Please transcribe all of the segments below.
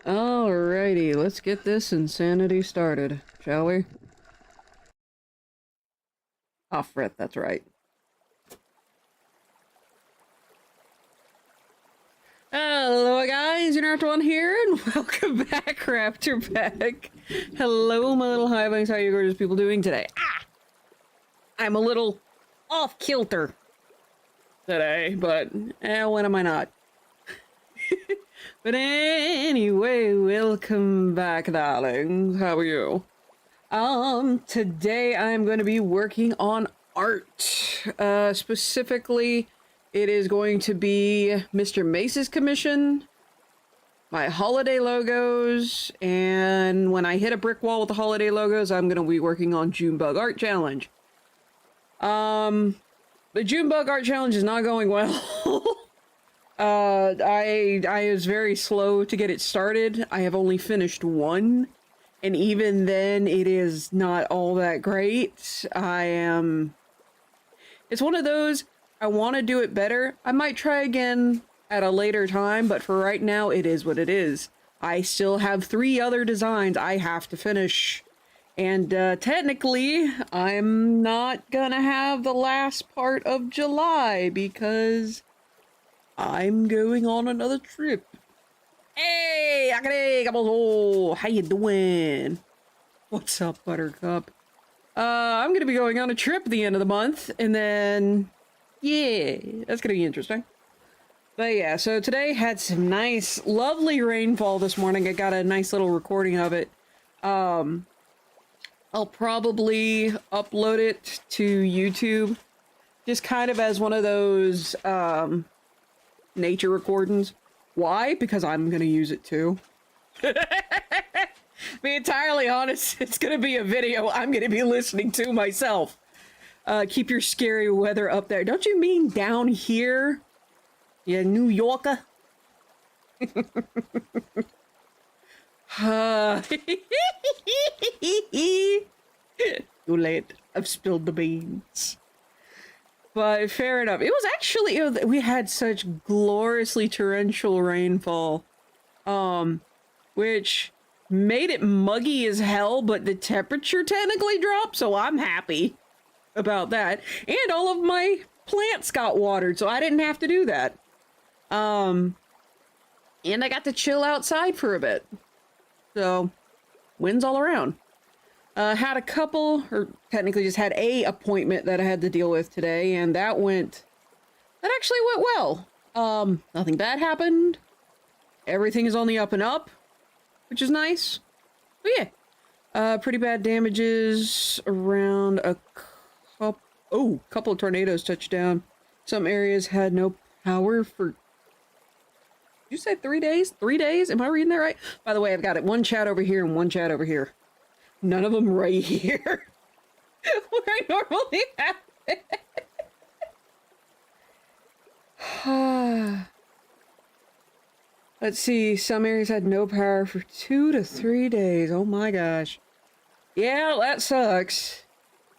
Alrighty, let's get this insanity started, shall we? Oh, frit, that's right. Hello guys, Unoraptormon here, and welcome back, Raptor Pack. Hello my little hivings, how are you gorgeous people doing today? Ah! I'm a little off-kilter today, but when am I not? But anyway, welcome back, darlings. How are you? Today I'm going to be working on art. Specifically, it is going to be Mr. Mace's commission, my holiday logos, and when I hit a brick wall with the holiday logos, I'm going to be working on Junebug Art Challenge. The Junebug Art Challenge is not going well. I was very slow to get it started. I have only finished one, and even then, it is not all that great. It's one of those, I want to do it better. I might try again at a later time, but for right now, it is what it is. I still have 3 other designs I have to finish. And, technically, I'm not gonna have the last part of July, because I'm going on another trip. Hey, how you doing? What's up, Buttercup? I'm gonna be going on a trip at the end of the month, and then, yeah, that's gonna be interesting. But yeah, so today had some nice, lovely rainfall this morning. I got a nice little recording of it. I'll probably upload it to YouTube, just kind of as one of those, nature recordings. Why? Because I'm gonna use it too. Be entirely honest, it's gonna be a video I'm gonna be listening to myself. Keep your scary weather up there. Don't you mean down here? You New Yorker? Too late. I've spilled the beans. But fair enough. It was actually, we had such gloriously torrential rainfall, which made it muggy as hell, but the temperature technically dropped, so I'm happy about that. And all of my plants got watered, so I didn't have to do that. And I got to chill outside for a bit. So, wins all around. Had a couple, or technically just had a appointment that I had to deal with today, and that actually went well. Nothing bad happened. Everything is on the up and up, which is nice. But yeah, pretty bad damages around a couple of tornadoes touched down. Some areas had no power for, you said 3 days? 3 days? Am I reading that right? By the way, I've got it one chat over here and one chat over here. None of them right here. Where I normally have it. Let's see. Some areas had no power for 2 to 3 days. Oh my gosh. Yeah, that sucks.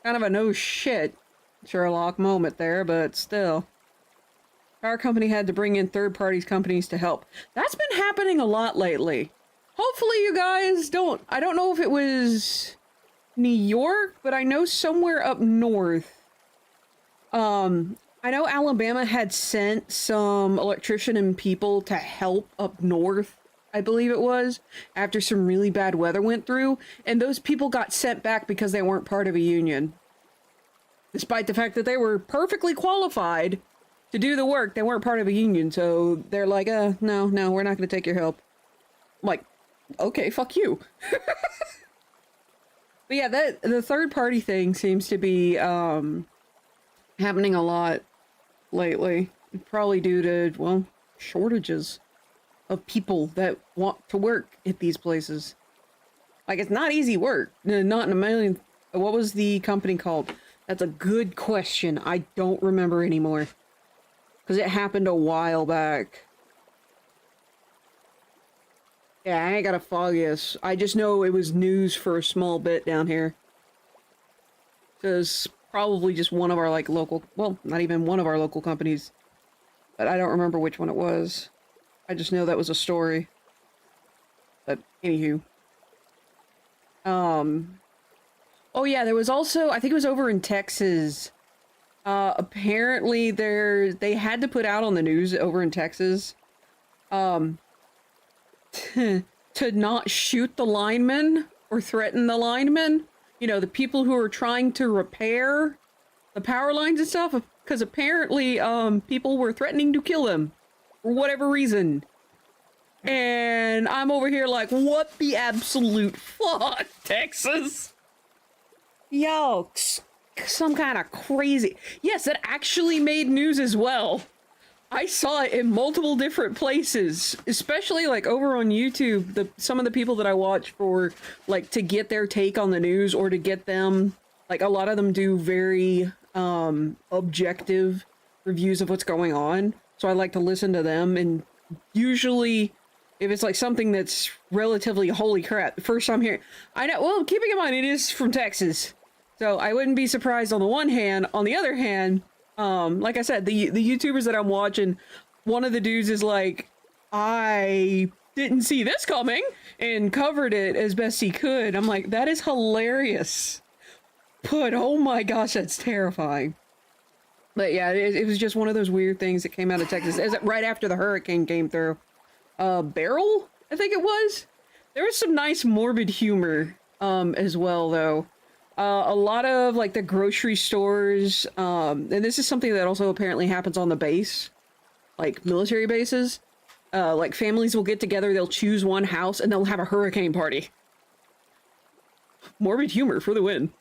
Kind of a no shit Sherlock moment there, but still. Power company had to bring in third-party companies to help. That's been happening a lot lately. Hopefully you guys don't... I don't know if it was New York, but I know somewhere up north. I know Alabama had sent some electrician and people to help up north, I believe it was, after some really bad weather went through, and those people got sent back because they weren't part of a union. Despite the fact that they were perfectly qualified to do the work, they weren't part of a union, so they're like, no, we're not going to take your help. I'm like, okay, fuck you. But yeah, the third-party thing seems to be happening a lot lately. Probably due to, well, shortages of people that want to work at these places. Like, it's not easy work. Not in a million... What was the company called? That's a good question. I don't remember anymore. Because it happened a while back. Yeah, I ain't got a foggiest. I just know it was news for a small bit down here. Because probably just one of our, like, local... Well, not even one of our local companies. But I don't remember which one it was. I just know that was a story. But, anywho. Oh yeah, there was also... I think it was over in Texas. Apparently they had to put out on the news over in Texas. To not shoot the linemen or threaten the linemen. You know, the people who are trying to repair the power lines and stuff, because apparently, people were threatening to kill them for whatever reason. And I'm over here like, what the absolute fuck, Texas? Yo, some kind of crazy... Yes, it actually made news as well. I saw it in multiple different places, especially like over on YouTube. Some of the people that I watch for, like, to get their take on the news or to get them, like, a lot of them do very objective reviews of what's going on. So I like to listen to them, and usually if it's like something that's relatively holy crap, the first time hearing, I know, well, keeping in mind it is from Texas, so I wouldn't be surprised on the one hand. On the other hand, like I said, the YouTubers that I'm watching, one of the dudes is like, I didn't see this coming, and covered it as best he could. I'm like, that is hilarious. But oh my gosh, that's terrifying. But yeah, it was just one of those weird things that came out of Texas right after the hurricane came through. Beryl, I think it was. There was some nice morbid humor as well, though. A lot of, like, the grocery stores, and this is something that also apparently happens on the base, like military bases. Like, families will get together, they'll choose one house, and they'll have a hurricane party. Morbid humor for the win.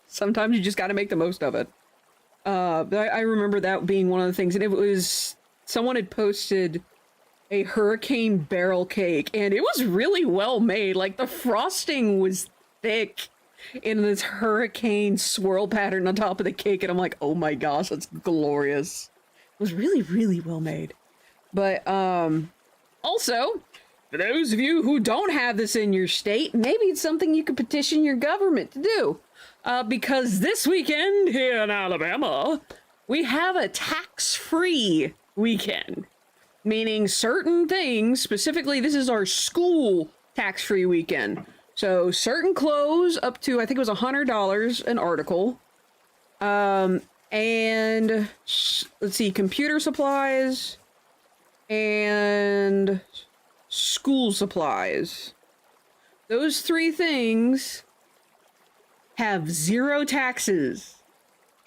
Sometimes you just gotta make the most of it. But I remember that being one of the things, and it was, someone had posted a hurricane barrel cake, and it was really well made. Like, the frosting was thick in this hurricane swirl pattern on top of the cake, and I'm like, oh my gosh, that's glorious. It was really, really well made. But, also, for those of you who don't have this in your state, maybe it's something you could petition your government to do. Because this weekend here in Alabama, we have a tax-free weekend. Meaning certain things, specifically this is our school tax-free weekend. So certain clothes up to, I think it was $100 an article. And let's see, computer supplies and school supplies. Those three things have 0 taxes.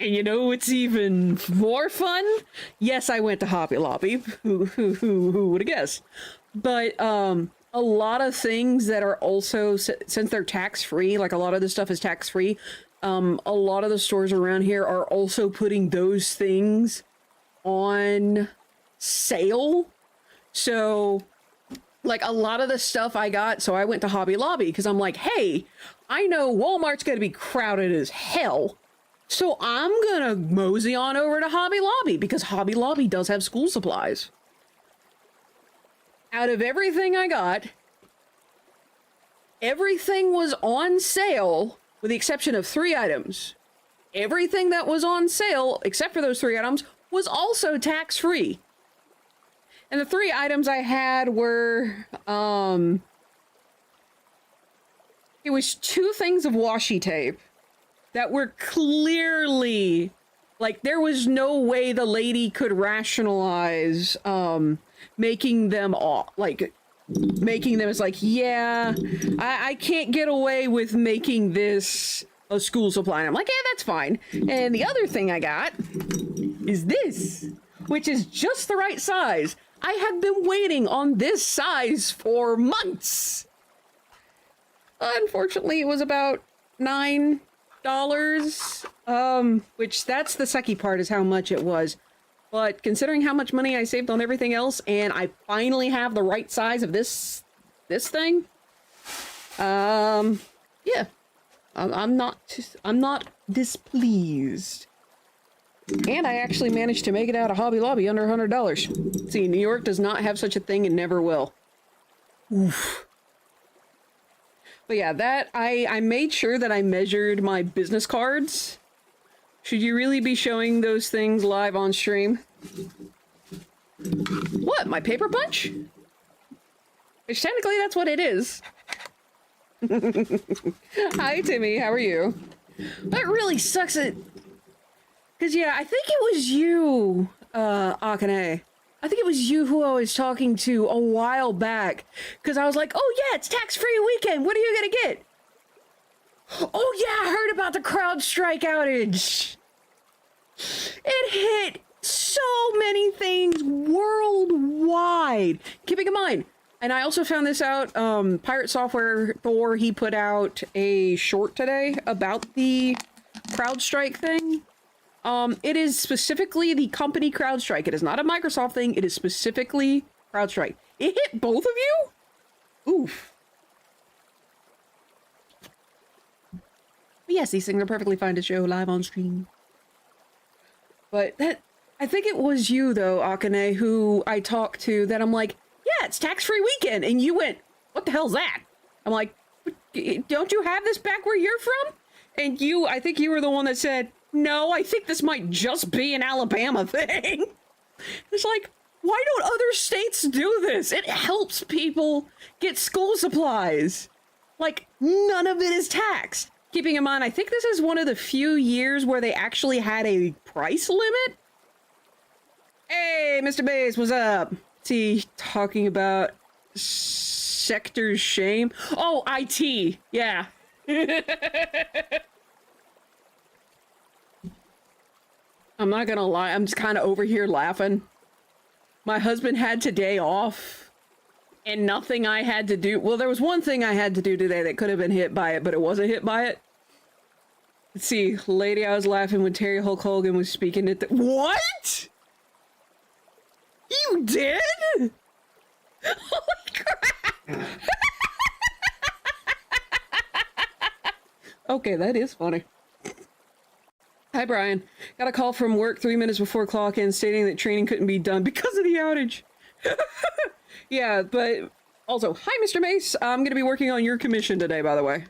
And you know what's even more fun? Yes, I went to Hobby Lobby. Who would have guessed? But a lot of things that are also, since they're tax-free, like a lot of this stuff is tax-free, a lot of the stores around here are also putting those things on sale. So, like, a lot of the stuff I got, so I went to Hobby Lobby because I'm like, hey, I know Walmart's going to be crowded as hell. So I'm gonna mosey on over to Hobby Lobby because Hobby Lobby does have school supplies. Out of everything I got, everything was on sale with the exception of 3 items. Everything that was on sale, except for those 3 items, was also tax-free. And the 3 items I had were, it was 2 things of washi tape that were clearly, like, there was no way the lady could rationalize making them all, like, making them as like, yeah, I can't get away with making this a school supply. And I'm like, yeah, that's fine. And the other thing I got is this, which is just the right size. I have been waiting on this size for months. Unfortunately, it was about $9. Which that's the sucky part is how much it was. But considering how much money I saved on everything else, and I finally have the right size of this thing, yeah, I'm not displeased. And I actually managed to make it out of Hobby Lobby under $100. See, New York does not have such a thing and never will. Oof. But yeah, that, I made sure that I measured my business cards. Should you really be showing those things live on stream? What, my paper punch? Which technically that's what it is. Hi, Timmy, how are you? That really sucks it. Because yeah, I think it was you, Akane. I think it was you who I was talking to a while back, because I was like, oh yeah, it's tax-free weekend, what are you gonna get? Oh yeah, I heard about the CrowdStrike outage. It hit so many things worldwide. Keeping in mind, and I also found this out, Pirate Software Thor, he put out a short today about the CrowdStrike thing. It is specifically the company CrowdStrike. It is not a Microsoft thing. It is specifically CrowdStrike. It hit both of you? Oof. But yes, these things are perfectly fine to show live on stream. But that, I think it was you though, Akane, who I talked to that I'm like, yeah, it's tax-free weekend. And you went, what the hell's that? I'm like, don't you have this back where you're from? And you, I think you were the one that said, no, I think this might just be an Alabama thing. It's like, why don't other states do this? It helps people get school supplies. Like, none of it is taxed. Keeping in mind, I think this is one of the few years where they actually had a price limit. Hey, Mr. Bass, what's up? What's he talking about? Sector shame? Oh, IT. Yeah. I'm not gonna lie, I'm just kind of over here laughing. My husband had today off, and nothing I had to do. Well, there was one thing I had to do today that could have been hit by it, but it wasn't hit by it. Let's see, lady, I was laughing when Terry Hulk Hogan was speaking at the— What? You did? Holy crap! Okay, that is funny. Hi, Brian. Got a call from work 3 minutes before clock in stating that training couldn't be done because of the outage. Yeah, but also, hi, Mr. Mace. I'm going to be working on your commission today, by the way.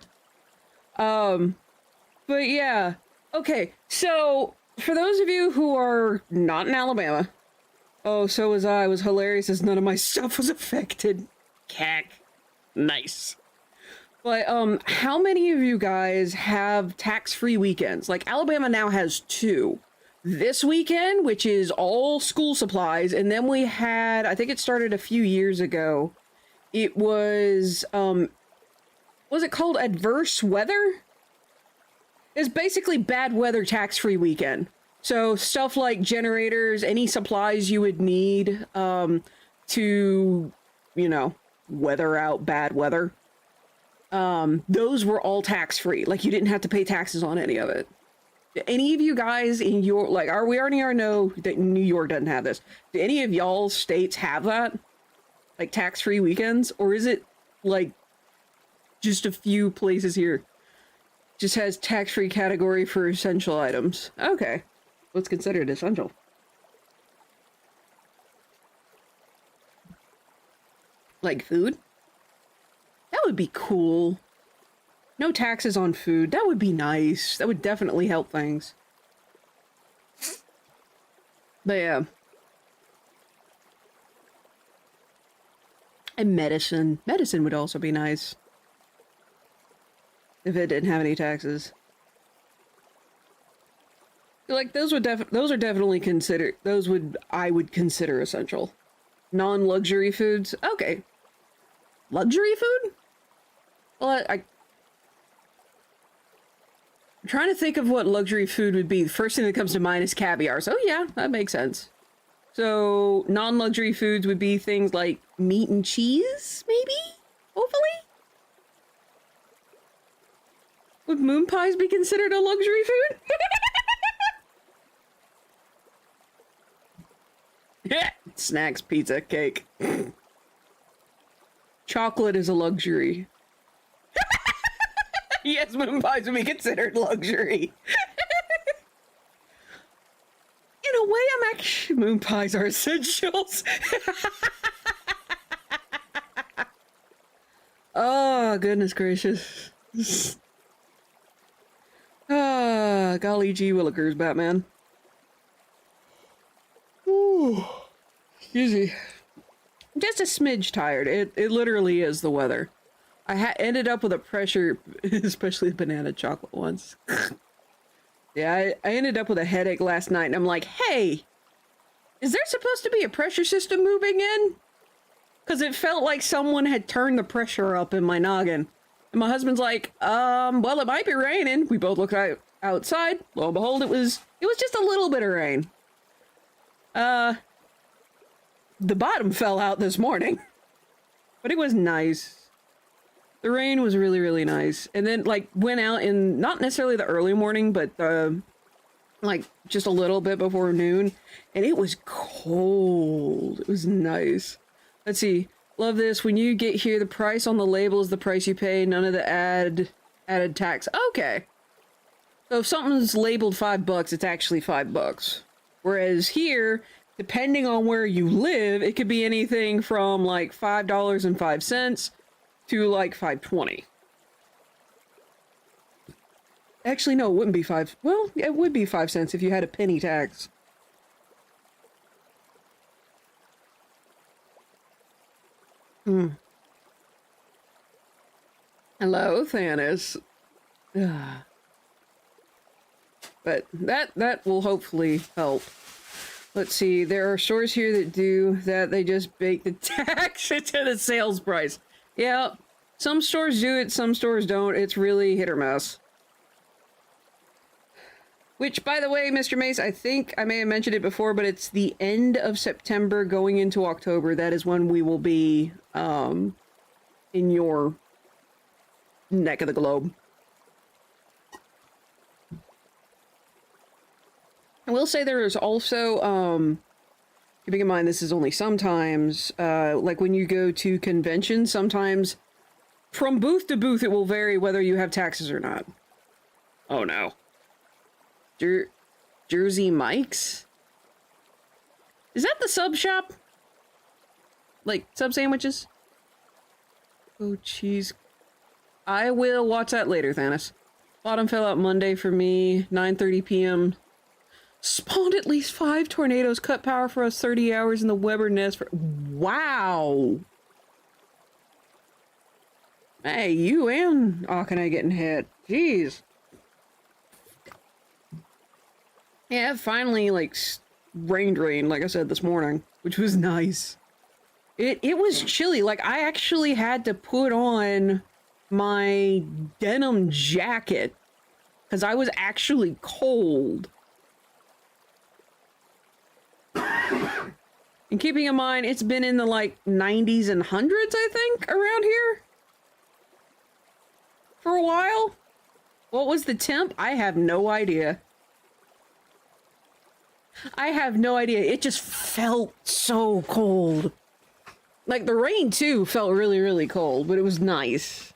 But yeah. Okay, so for those of you who are not in Alabama, oh, so was I. It was hilarious as none of my stuff was affected. Cack. Nice. But, how many of you guys have tax-free weekends? Like, Alabama now has 2. This weekend, which is all school supplies, and then we had, I think it started a few years ago, it was it called adverse weather? It's basically bad weather tax-free weekend. So, stuff like generators, any supplies you would need, to, you know, weather out bad weather. Those were all tax-free. Like, you didn't have to pay taxes on any of it. Do any of you guys in your, like, we already know that New York doesn't have this. Do any of y'all's states have that? Like, tax-free weekends? Or is it, like, just a few places here? Just has tax-free category for essential items. Okay. What's considered essential? Like food? That would be cool. No taxes on food. That would be nice. That would definitely help things. But yeah. And medicine. Medicine would also be nice. If it didn't have any taxes. Like, those are definitely considered, I would consider essential. Non-luxury foods? Okay. Luxury food? Well, I'm trying to think of what luxury food would be. The first thing that comes to mind is caviar. So yeah, that makes sense. So non-luxury foods would be things like meat and cheese, maybe? Hopefully? Would moon pies be considered a luxury food? Snacks, pizza, cake. Chocolate is a luxury. Yes, moon pies would be considered luxury. In a way, I'm actually... Moon pies are essentials. Oh, goodness gracious. Ah, golly gee willikers, Batman. Ooh. Excuse me. I'm just a smidge tired. It literally is the weather. I ended up with a pressure, especially the banana chocolate ones. Yeah, I ended up with a headache last night, and I'm like, hey, is there supposed to be a pressure system moving in? Because it felt like someone had turned the pressure up in my noggin. And my husband's like, well, it might be raining. We both looked outside. Lo and behold, it was just a little bit of rain. The bottom fell out this morning. But it was nice. The rain was really, really nice. And then, like, went out in, not necessarily the early morning, but, like, just a little bit before noon. And it was cold. It was nice. Let's see. Love this. When you get here, the price on the label is the price you pay. None of the added tax. Okay. So if something's labeled $5, it's actually $5. Whereas here, depending on where you live, it could be anything from, like, $5.05 to like $5.20. Actually, no, it wouldn't be well, it would be 5 cents if you had a penny tax. Hello, Thanos. But that will hopefully help. Let's see, there are stores here that do that. They just bake the tax into the sales price. Yeah, some stores do it, some stores don't. It's really hit or miss. Which, by the way, Mr. Mace, I think I may have mentioned it before, but it's the end of September going into October. That is when we will be in your neck of the globe. I will say there is also Keeping in mind this is only sometimes, like when you go to conventions, sometimes from booth to booth it will vary whether you have taxes or not. Oh no. Jersey Mike's? Is that the sub shop? Like, sub sandwiches? Oh, cheese. I will watch that later, Thanos. Bottom fell out Monday for me, 9:30 p.m. Spawned at least 5 tornadoes, cut power for us 30 hours in the Weber nest for— Wow! Hey, you and Akane getting hit. Jeez. Yeah, it finally, like, rained, like I said this morning, which was nice. It was chilly. Like, I actually had to put on my denim jacket because I was actually cold. And keeping in mind, it's been in the, like, 90s and 100s, I think, around here. For a while. What was the temp? I have no idea. I have no idea. It just felt so cold. Like, the rain, too, felt really, really cold, but it was nice.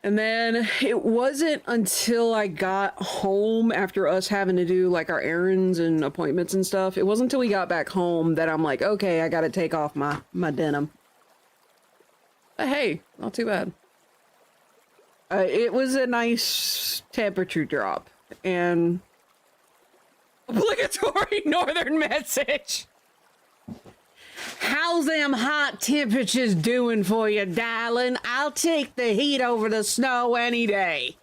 And then it wasn't until I got home after us having to do, like, our errands and appointments and stuff. It wasn't until we got back home that I'm like, okay, I gotta take off my denim. But hey, not too bad. It was a nice temperature drop. And obligatory northern message. How's them hot temperatures doing for you, darling? I'll take the heat over the snow any day.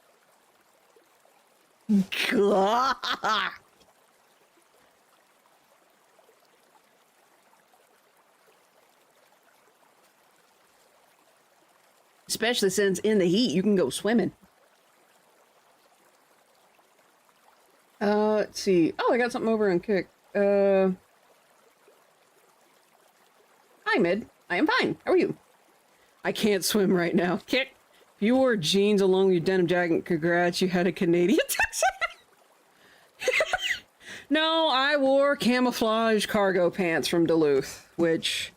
Especially since in the heat you can go swimming. Let's see. Oh, I got something over on Kick. Hi, Mid. I am fine. How are you? I can't swim right now. Kick. If you wore jeans along with your denim jacket, congrats, you had a Canadian accent. No, I wore camouflage cargo pants from Duluth, which,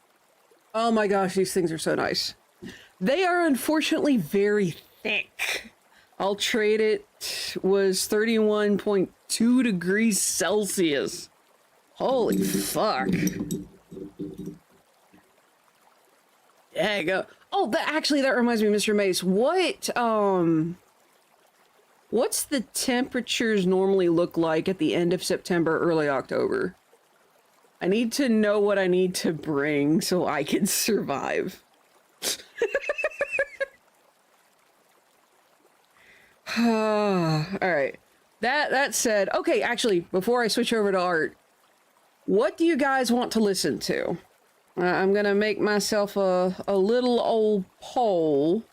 oh my gosh, these things are so nice. They are unfortunately very thick. I'll trade it. Was 31.2 degrees Celsius. Holy fuck. There you go. Oh, actually, that reminds me, Mr. Mace. What's the temperatures normally look like at the end of September, early October? I need to know what I need to bring so I can survive. Alright. That said, okay, actually, before I switch over to art, what do you guys want to listen to? I'm gonna make myself a little old poll.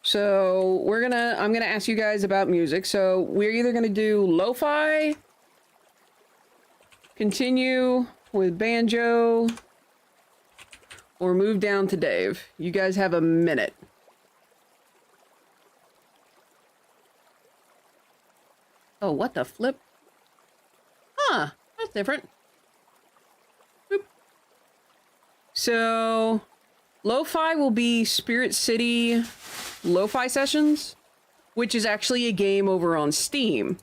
So I'm gonna ask you guys about music. So we're either gonna do lo-fi, continue with banjo, or move down to Dave. You guys have a minute. Oh, what the flip? Huh, that's different. Boop. So, lo-fi will be Spirit City Lo-Fi Sessions, which is actually a game over on Steam.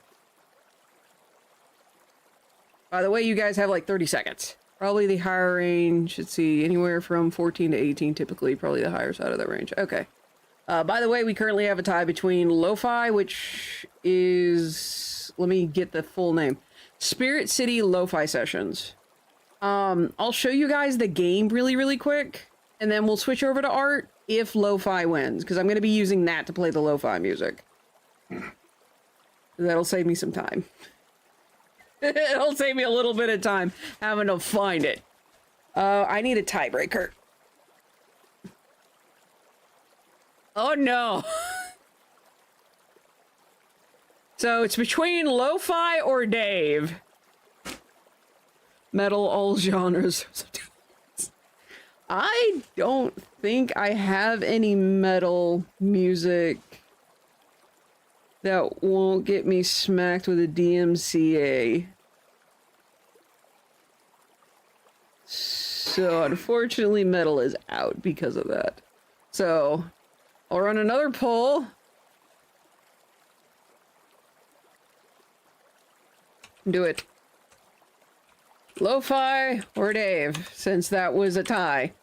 By the way, you guys have like 30 seconds. Probably the higher range, let's see, anywhere from 14 to 18, typically, probably the higher side of that range. Okay. By the way, we currently have a tie between Lo-Fi, which is, let me get the full name. Spirit City Lo-Fi Sessions. I'll show you guys the game really, really quick, and then we'll switch over to art if Lo-Fi wins, because I'm going to be using that to play the Lo-Fi music. That'll save me some time. It'll save me a little bit of time having to find it. I need a tiebreaker. Oh no. So it's between lo-fi or Dave. Metal, all genres. I don't think I have any metal music that won't get me smacked with a DMCA. So unfortunately metal is out because of that. So I'll run another poll. Do it. Lo-Fi or Dave, since that was a tie.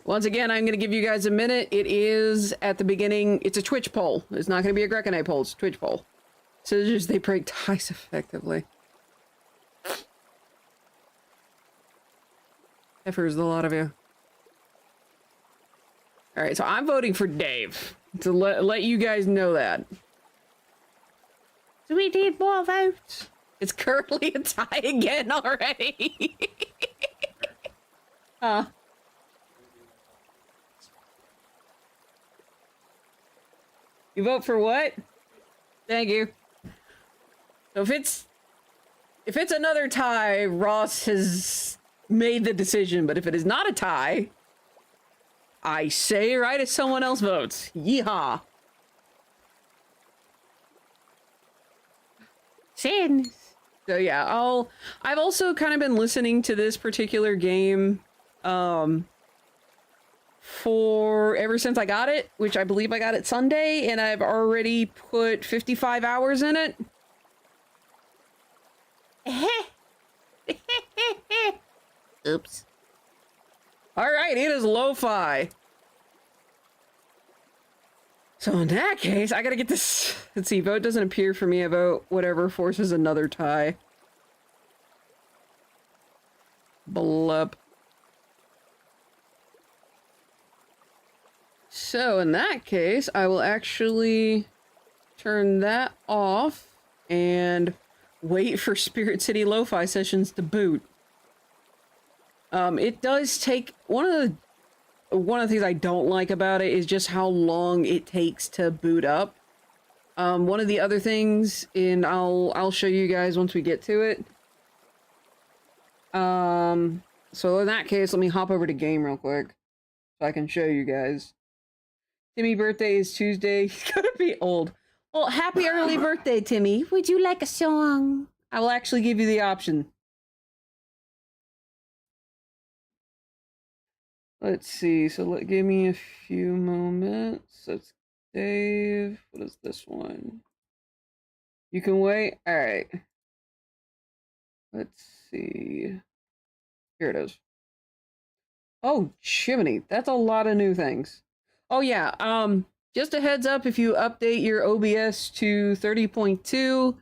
Once again, I'm going to give you guys a minute. It is at the beginning. It's a Twitch poll. It's not going to be a Grekanite poll. It's a Twitch poll. Scissors, they break ties effectively. Effers, a lot of you. Alright, so I'm voting for Dave. To let you guys know that. Do we need more votes? It's currently a tie again already. Huh. You vote for what? Thank you. So if it's another tie, Ross has made the decision, but if it is not a tie, I say right as someone else votes. Yeehaw. Sin. So yeah, I've also kind of been listening to this particular game for ever since I got it, which I believe I got it Sunday, and I've already put 55 hours in it. Oops. Alright, it is lo-fi. So in that case, I gotta get this... Let's see, vote doesn't appear for me. I vote whatever forces another tie. Blup. So in that case, I will actually turn that off and wait for Spirit City Lo-Fi sessions to boot. It does take... One of the things I don't like about it is just how long it takes to boot up. One of the other things, and I'll show you guys once we get to it. So in that case, let me hop over to game real quick so I can show you guys. Timmy birthday is Tuesday. He's gonna be old. Well, happy early birthday, Timmy. Would you like a song? I will actually give you the option. Let's see. So give me a few moments. That's Dave. What is this one? You can wait. All right. Let's see. Here it is. Oh, chimney. That's a lot of new things. Oh yeah, just a heads up, if you update your OBS to 30.2,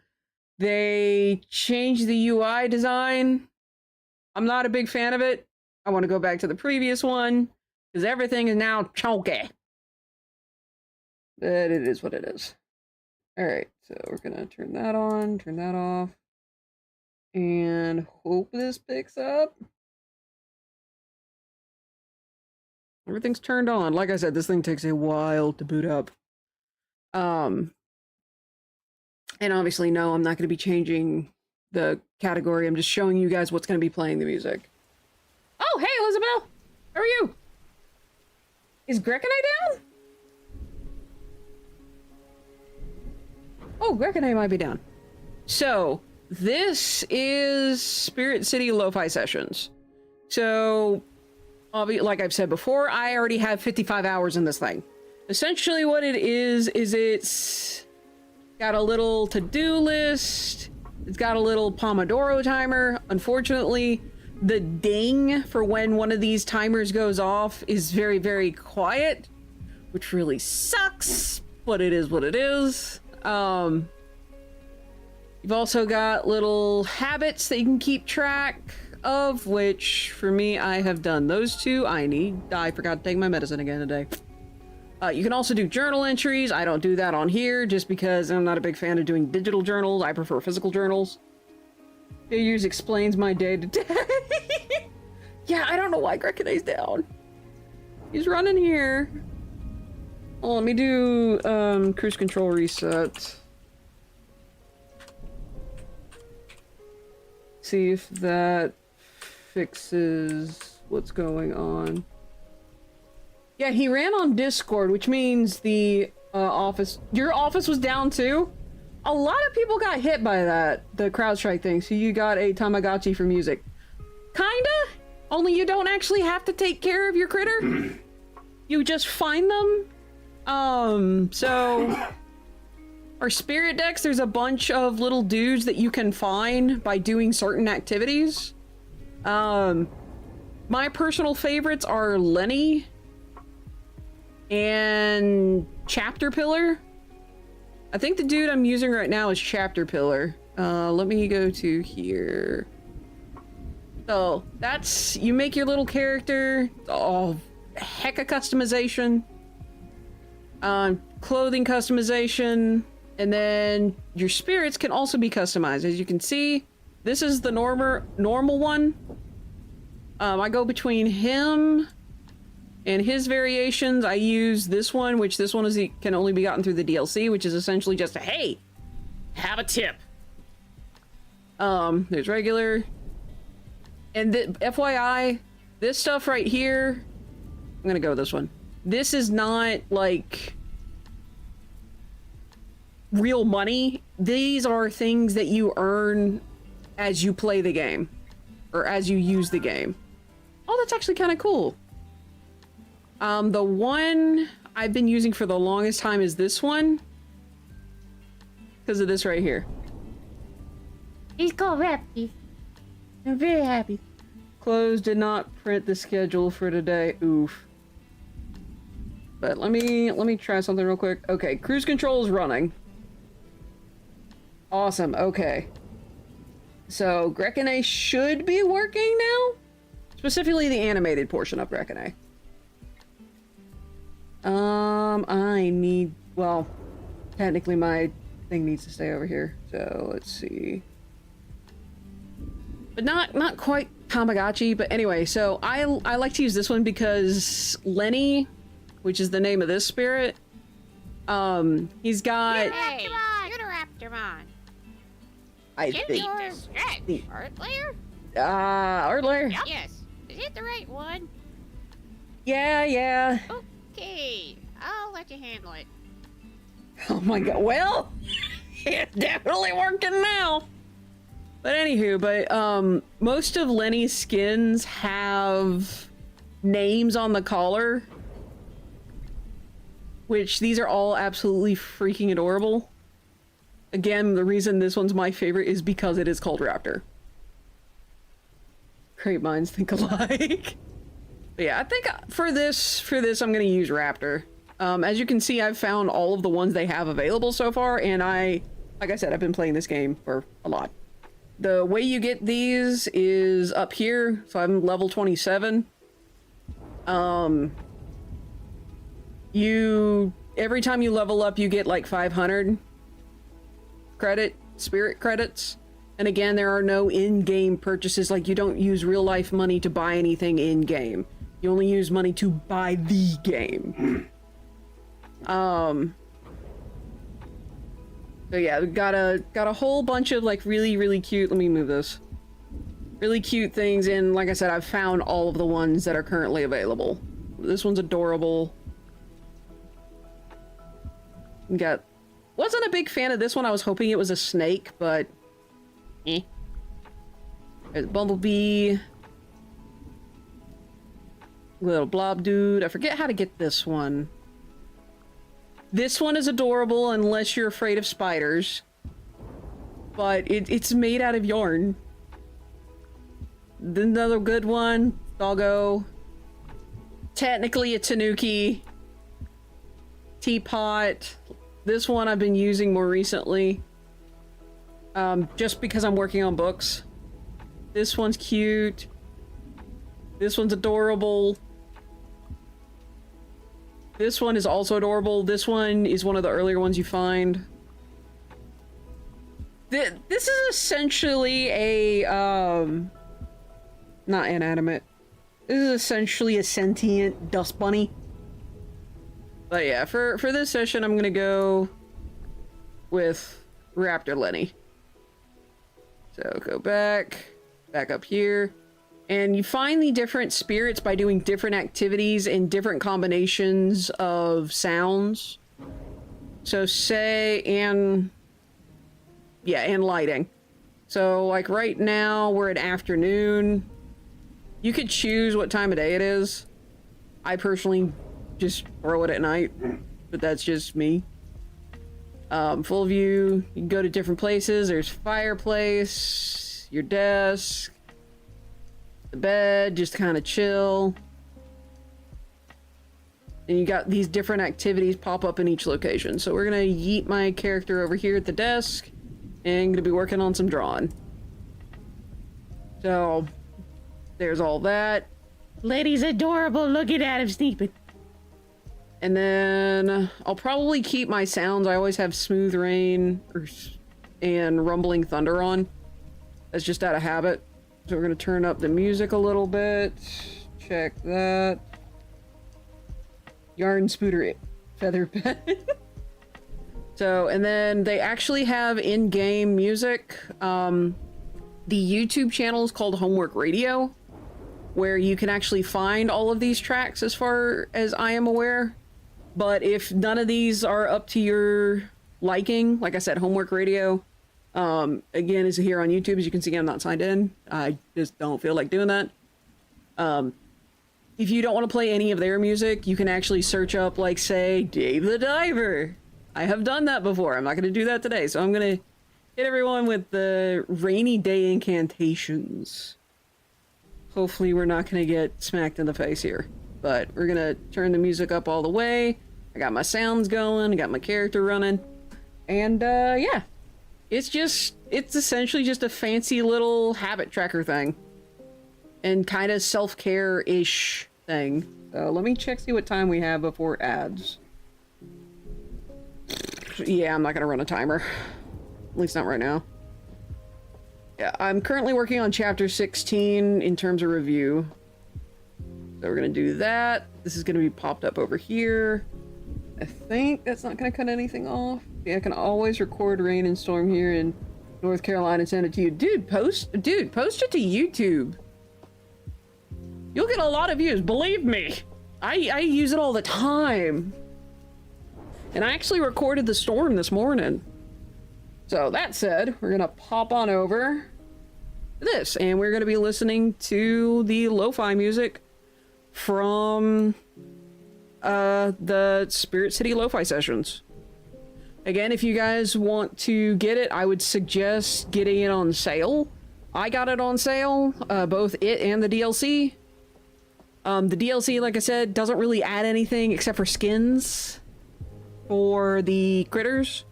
they changed the UI design. I'm not a big fan of it. I want to go back to the previous one, because everything is now chunky. But it is what it is. Alright, so we're gonna turn that on, turn that off, and hope this picks up. Everything's turned on. Like I said, this thing takes a while to boot up. And obviously, no, I'm not going to be changing the category. I'm just showing you guys what's going to be playing the music. Oh, hey, Elizabeth! How are you? Is Grekanite down? Oh, Grekanite might be down. So, this is Spirit City Lo-Fi Sessions. So... like I've said before, I already have 55 hours in this thing. Essentially what it is it's got a little to-do list. It's got a little Pomodoro timer. Unfortunately, the ding for when one of these timers goes off is very, very quiet, which really sucks, but it is what it is. You've also got little habits that you can keep track of, which for me, I have done those two. I forgot to take my medicine again today. You can also do journal entries. I don't do that on here just because I'm not a big fan of doing digital journals. I prefer physical journals. Figures explains my day to day. Yeah, I don't know why Grekanite's down. He's running here. Oh, let me do cruise control reset. See if that fixes what's going on. Yeah, he ran on Discord, which means the office... Your office was down too? A lot of people got hit by that, the CrowdStrike thing, so you got a Tamagotchi for music. Kinda? Only you don't actually have to take care of your critter. You just find them. So... Our spirit decks, there's a bunch of little dudes that you can find by doing certain activities. My personal favorites are Lenny and Chapter Pillar. I think the dude I'm using right now is Chapter Pillar. Let me go to here. So that's, you make your little character. Oh, heck of customization. Clothing customization. And then your spirits can also be customized. As you can see, this is the normal one. I go between him and his variations. I use this one, which this one can only be gotten through the DLC, which is essentially just a, hey, have a tip. There's regular. And FYI, this stuff right here, I'm gonna go with this one. This is not like real money. These are things that you earn as you play the game or as you use the game. Oh, that's actually kind of cool. The one I've been using for the longest time is this one because of this right here. He's called Rappi. I'm very happy. Close did not print the schedule for today. Oof. But let me try something real quick. Okay, cruise control is running. Awesome, okay. So, Grekine should be working now? Specifically the animated portion of Grekine. I need... Well, technically my thing needs to stay over here. So, let's see. But not quite Tamagotchi, but anyway, so I like to use this one because Lenny, which is the name of this spirit, he's got... Hey, Unoraptormon. I Give think... me the stretch, Art Layer? Art Layer? Yep. Yes. Is it the right one? Yeah. Okay, I'll let you handle it. Oh my god, well, it's definitely working now. But anywho, most of Lenny's skins have names on the collar, which these are all absolutely freaking adorable. Again, the reason this one's my favorite is because it is called Raptor. Great minds think alike. But yeah, I think for this I'm gonna use Raptor. As you can see, I've found all of the ones they have available so far, and like I said, I've been playing this game for a lot. The way you get these is up here, so I'm level 27. Every time you level up, you get like 500 spirit credits. And again, there are no in-game purchases. Like, you don't use real-life money to buy anything in-game. You only use money to buy the game. So yeah, we got a whole bunch of like really cute, let me move this. Really cute things, and like I said, I've found all of the ones that are currently available. This one's adorable. Wasn't a big fan of this one. I was hoping it was a snake, but There's Bumblebee. Little blob dude. I forget how to get this one. This one is adorable unless you're afraid of spiders. But it's made out of yarn. Another good one. Doggo. Technically a tanuki. Teapot. This one I've been using more recently. Just because I'm working on books. This one's cute. This one's adorable. This one is also adorable. This one is one of the earlier ones you find. This is essentially a, not inanimate. This is essentially a sentient dust bunny. But yeah, for this session, I'm gonna go with Raptor Lenny. So go back up here, And you find the different spirits by doing different activities and different combinations of sounds. So say, and lighting. So like right now we're at afternoon. You could choose what time of day it is. I personally just throw it at night, but that's just me. Full view, you can go to different places. There's fireplace, your desk, the bed, just kind of chill. And you got these different activities pop up in each location. So we're gonna yeet my character over here at the desk and gonna be working on some drawing. So there's all that. Lady's adorable. Looking at him sleeping. And then I'll probably keep my sounds. I always have smooth rain and rumbling thunder on. That's just out of habit. So we're gonna turn up the music a little bit. Check that. Yarn spooter feather bed. So, and then they actually have in-game music. The YouTube channel is called Homework Radio, where you can actually find all of these tracks as far as I am aware. But if none of these are up to your liking, like I said, Homework Radio, again, is here on YouTube. As you can see, I'm not signed in. I just don't feel like doing that. If you don't want to play any of their music, you can actually search up, like, say, Dave the Diver. I have done that before. I'm not going to do that today. So I'm going to hit everyone with the rainy day incantations. Hopefully we're not going to get smacked in the face here. But we're going to turn the music up all the way. I got my sounds going. I got my character running. And, yeah. It's essentially just a fancy little habit tracker thing. And kind of self-care-ish thing. So let me see what time we have before ads. Yeah, I'm not going to run a timer. At least not right now. Yeah, I'm currently working on chapter 16 in terms of review. So we're going to do that. This is going to be popped up over here. I think that's not going to cut anything off. Yeah, I can always record rain and storm here in North Carolina and send it to you. Dude, post it to YouTube. You'll get a lot of views, believe me. I use it all the time. And I actually recorded the storm this morning. So that said, we're gonna pop on over to this, and we're gonna be listening to the lo-fi music from the Spirit City lo-fi sessions. Again, if you guys want to get it, I would suggest getting it on sale. I got it on sale, both it and the DLC. The DLC, like I said, doesn't really add anything except for skins for the critters.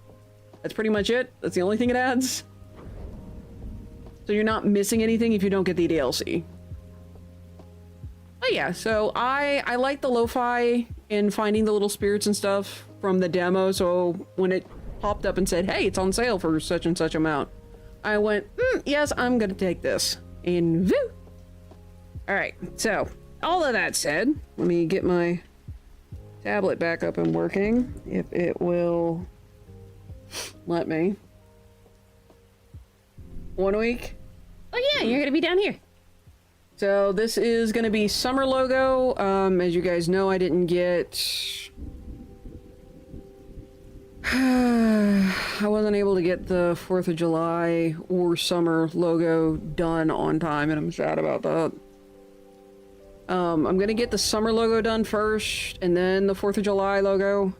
That's pretty much it. That's the only thing it adds. So you're not missing anything if you don't get the DLC. But yeah, so I like the lo-fi and finding the little spirits and stuff from the demo. So when it popped up and said, hey, it's on sale for such and such amount, I went, yes, I'm gonna take this. And woo! Alright, so all of that said, let me get my tablet back up and working, if it will let me. 1 week. Oh yeah, you're gonna be down here. So this is gonna be summer logo. As you guys know, I didn't get I wasn't able to get the 4th of July or summer logo done on time, and I'm sad about that. I'm gonna get the summer logo done first, and then the 4th of July logo,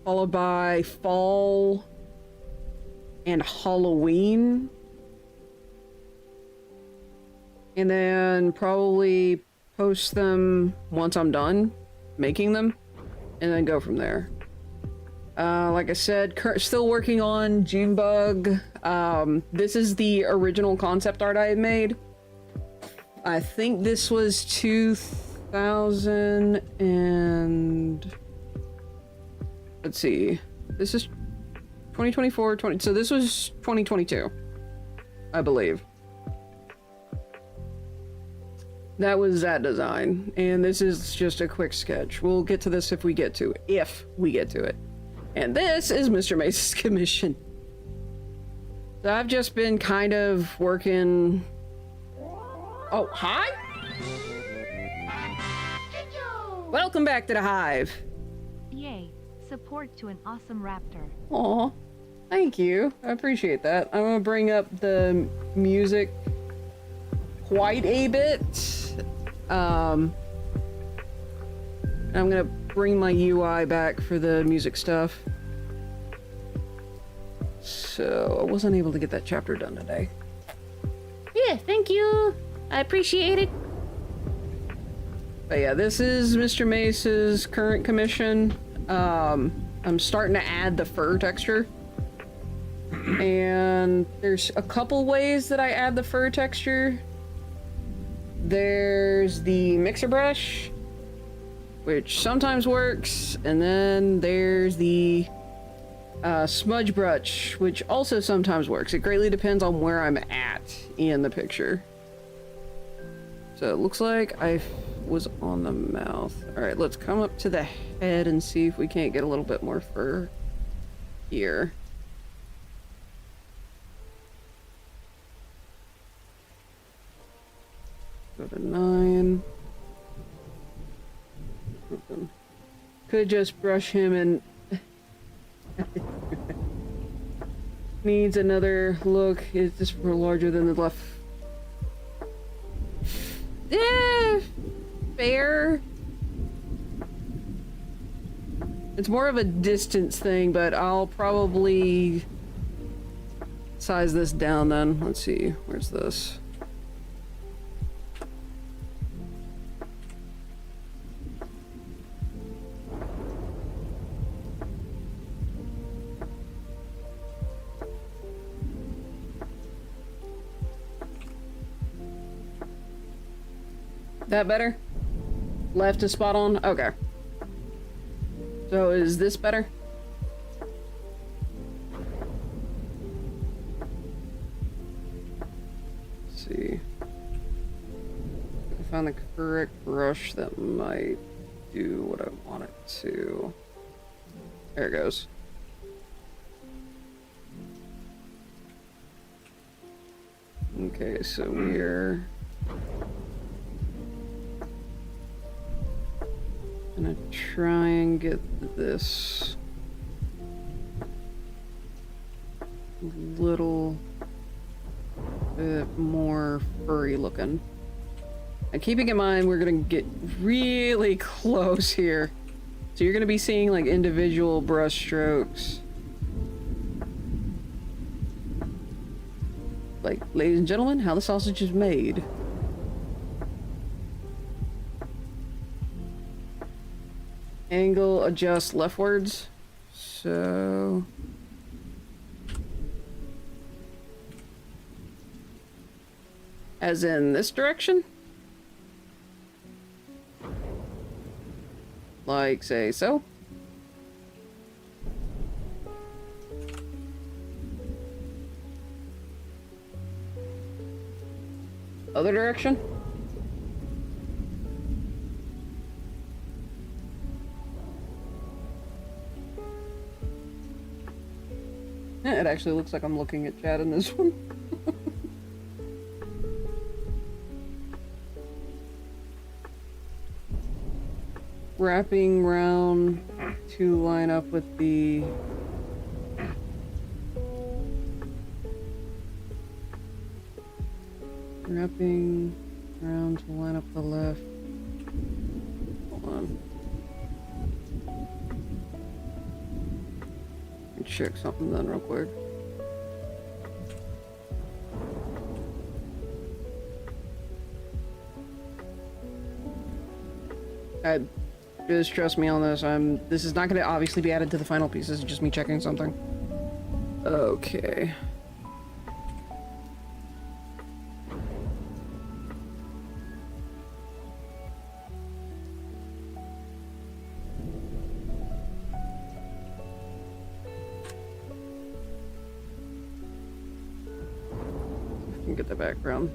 followed by fall and Halloween. And then probably post them once I'm done making them, and then go from there. Like I said, still working on Junebug. This is the original concept art I had made. I think this was 2000 and... Let's see. This is 2024, so this was 2022, I believe. That was that design, and this is just a quick sketch. We'll get to this if we get to it. If we get to it. And this is Mr. Mace's commission. So I've just been kind of working Oh, hi? Welcome back to the hive. Yay. Support to an awesome raptor. Aw, thank you. I appreciate that. I'm gonna bring up the music quite a bit. I'm gonna bring my UI back for the music stuff. So, I wasn't able to get that chapter done today. Yeah, thank you. I appreciate it. But yeah, this is Mr. Mace's current commission. I'm starting to add the fur texture. And there's a couple ways that I add the fur texture. There's the mixer brush, which sometimes works, and then there's the smudge brush, which also sometimes works. It greatly depends on where I'm at in the picture. So it looks like I was on the mouth. Alright, let's come up to the head and see if we can't get a little bit more fur here. Go to 9. Open. Could just brush him and needs another look. Is this larger than the left? Yeah, fair. It's more of a distance thing, but I'll probably size this down then. Let's see, where's this? That better? Left is spot on? Okay. So is this better? Let's see. If I find the correct brush that might do what I want it to. There it goes. Okay, so we're gonna try and get this little bit more furry looking. And keeping in mind we're gonna get really close here. So you're gonna be seeing like individual brush strokes. Like, ladies and gentlemen, how the sausage is made. Angle adjust leftwards. So as in this direction? Like, say so. Other direction? It actually looks like I'm looking at chat in this one. Wrapping round to line up with the wrapping around to line up the left. Hold on. Let me check something then real quick. Just trust me on this. This is not going to obviously be added to the final piece. This is just me checking something. Okay. Get the background.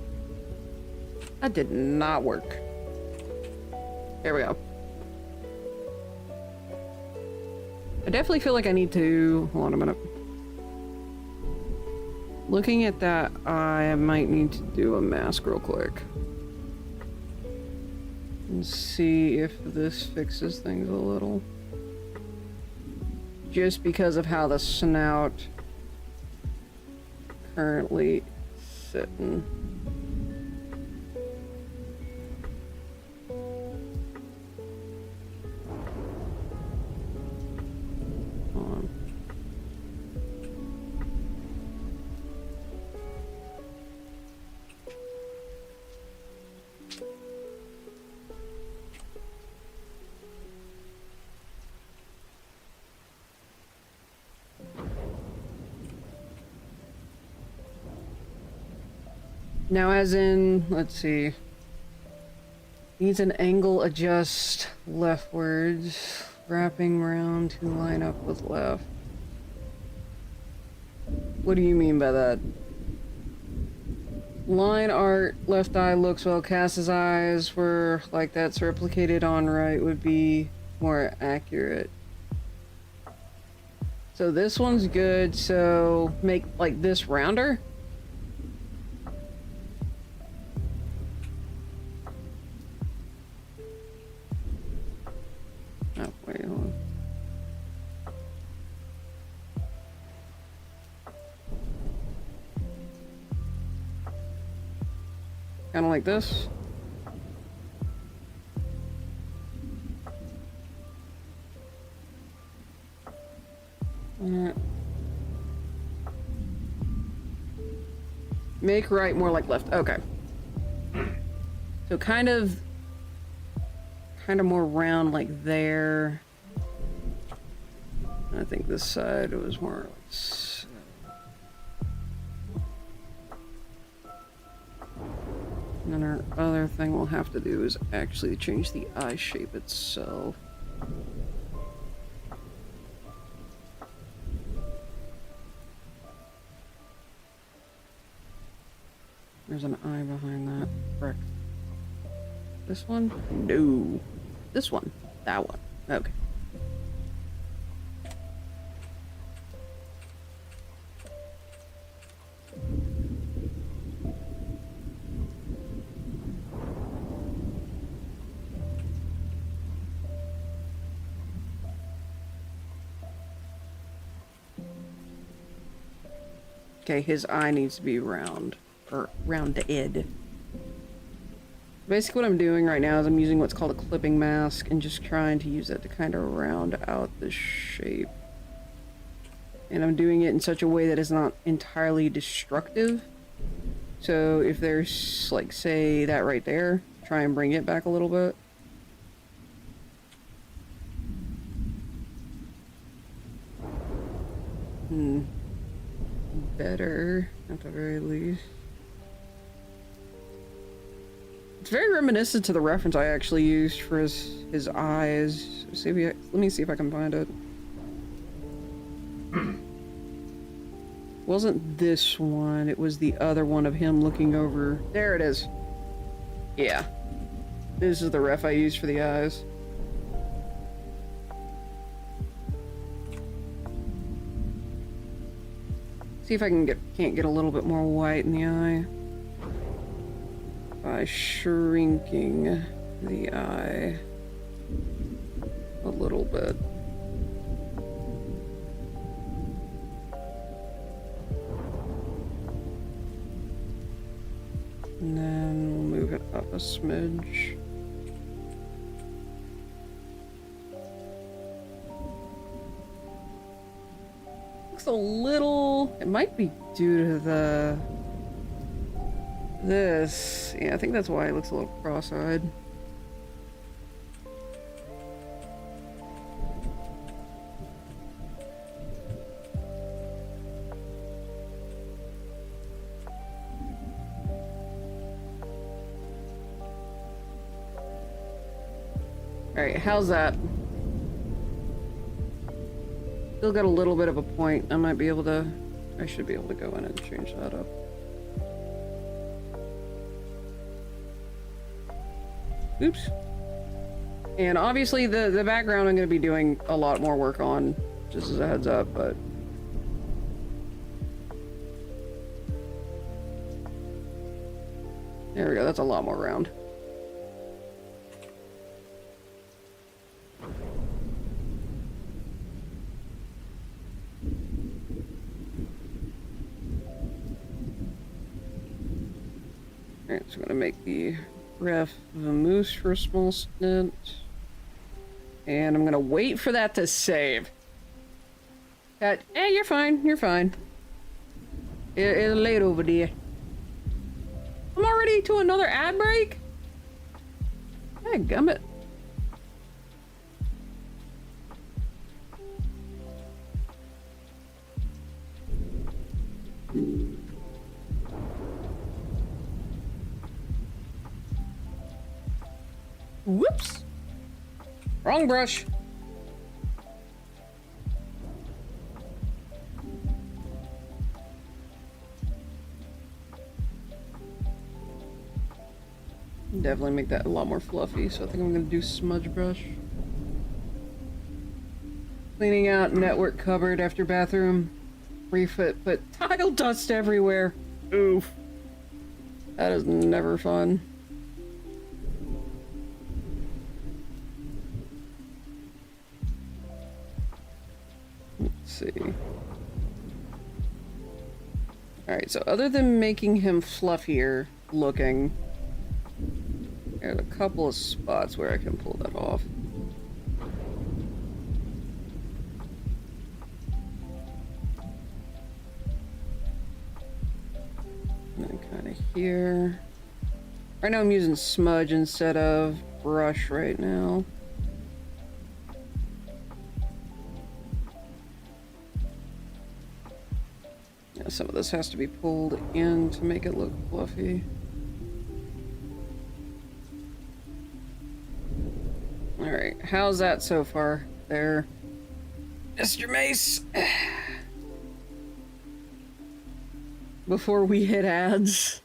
That did not work. There we go. I definitely feel like I need to... Hold on a minute. Looking at that, I might need to do a mask real quick. And see if this fixes things a little. Just because of how the snout currently sitting. Hold on. Now as in, let's see. Needs an angle adjust leftwards, wrapping round to line up with left. What do you mean by that? Line art, left eye looks well, Cass's eyes were like that's replicated on right would be more accurate. So this one's good, so make like this rounder? Oh, wait, hold on. Kind of like this. Make right more like left. Okay. So kind of more round like there. I think this side was more like and then our other thing we'll have to do is actually change the eye shape itself. There's an eye behind that. Frick. This one? No. This one. That one. Okay. Okay, his eye needs to be round. Or rounded. Basically what I'm doing right now is I'm using what's called a clipping mask and just trying to use it to kind of round out the shape. And I'm doing it in such a way that is not entirely destructive. So if there's, like, say that right there, try and bring it back a little bit. Better, at the very least. It's very reminiscent to the reference I actually used for his eyes. Let me see if I can find it. Wasn't this one, it was the other one of him looking over. There it is. Yeah. This is the ref I used for the eyes. See if I can't get a little bit more white in the eye. By shrinking the eye a little bit. And then we'll move it up a smidge. Looks a little... It might be due to this. Yeah, I think that's why it looks a little cross-eyed. Alright, how's that? Still got a little bit of a point. I should be able to go in and change that up. Oops. And obviously the background I'm going to be doing a lot more work on, just as a heads up, but... There we go, that's a lot more round. Alright, so I'm gonna make the ref vamoose for a small stint. And I'm gonna wait for that to save. You're fine, you're fine. It's late over there. I'm already to another ad break? Gummit. Whoops! Wrong brush. Definitely make that a lot more fluffy, so I think I'm gonna do smudge brush. Cleaning out network cupboard after bathroom. Refit, but tile dust everywhere. Oof. That is never fun. Let's see. Alright, so other than making him fluffier looking, there's a couple of spots where I can pull that off. And then kind of here. Right now I'm using smudge instead of brush right now. Yeah, some of this has to be pulled in to make it look fluffy. Alright, how's that so far there, Mr. Mace? Before we hit ads.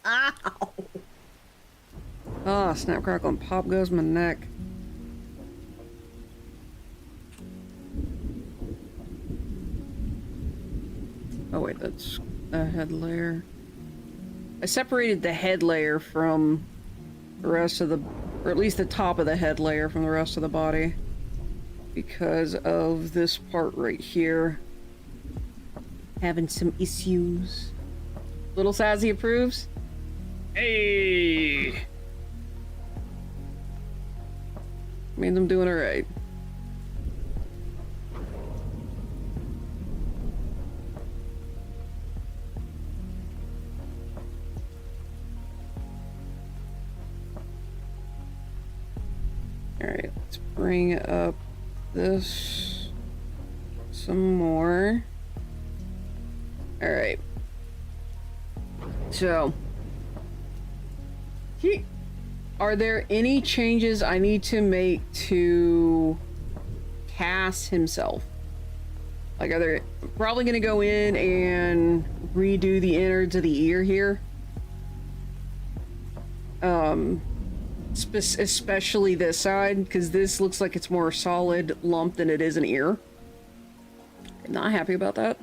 Ow! Ah, snap, crackle, and pop goes my neck. Oh wait, that's a head layer. I separated the head layer from the rest of the, or at least the top of the head layer from the rest of the body, because of this part right here having some issues. Little Sassy approves. Hey, means I'm doing it right. Alright, let's bring up this some more. Alright. So, are there any changes I need to make to Cass himself? Like, are there probably going to go in and redo the innards of the ear here? Especially this side, because this looks like it's more solid lump than it is an ear. I'm not happy about that.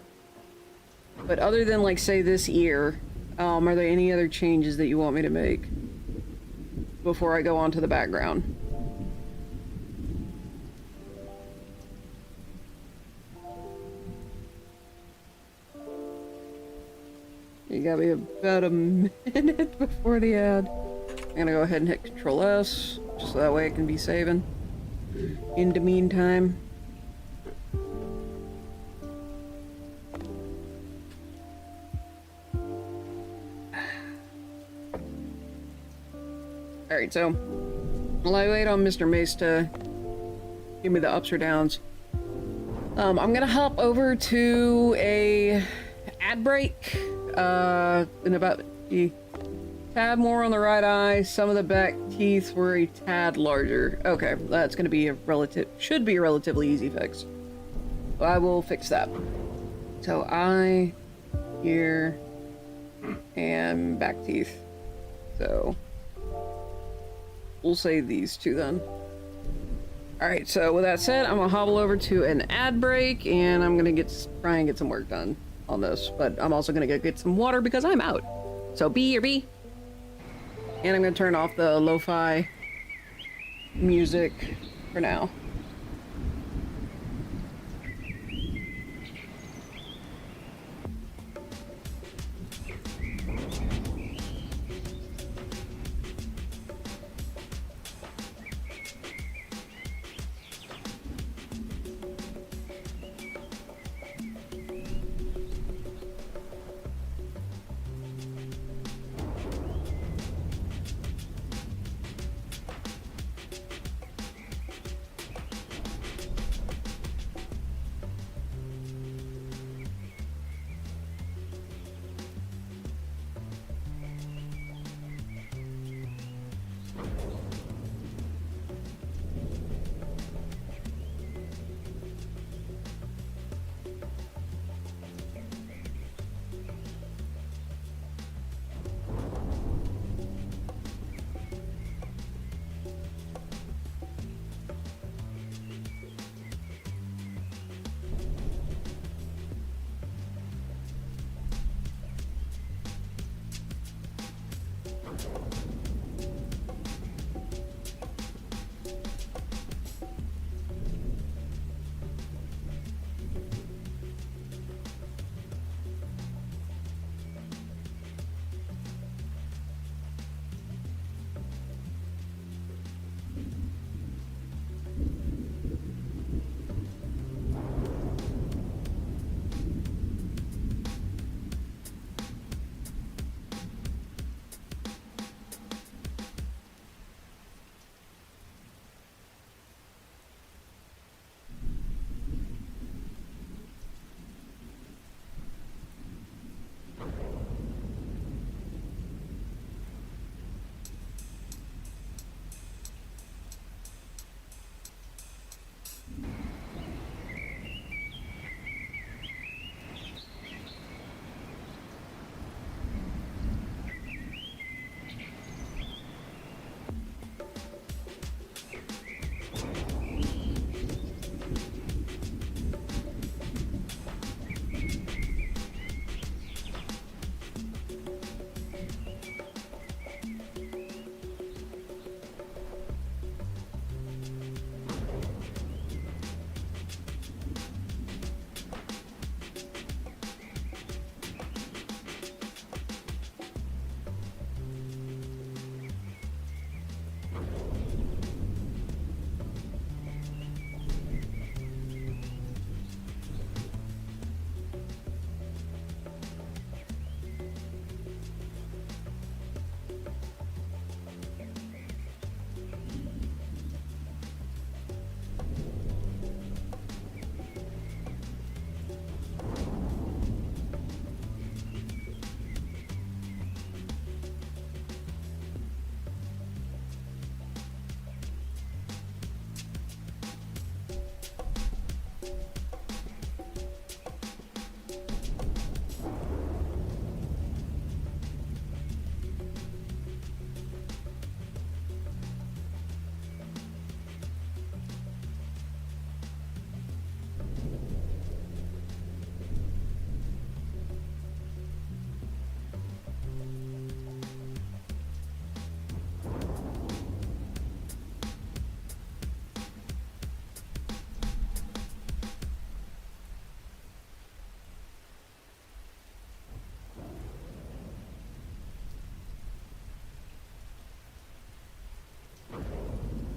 But other than, like, say, this ear, are there any other changes that you want me to make before I go on to the background? You got me about a minute before the ad. I'm gonna go ahead and hit Control S, just so that way it can be saving. In the meantime. Alright, so while I wait on Mr. Mace to give me the ups or downs, I'm gonna hop over to a ad break in about a tad more on the right eye. Some of the back teeth were a tad larger. Okay, that's gonna be should be a relatively easy fix. So I will fix that. So eye, ear, and back teeth. So we'll save these two then. Alright, so with that said, I'm gonna hobble over to an ad break and I'm gonna try and get some work done on this. But I'm also gonna go get some water because I'm out. So B. And I'm gonna turn off the lo-fi music for now.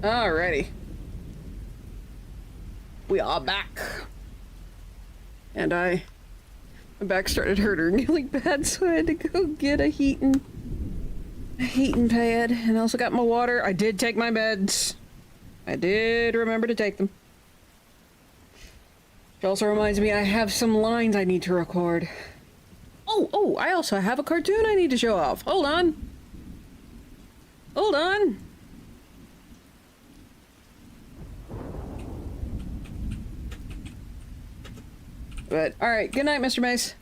Alrighty. We are back. And my back started hurting really bad, so I had to go get a heating pad. And I also got my water. I did take my meds. I did remember to take them. Which also reminds me I have some lines I need to record. Oh, I also have a cartoon I need to show off. Hold on. Hold on. But, alright, good night, Mr. Mace.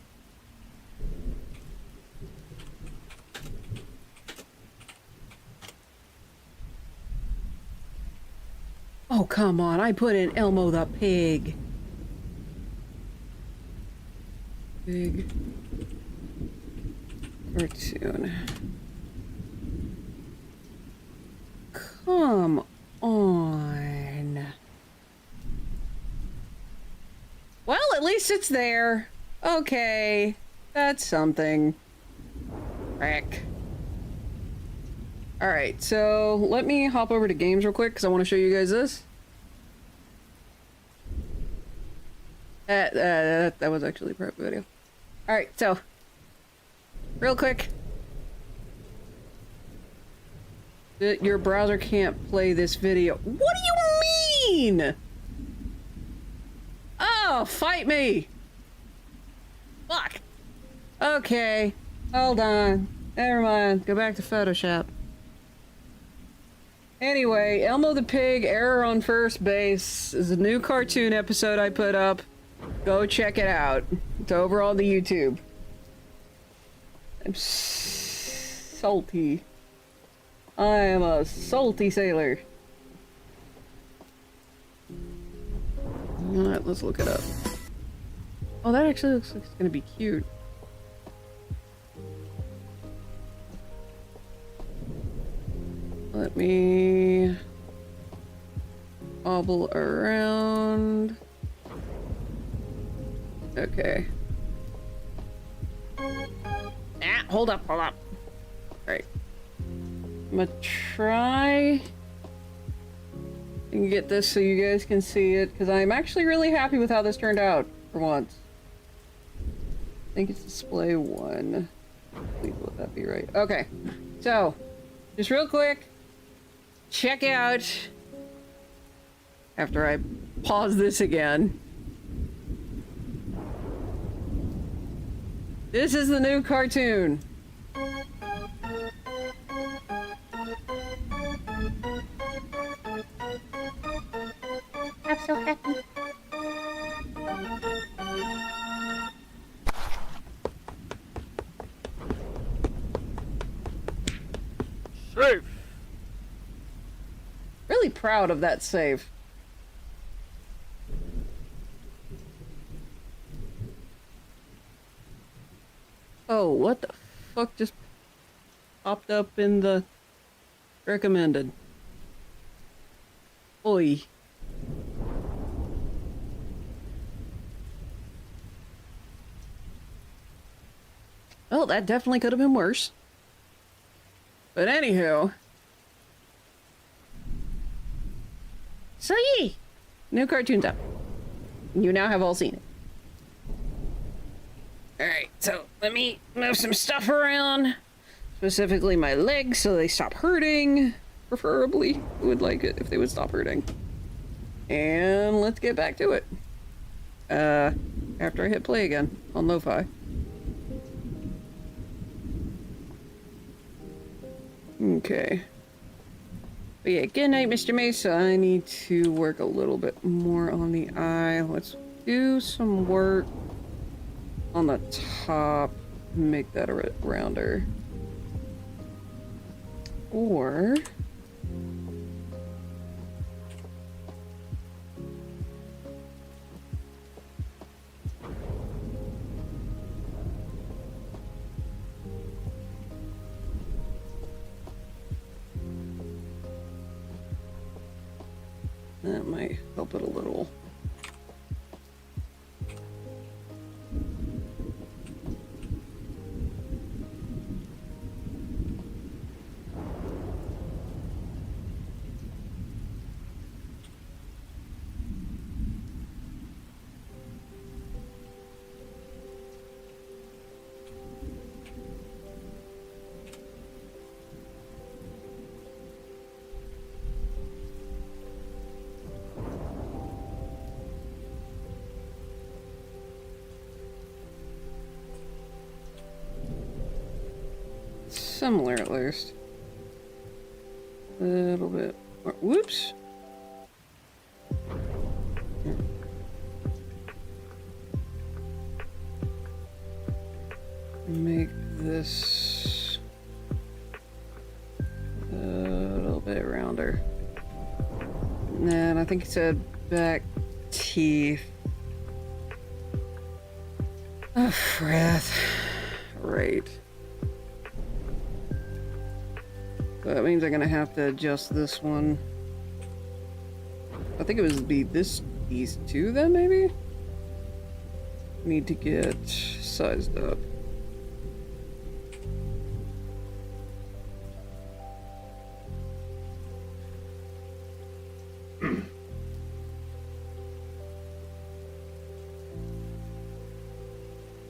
Oh, come on, I put in Elmo the pig. Big cartoon. Come on. Well, at least it's there. Okay, that's something. Frick. Alright, so let me hop over to games real quick because I want to show you guys this. That was actually a private video. Alright, so real quick. Your browser can't play this video. What do you mean? Oh, fight me! Fuck! Okay, hold on. Never mind, go back to Photoshop. Anyway, Elmo the Pig, Error on First Base is a new cartoon episode I put up. Go check it out. It's over on the YouTube. I'm salty. I am a salty sailor. Alright, let's look it up. Oh, that actually looks like it's gonna be cute. Let me wobble around. Okay. Ah, hold up. Alright. I'm gonna try and get this so you guys can see it, because I'm actually really happy with how this turned out, for once. I think it's display 1. Please let that be right. Okay. So, just real quick, check out, after I pause this again. This is the new cartoon. I'm so happy. Safe. Really proud of that save. Oh, what the fuck just popped up in the recommended? Oi. Well, that definitely could have been worse. But anywho. So yee! New cartoon's up. You now have all seen it. Alright, so let me move some stuff around. Specifically my legs so they stop hurting. Preferably. I would like it if they would stop hurting. And let's get back to it. After I hit play again on lo-fi. Okay. But yeah, good night, Mr. Mesa. I need to work a little bit more on the eye. Let's do some work on the top. Make that a bit rounder. Or... that might help it a little. similar at least. A little bit more. Whoops. Make this a little bit rounder. And then I think it said back teeth. Oh, breath. Right. So that means I'm gonna have to adjust this one. I think it would be these two then, maybe? Need to get sized up.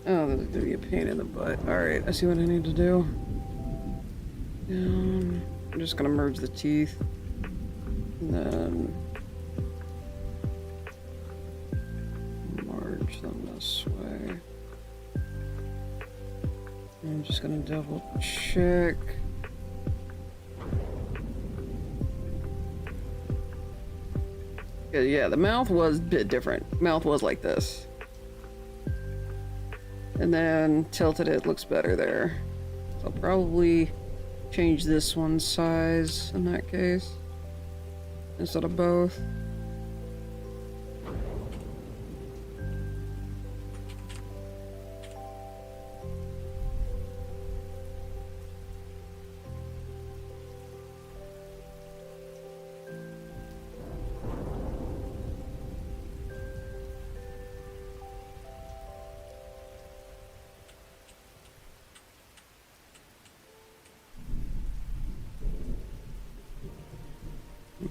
Oh, this is gonna be a pain in the butt. Alright, I see what I need to do. I'm just gonna merge the teeth. And then merge them this way. I'm just gonna double check. Yeah, the mouth was a bit different. Mouth was like this. And then tilted it looks better there. So I'll probably change this one's size in that case. Instead of both.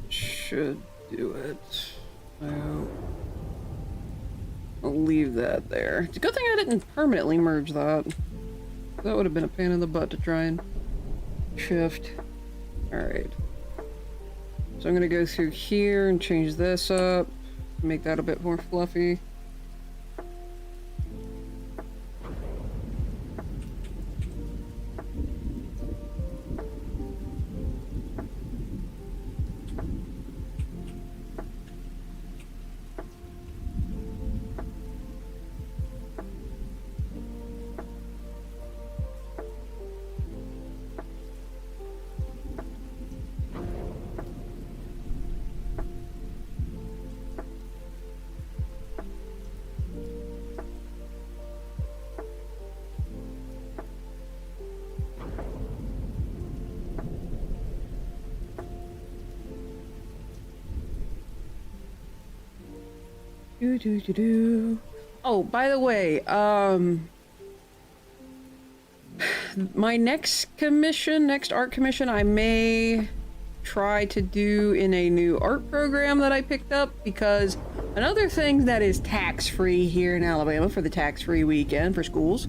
Should do it. I hope. I'll leave that there. It's a good thing I didn't permanently merge that. That would have been a pain in the butt to try and shift. Alright. So I'm gonna go through here and change this up. Make that a bit more fluffy. Oh, by the way, my next art commission, I may try to do in a new art program that I picked up, because another thing that is tax-free here in Alabama for the tax-free weekend for schools,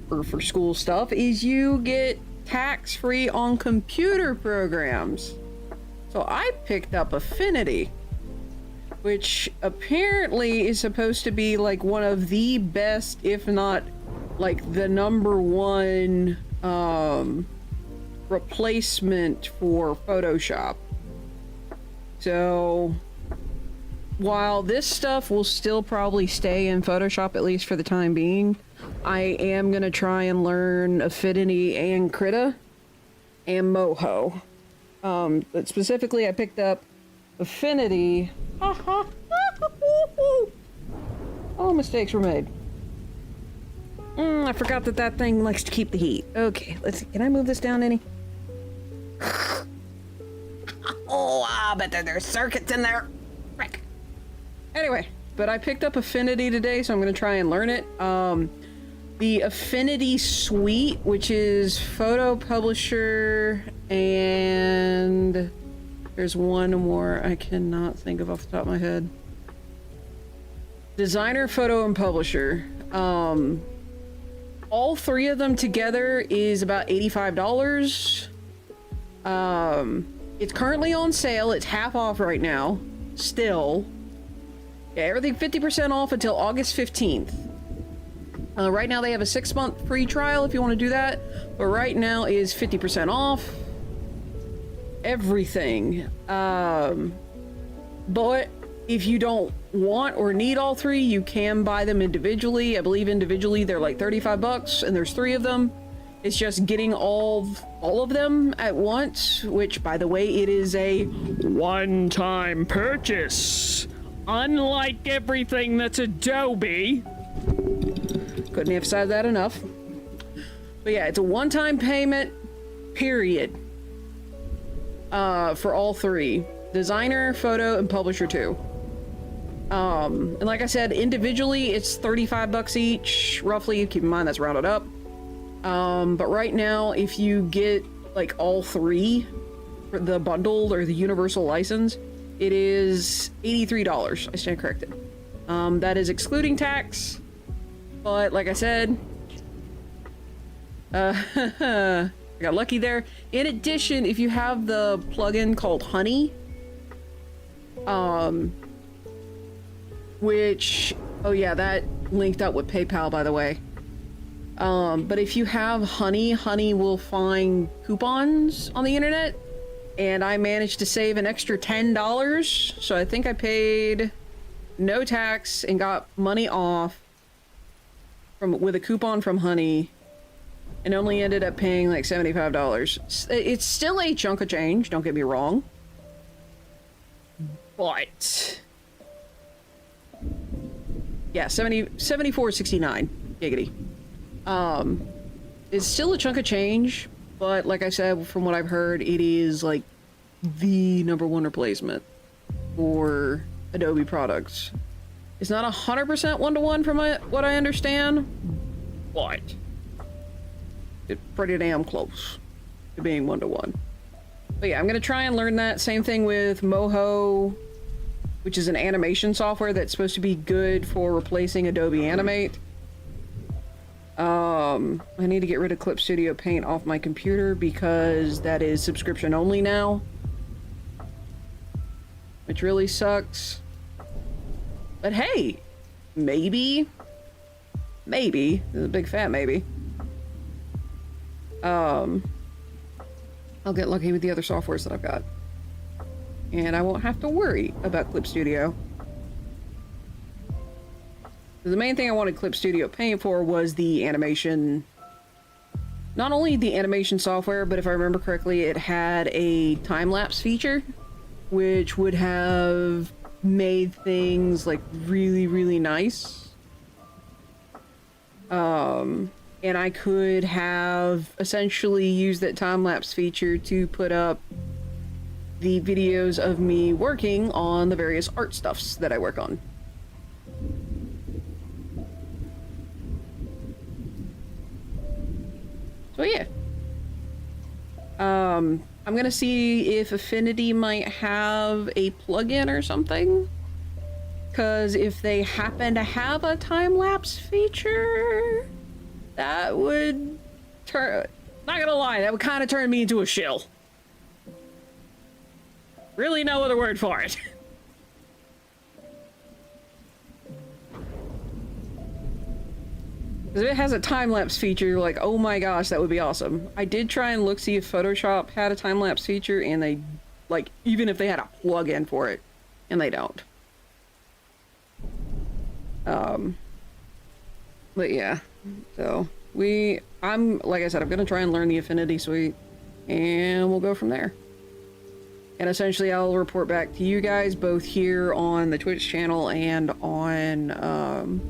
or for school stuff, is you get tax-free on computer programs. So I picked up Affinity, which apparently is supposed to be like one of the best, if not like the #1 replacement for Photoshop. So while this stuff will still probably stay in Photoshop, at least for the time being, I am gonna try and learn Affinity and Krita and Moho. But specifically I picked up Affinity. Oh, mistakes were made. I forgot that thing likes to keep the heat. Okay, let's see. Can I move this down any? Oh, I bet there's circuits in there. Frick. Anyway, but I picked up Affinity today, so I'm going to try and learn it. The Affinity Suite, which is Photo Publisher, and there's one more I cannot think of off the top of my head. Designer, Photo, and Publisher. All three of them together is about $85. It's currently on sale. It's half off right now. Still. Yeah, everything 50% off until August 15th. Right now they have a 6-month free trial if you want to do that, but right now is 50% off everything. But if you don't want or need all 3, you can buy them individually. I believe individually they're like 35 bucks and there's 3 of them. It's just getting all of them at once, which, by the way, it is a One-time purchase. Unlike everything that's Adobe. couldn't emphasize that enough. But yeah, it's a one-time payment, period. For all 3. Designer, photo, and publisher too. And like I said, individually it's 35 bucks each, roughly. Keep in mind that's rounded up. But right now, if you get like all 3 for the bundle or the universal license, it is $83. I stand corrected. That is excluding tax. But like I said, I got lucky there. In addition, if you have the plugin called Honey, which, oh yeah, that linked up with PayPal, by the way. But if you have Honey, Honey will find coupons on the internet, and I managed to save an extra $10. So I think I paid no tax and got money off with a coupon from Honey, and only ended up paying like $75. It's still a chunk of change, don't get me wrong. But yeah, 74.69 giggity. It's still a chunk of change, but like I said, from what I've heard, it is like the #1 replacement for Adobe products. It's not 100% one-to-one from what I understand, but it's pretty damn close to being one-to-one. But yeah, I'm gonna try and learn that. Same thing with Moho, which is an animation software that's supposed to be good for replacing Adobe Animate. I need to get rid of Clip Studio Paint off my computer because that is subscription only now, which really sucks. But hey, maybe, this is a big fat maybe, I'll get lucky with the other softwares that I've got, and I won't have to worry about Clip Studio. The main thing I wanted Clip Studio Paint for was the animation. Not only the animation software, but if I remember correctly, it had a time-lapse feature, which would have made things like really, really nice. And I could have essentially used that time-lapse feature to put up the videos of me working on the various art stuffs that I work on. So yeah. I'm gonna see if Affinity might have a plugin or something. Because if they happen to have a time-lapse feature, that would turn... Not gonna lie, that would kind of turn me into a shill. Really no other word for it. Because if it has a time-lapse feature, you're like, oh my gosh, that would be awesome. I did try and see if Photoshop had a time-lapse feature, and they, like, even if they had a plug-in for it, and they don't. But yeah, so I'm, like I said, I'm gonna try and learn the Affinity suite, and we'll go from there. And essentially, I'll report back to you guys, both here on the Twitch channel and on,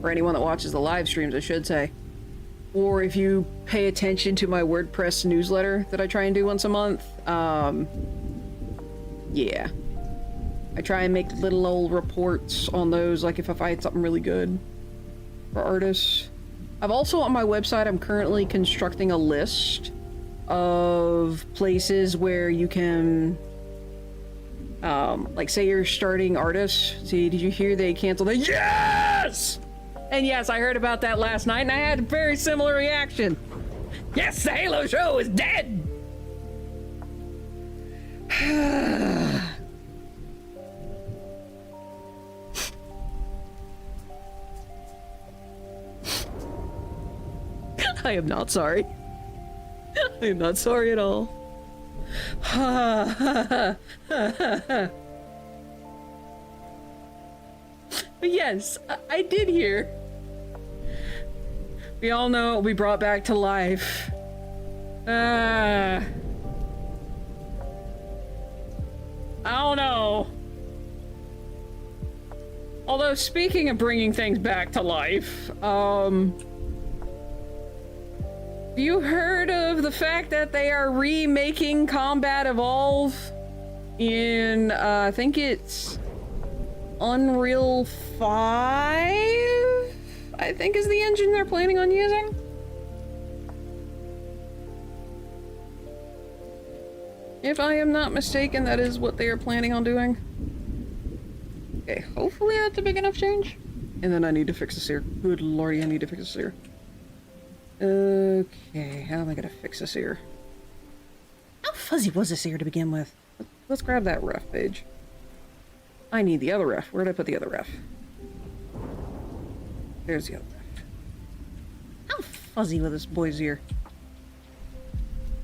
for anyone that watches the live streams, I should say. Or if you pay attention to my WordPress newsletter that I try and do once a month, yeah. I try and make little old reports on those, like if I find something really good for artists. I've also, on my website, I'm currently constructing a list of places where you can, like, say you're starting artists. See, did you hear they canceled the... Yes! And yes, I heard about that last night, and I had a very similar reaction. Yes, the Halo show is dead! I am not sorry. I am not sorry at all. But yes, I did hear. We all know it'll be brought back to life. I don't know. Although, speaking of bringing things back to life, have you heard of the fact that they are remaking Combat Evolve in, I think it's Unreal 5? I think is the engine they're planning on using? If I am not mistaken, that is what they are planning on doing. Okay, hopefully that's a big enough change. And then I need to fix this here. Good lordy, I need to fix this here. Okay, how am I gonna fix this here? How fuzzy was this here to begin with? Let's grab that ref page. I need the other ref. Where did I put the other ref? There's the other ref. How fuzzy was this boy's ear?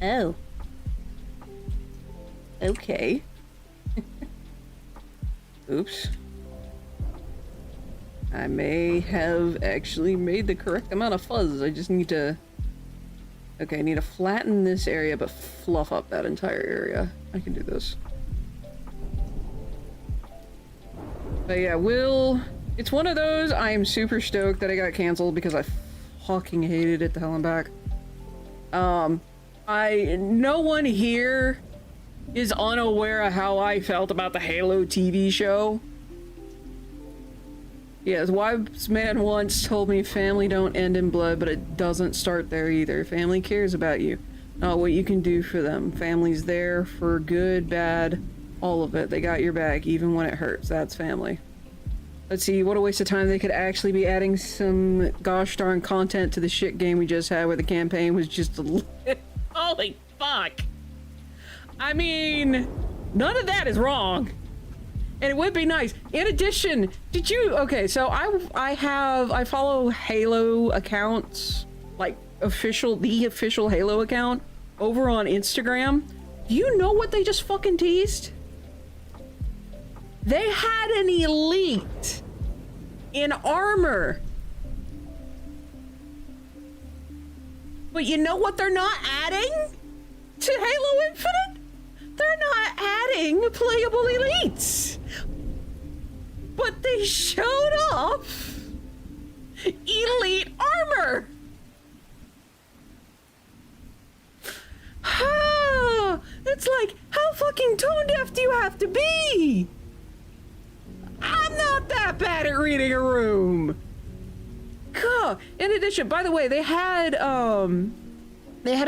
Oh. Okay. Oops. I may have actually made the correct amount of fuzz. I just need to... Okay, I need to flatten this area, but fluff up that entire area. I can do this. But yeah, it's one of those. I am super stoked that it got canceled because I fucking hated it to hell and back. No one here is unaware of how I felt about the Halo TV show. Yes, wise man once told me family don't end in blood, but it doesn't start there either. Family cares about you, not what you can do for them. Family's there for good, bad, all of it. They got your back, even when it hurts. That's family. Let's see, what a waste of time. They could actually be adding some gosh darn content to the shit game we just had where the campaign was just a holy fuck. I mean, none of that is wrong. And it would be nice. In addition, did you... Okay, so I follow Halo accounts, like the official Halo account over on Instagram. Do you know what they just fucking teased? They had an elite in armor. But you know what they're not adding to Halo Infinite? They're not adding playable elites. But they showed off elite armor. It's like, how fucking tone deaf do you have to be? I'm not that bad at reading a room. God. In addition, by the way, they had a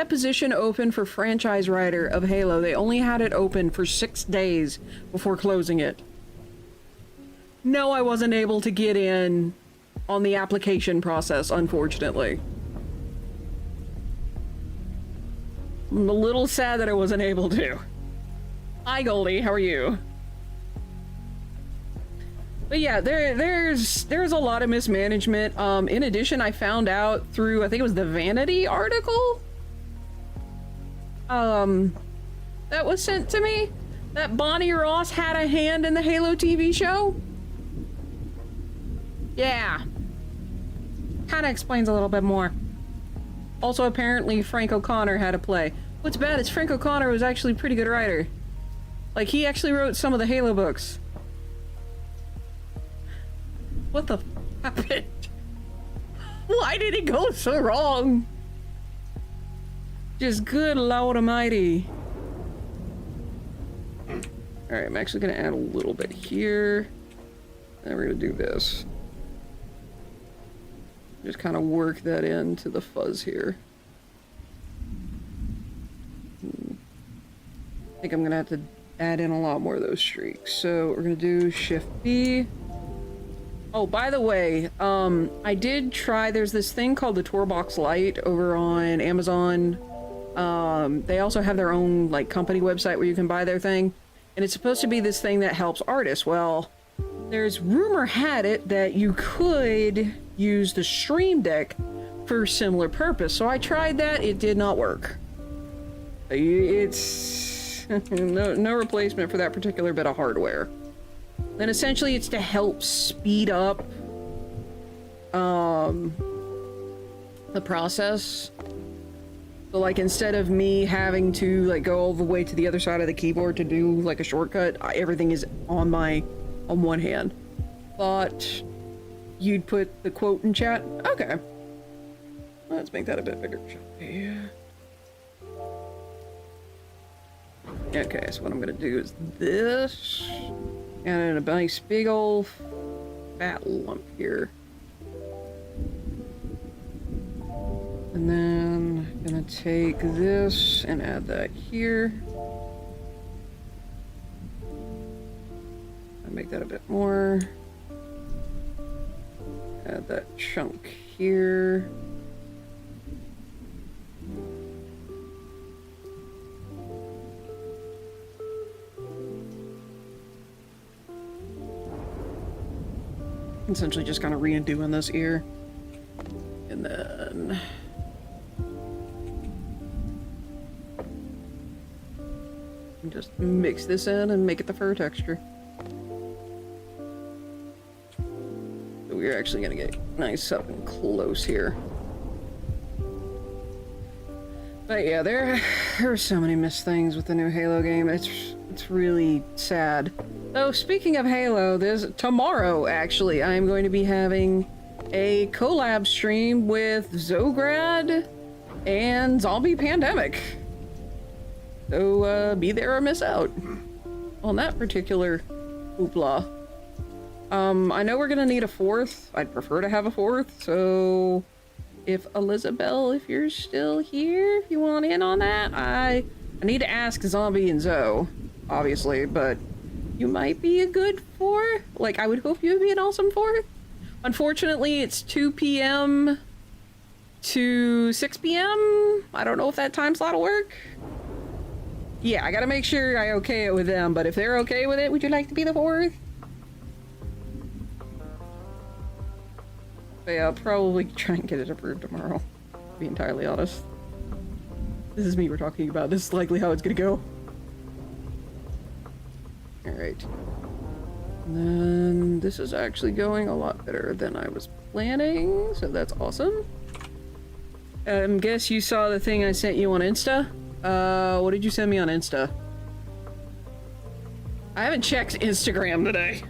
position open for franchise writer of Halo. They only had it open for 6 days before closing it. No, I wasn't able to get in on the application process, unfortunately. I'm a little sad that I wasn't able to. Hi, Goldie. How are you? But yeah, there's a lot of mismanagement. In addition, I found out through, I think it was the Vanity article, that was sent to me, that Bonnie Ross had a hand in the Halo TV show. Yeah. Kind of explains a little bit more. Also, apparently, Frank O'Connor had a play. What's bad is Frank O'Connor was actually a pretty good writer. Like, he actually wrote some of the Halo books. What the f happened? Why did it go so wrong? Just good Lord Almighty. Alright, I'm actually gonna add a little bit here. And we're gonna do this. Just kind of work that into the fuzz here. I think I'm gonna have to add in a lot more of those streaks. So we're gonna do Shift B. Oh, by the way, I did try, there's this thing called the Tourbox Lite over on Amazon. They also have their own, like, company website where you can buy their thing. And it's supposed to be this thing that helps artists. Well, there's rumor had it that you could use the Stream Deck for similar purpose. So I tried that, it did not work. It's no replacement for that particular bit of hardware. Then essentially it's to help speed up the process. So like instead of me having to like go all the way to the other side of the keyboard to do like a shortcut, everything is on one hand. Thought you'd put the quote in chat? Okay. Let's make that a bit bigger. Yeah. Okay, so what I'm gonna do is this. And a nice big old fat lump here. And then I'm gonna take this and add that here. I'll make that a bit more. Add that chunk here. Essentially just kind of redoing this ear. And then just mix this in and make it the fur texture. So we're actually gonna get nice up and close here. But yeah, there are so many missed things with the new Halo game. It's really sad. So speaking of Halo, tomorrow actually I'm going to be having a collab stream with Zograd and Zombie Pandemic. So be there or miss out on that particular hoopla. I know we're gonna need a fourth. I'd prefer to have a fourth, so if Elizabeth, if you're still here, if you want in on that, I need to ask Zombie and Zoe, obviously, but you might be a good fourth. Like, I would hope you would be an awesome fourth. Unfortunately, it's 2 p.m. to 6 p.m. I don't know if that time slot will work. Yeah, I gotta make sure I okay it with them, but if they're okay with it, would you like to be the fourth? But yeah, I'll probably try and get it approved tomorrow, to be entirely honest. This is me we're talking about. This is likely how it's gonna go. Alright. And then this is actually going a lot better than I was planning, so that's awesome. Guess you saw the thing I sent you on Insta? What did you send me on Insta? I haven't checked Instagram today.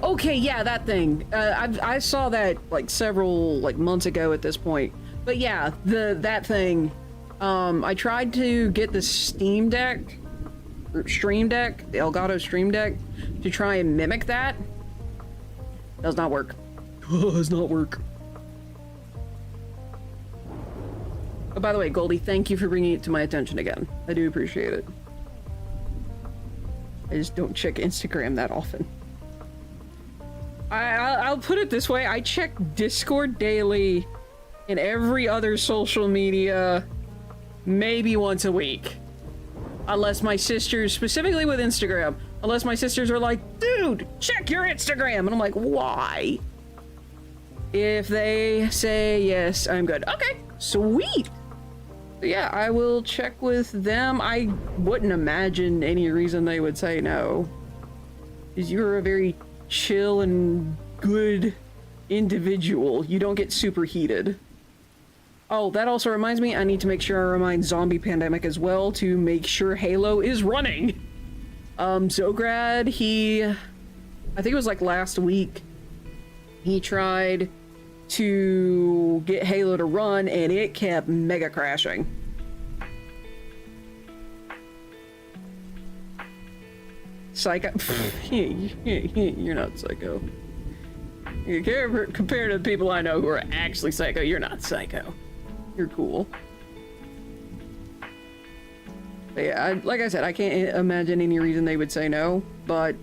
Okay, yeah, that thing. I saw that like several months ago at this point. But yeah, that thing. I tried to get the Stream Deck, the Elgato Stream Deck, to try and mimic that. Does not work. Does not work. Oh, by the way, Goldie, thank you for bringing it to my attention again. I do appreciate it. I just don't check Instagram that often. I'll put it this way, I check Discord daily and every other social media maybe once a week. Unless my sisters, specifically with Instagram, unless my sisters are like, dude, check your Instagram. And I'm like, why? If they say yes, I'm good. Okay, sweet. So yeah, I will check with them. I wouldn't imagine any reason they would say no. Because you're a very chill and good individual. You don't get super heated. Oh, that also reminds me, I need to make sure I remind Zombie Pandemic as well to make sure Halo is running. Zograd, I think it was like last week, he tried to get Halo to run and it kept mega crashing. Psycho. You're not psycho. Compared to the people I know who are actually psycho, you're not psycho. You're cool. But yeah, like I said, I can't imagine any reason they would say no, but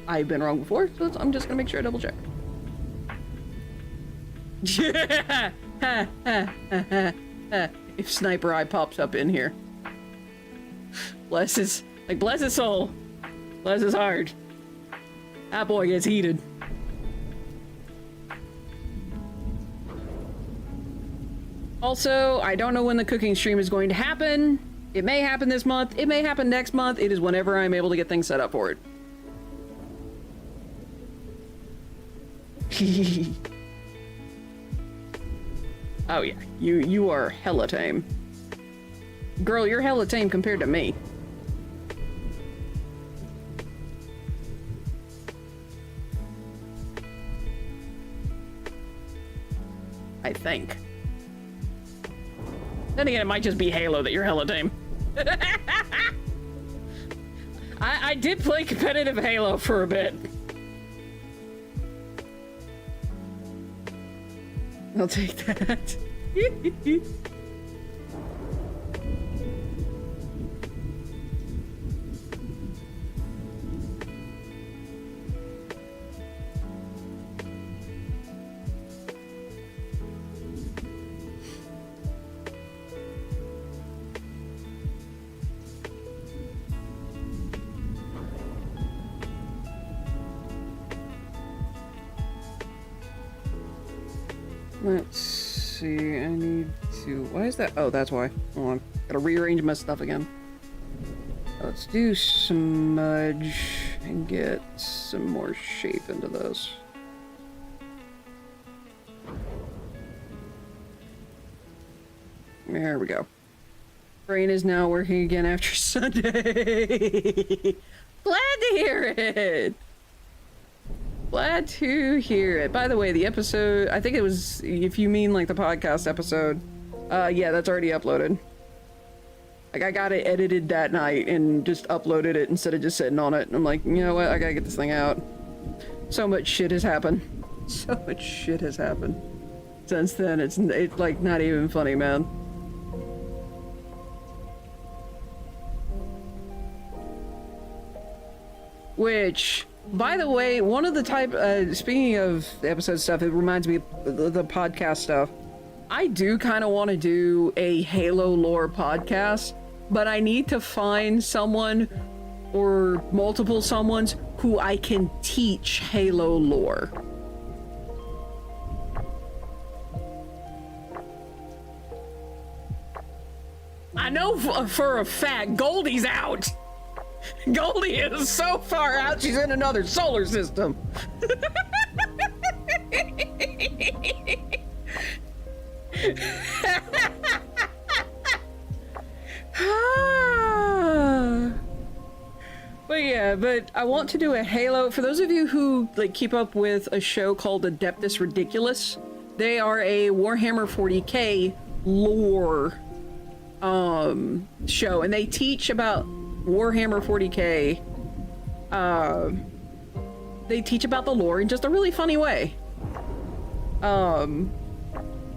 I've been wrong before, so I'm just gonna make sure I double check. If Sniper Eye pops up in here. Bless his soul. Bless his heart. That boy gets heated. Also, I don't know when the cooking stream is going to happen. It may happen this month. It may happen next month. It is whenever I'm able to get things set up for it. Oh yeah, you are hella tame. Girl, you're hella tame compared to me. I think. Then again, it might just be Halo that you're hella tame. I did play competitive Halo for a bit. I'll take that. Let's see, I need to... Why is that? Oh, that's why. Hold on. Gotta rearrange my stuff again. Let's do smudge and get some more shape into this. There we go. Brain is now working again after Sunday. Glad to hear it! Glad to hear it. By the way, the episode, I think it was, if you mean like the podcast episode, yeah, that's already uploaded. Like, I got it edited that night and just uploaded it instead of just sitting on it. And I'm like, you know what, I gotta get this thing out. So much shit has happened. So much shit has happened. Since then, it's like not even funny, man. Which... By the way, one of the speaking of the episode stuff, it reminds me of the podcast stuff. I do kind of want to do a Halo lore podcast, but I need to find someone or multiple someones who I can teach Halo lore. I know for a fact Goldie's out. Goldie is so far out, she's in another solar system. But yeah, but I want to do a Halo. For those of you who like keep up with a show called Adeptus Ridiculous, they are a Warhammer 40k lore show, and they teach about Warhammer 40k. They teach about the lore in just a really funny way. And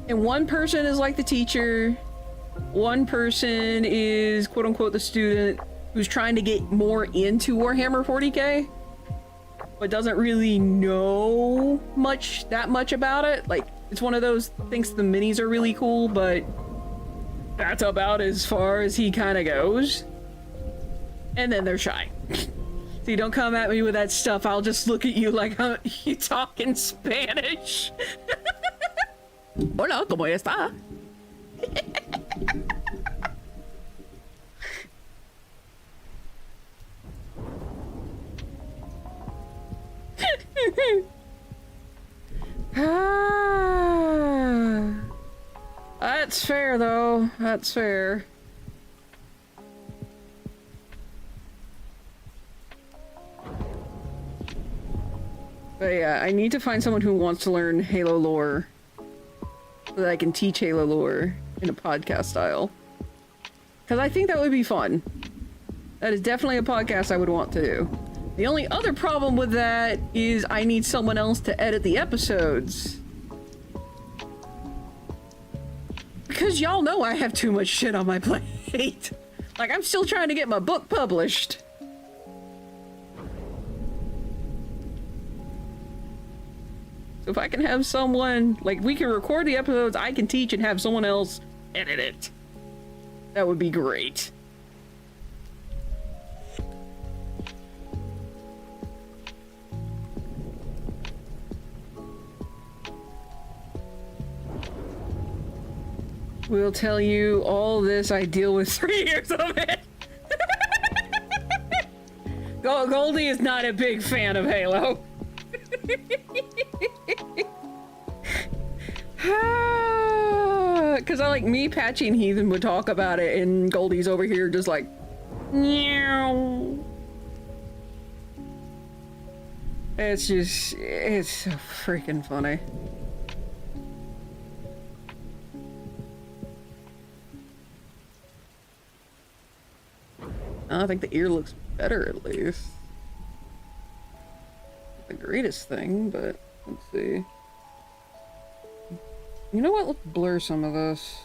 one person is like the teacher, one person is quote unquote the student who's trying to get more into Warhammer 40k, but doesn't really know that much about it. Like, it's one of those, thinks the minis are really cool, but that's about as far as he kind of goes. And then they're shy. So you don't come at me with that stuff, I'll just look at you like you talk in Spanish. Hola, ¿cómo está? That's fair, though. That's fair. But yeah, I need to find someone who wants to learn Halo lore so that I can teach Halo lore in a podcast style. Because I think that would be fun. That is definitely a podcast I would want to do. The only other problem with that is I need someone else to edit the episodes. Because y'all know I have too much shit on my plate. Like, I'm still trying to get my book published. So if I can have someone, like, we can record the episodes, I can teach and have someone else edit it. That would be great. will tell you all this. I deal with 3 years of it. Goldie is not a big fan of Halo. Because I like me, Patchy, and Heathen would talk about it, and Goldie's over here just like, meow. It's just, it's so freaking funny. I think the ear looks better at least. Not the greatest thing, but let's see. You know what? Let's blur some of this.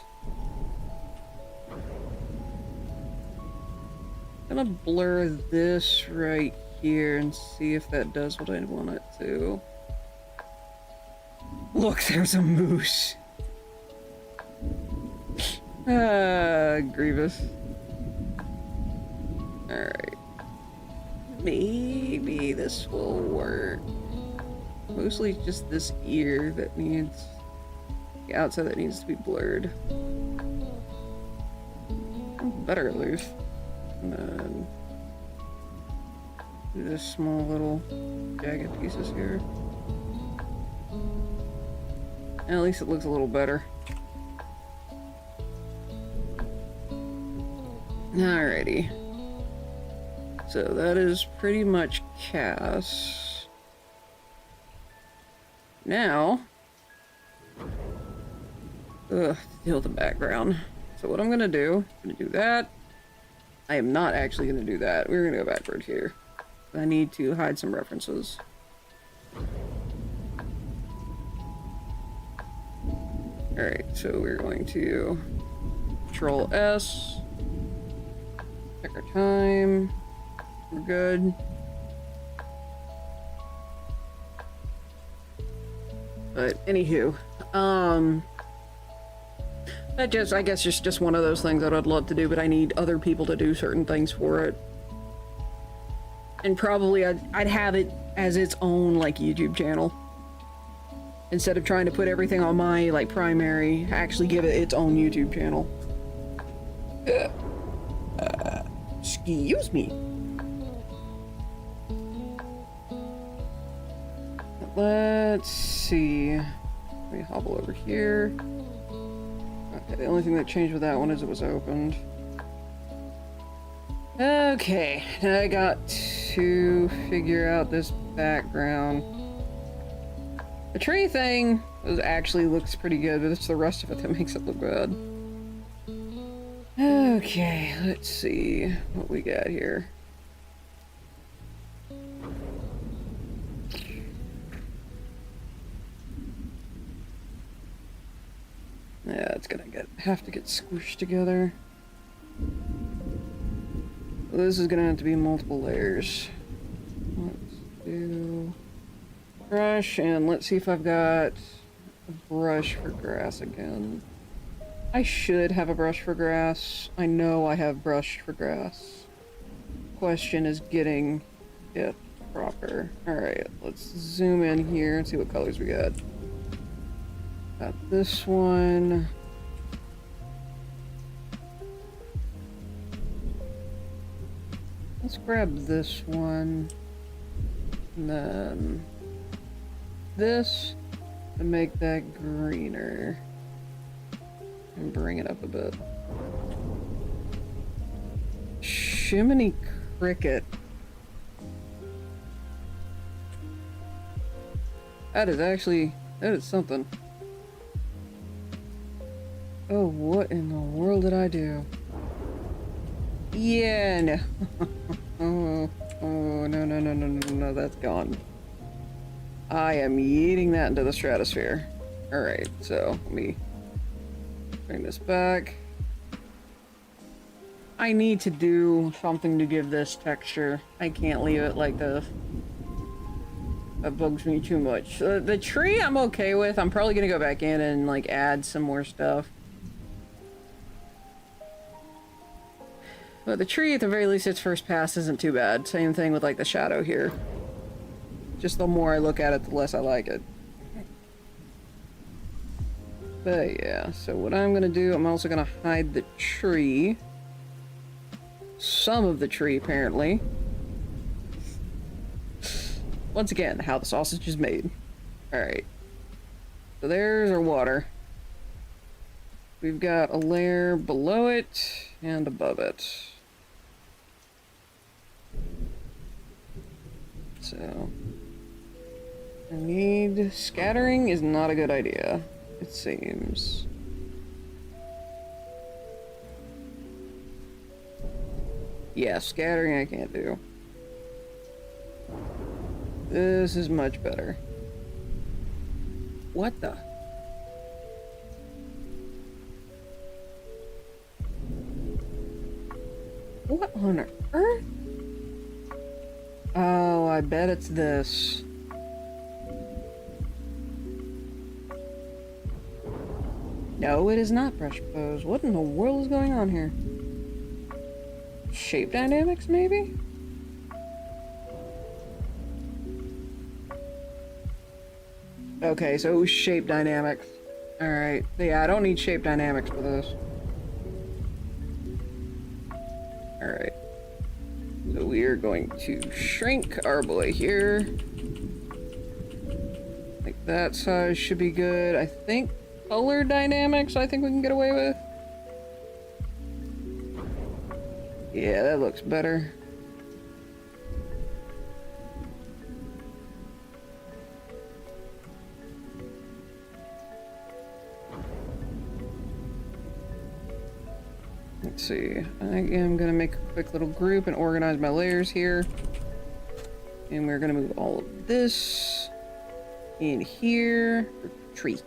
I'm gonna blur this right here and see if that does what I want it to. Look, there's a moose. Grievous. Alright. Maybe this will work. Mostly just this ear that needs... the outside that needs to be blurred. Better at least. And then... do this small little jagged pieces here. At least it looks a little better. Alrighty. So that is pretty much cast. Now, deal with the background. So what I'm gonna do, I'm gonna do that. I am not actually gonna do that. We're gonna go backward here. I need to hide some references. Alright, so we're going to Control S. Check our time. We're good. But anywho, that just, I guess, just one of those things that I'd love to do, but I need other people to do certain things for it. And probably I'd have it as its own, like, YouTube channel. Instead of trying to put everything on my, like, primary, actually give it its own YouTube channel. Excuse me. Let's see. Let me hobble over here. Okay, the only thing that changed with that one is it was opened. Okay, now I got to figure out this background. The tree thing actually looks pretty good, but it's the rest of it that makes it look bad. Okay, let's see what we got here. Yeah, it's gonna have to get squished together. This is gonna have to be multiple layers. Let's do brush, and let's see if I've got a brush for grass again. I should have a brush for grass. I know I have brush for grass. Question is getting it proper. Alright, let's zoom in here and see what colors we got. Got this one. Let's grab this one. And then this to make that greener. And bring it up a bit. Shiminy Cricket. That is something. Oh, what in the world did I do? Yeah, no. No, that's gone. I am yeeting that into the stratosphere. Alright, so let me bring this back. I need to do something to give this texture. I can't leave it like this. That bugs me too much. The tree I'm okay with. I'm probably gonna go back in and like add some more stuff. But the tree, at the very least, its first pass isn't too bad. Same thing with like the shadow here. Just the more I look at it, the less I like it. But yeah, so what I'm gonna do, I'm also gonna hide the tree. Some of the tree, apparently. Once again, how the sausage is made. Alright. So there's our water. We've got a layer below it and above it. So I need scattering is not a good idea, it seems. Yeah, scattering I can't do. This is much better. What the? What on earth? Oh, I bet it's this. No, it is not brush pose. What in the world is going on here? Shape dynamics, maybe? Okay, so it was shape dynamics. Alright. Yeah, I don't need shape dynamics for this. Alright. So we are going to shrink our boy here. Like that size should be good. I think color dynamics I think we can get away with. Yeah, that looks better. Let's see. I am going to make a quick little group and organize my layers here. And we're going to move all of this in here. Tree.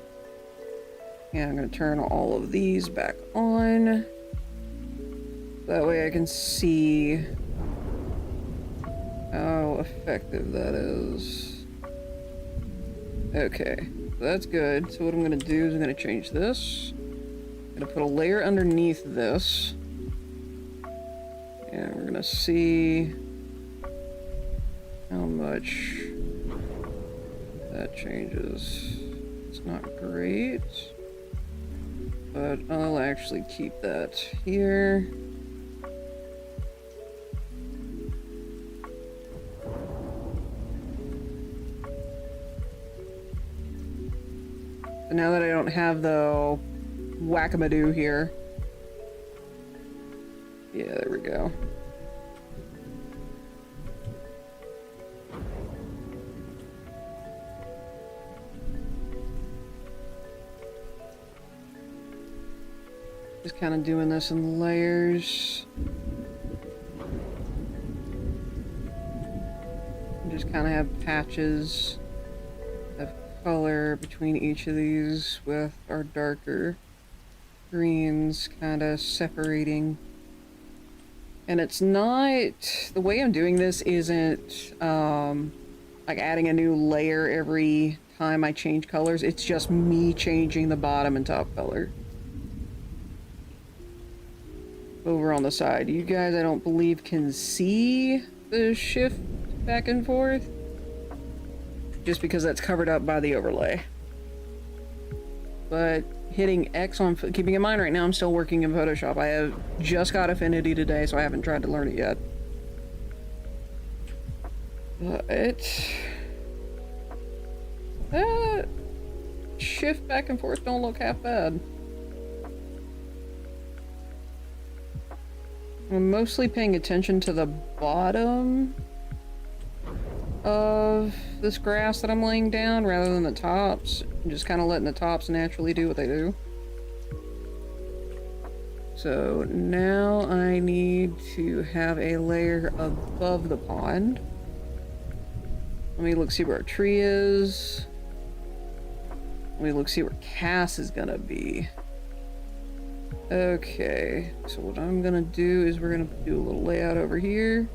And I'm going to turn all of these back on. That way I can see how effective that is. Okay, that's good. So what I'm going to do is I'm going to change this. I'm going to put a layer underneath this. And we're going to see how much that changes. It's not great, but I'll actually keep that here. So now that I don't have the whack-a-madoo here. Yeah, there we go. Just kind of doing this in layers. And just kind of have patches of color between each of these with our darker greens kind of separating. And it's not, the way I'm doing this isn't like adding a new layer every time I change colors. It's just me changing the bottom and top color. Over on the side, you guys I don't believe can see the shift back and forth, just because that's covered up by the overlay. But hitting X on, keeping in mind right now I'm still working in Photoshop. I have just got Affinity today, so I haven't tried to learn it yet. But shift back and forth don't look half bad. I'm mostly paying attention to the bottom of this grass that I'm laying down rather than the tops. I'm just kind of letting the tops naturally do what they do. So now I need to have a layer above the pond. Let me look, see where our tree is. Let me look, see where Cass is gonna be. Okay, so what I'm gonna do is we're gonna do a little layout over here.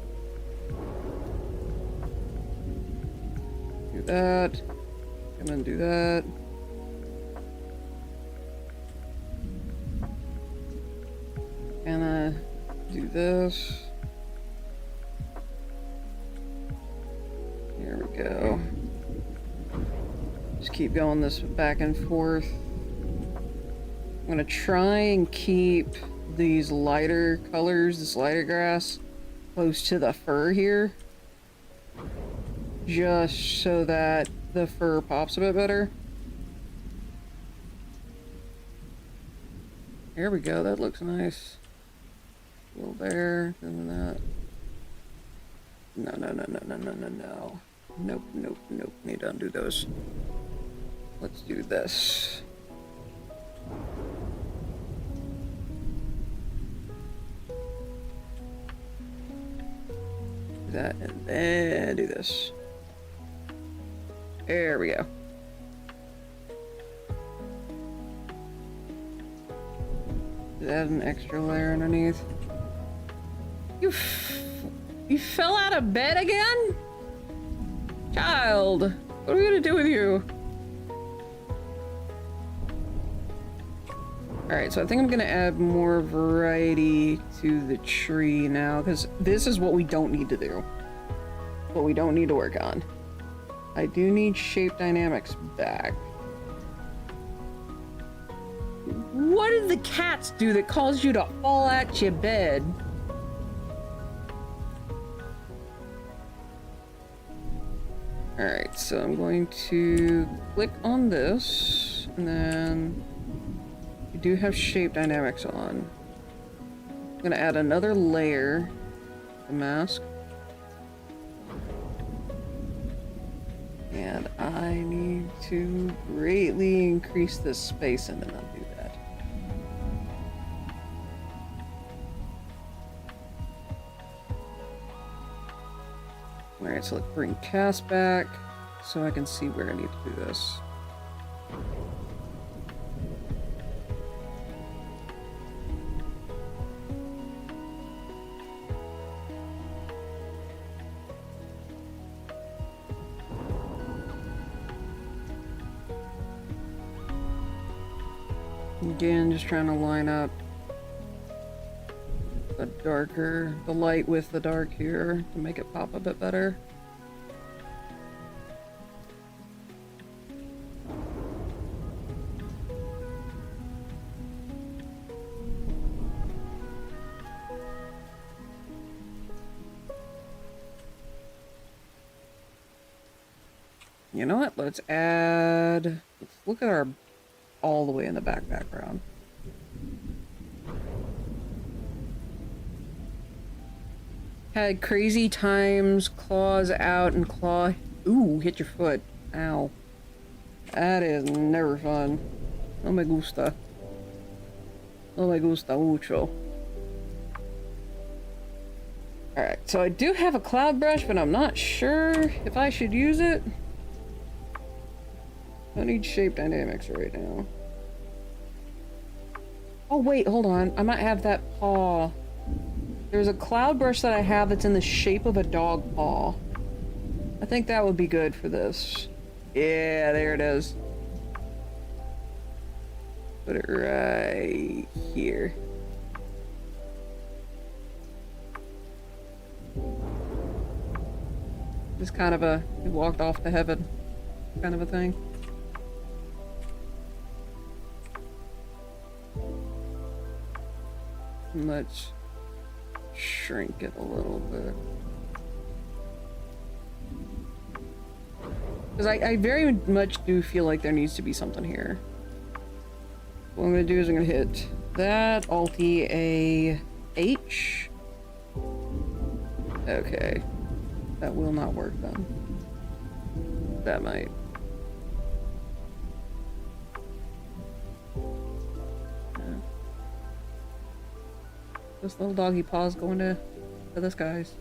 Do that. And then do that. And do this. Here we go. Just keep going this back and forth. I'm gonna try and keep these lighter colors, this lighter grass, close to the fur here. Just so that the fur pops a bit better. There we go, that looks nice. A little there, then that. No. Nope. Need to undo those. Let's do this. Do that, and then do this. There we go. Add an extra layer underneath. You fell out of bed again? Child, what are we gonna do with you? Alright, so I think I'm gonna add more variety to the tree now, because this is what we don't need to do. What we don't need to work on. I do need shape dynamics back. What did the cats do that caused you to fall out your bed? Alright, so I'm going to click on this, and then we do have shape dynamics on. I'm gonna add another layer, the mask. And I need to greatly increase the space and then undo that. Alright, so let's bring cast back so I can see where I need to do this. Again, just trying to line up the light with the dark here to make it pop a bit better. You know what? Let's look at our all the way in the background. Had crazy times, claws out and claw. Ooh, hit your foot. Ow. That is never fun. No me gusta. No me gusta mucho. Alright, so I do have a cloud brush, but I'm not sure if I should use it. I need shape dynamics right now. Oh wait, hold on. I might have that paw. There's a cloud brush that I have that's in the shape of a dog paw. I think that would be good for this. Yeah, there it is. Put it right here. Just kind of a walked off to heaven kind of a thing. Let's shrink it a little bit. Because I very much do feel like there needs to be something here. What I'm going to do is I'm going to hit that, Alt-A-H. Okay. That will not work then. That might. This little doggy paw's going to the skies.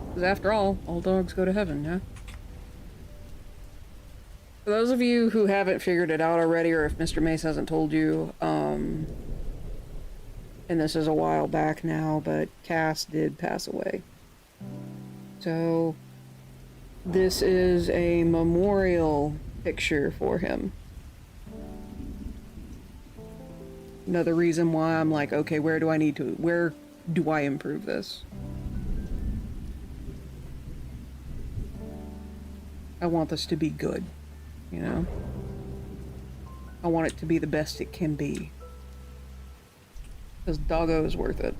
Because after all dogs go to heaven, yeah? For those of you who haven't figured it out already, or if Mr. Mace hasn't told you, and this is a while back now, but Cass did pass away. So, this is a memorial picture for him. Another reason why I'm like, okay, where do I improve this? I want this to be good, you know? I want it to be the best it can be. Because doggo is worth it.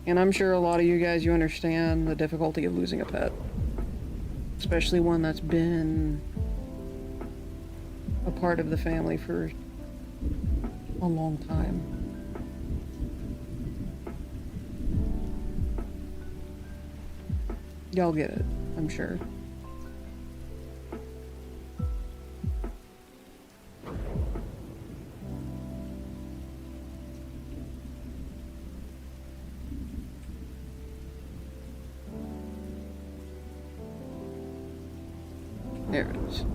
And I'm sure a lot of you guys, you understand the difficulty of losing a pet. Especially one that's been a part of the family for a long time. Y'all get it, I'm sure. There it is.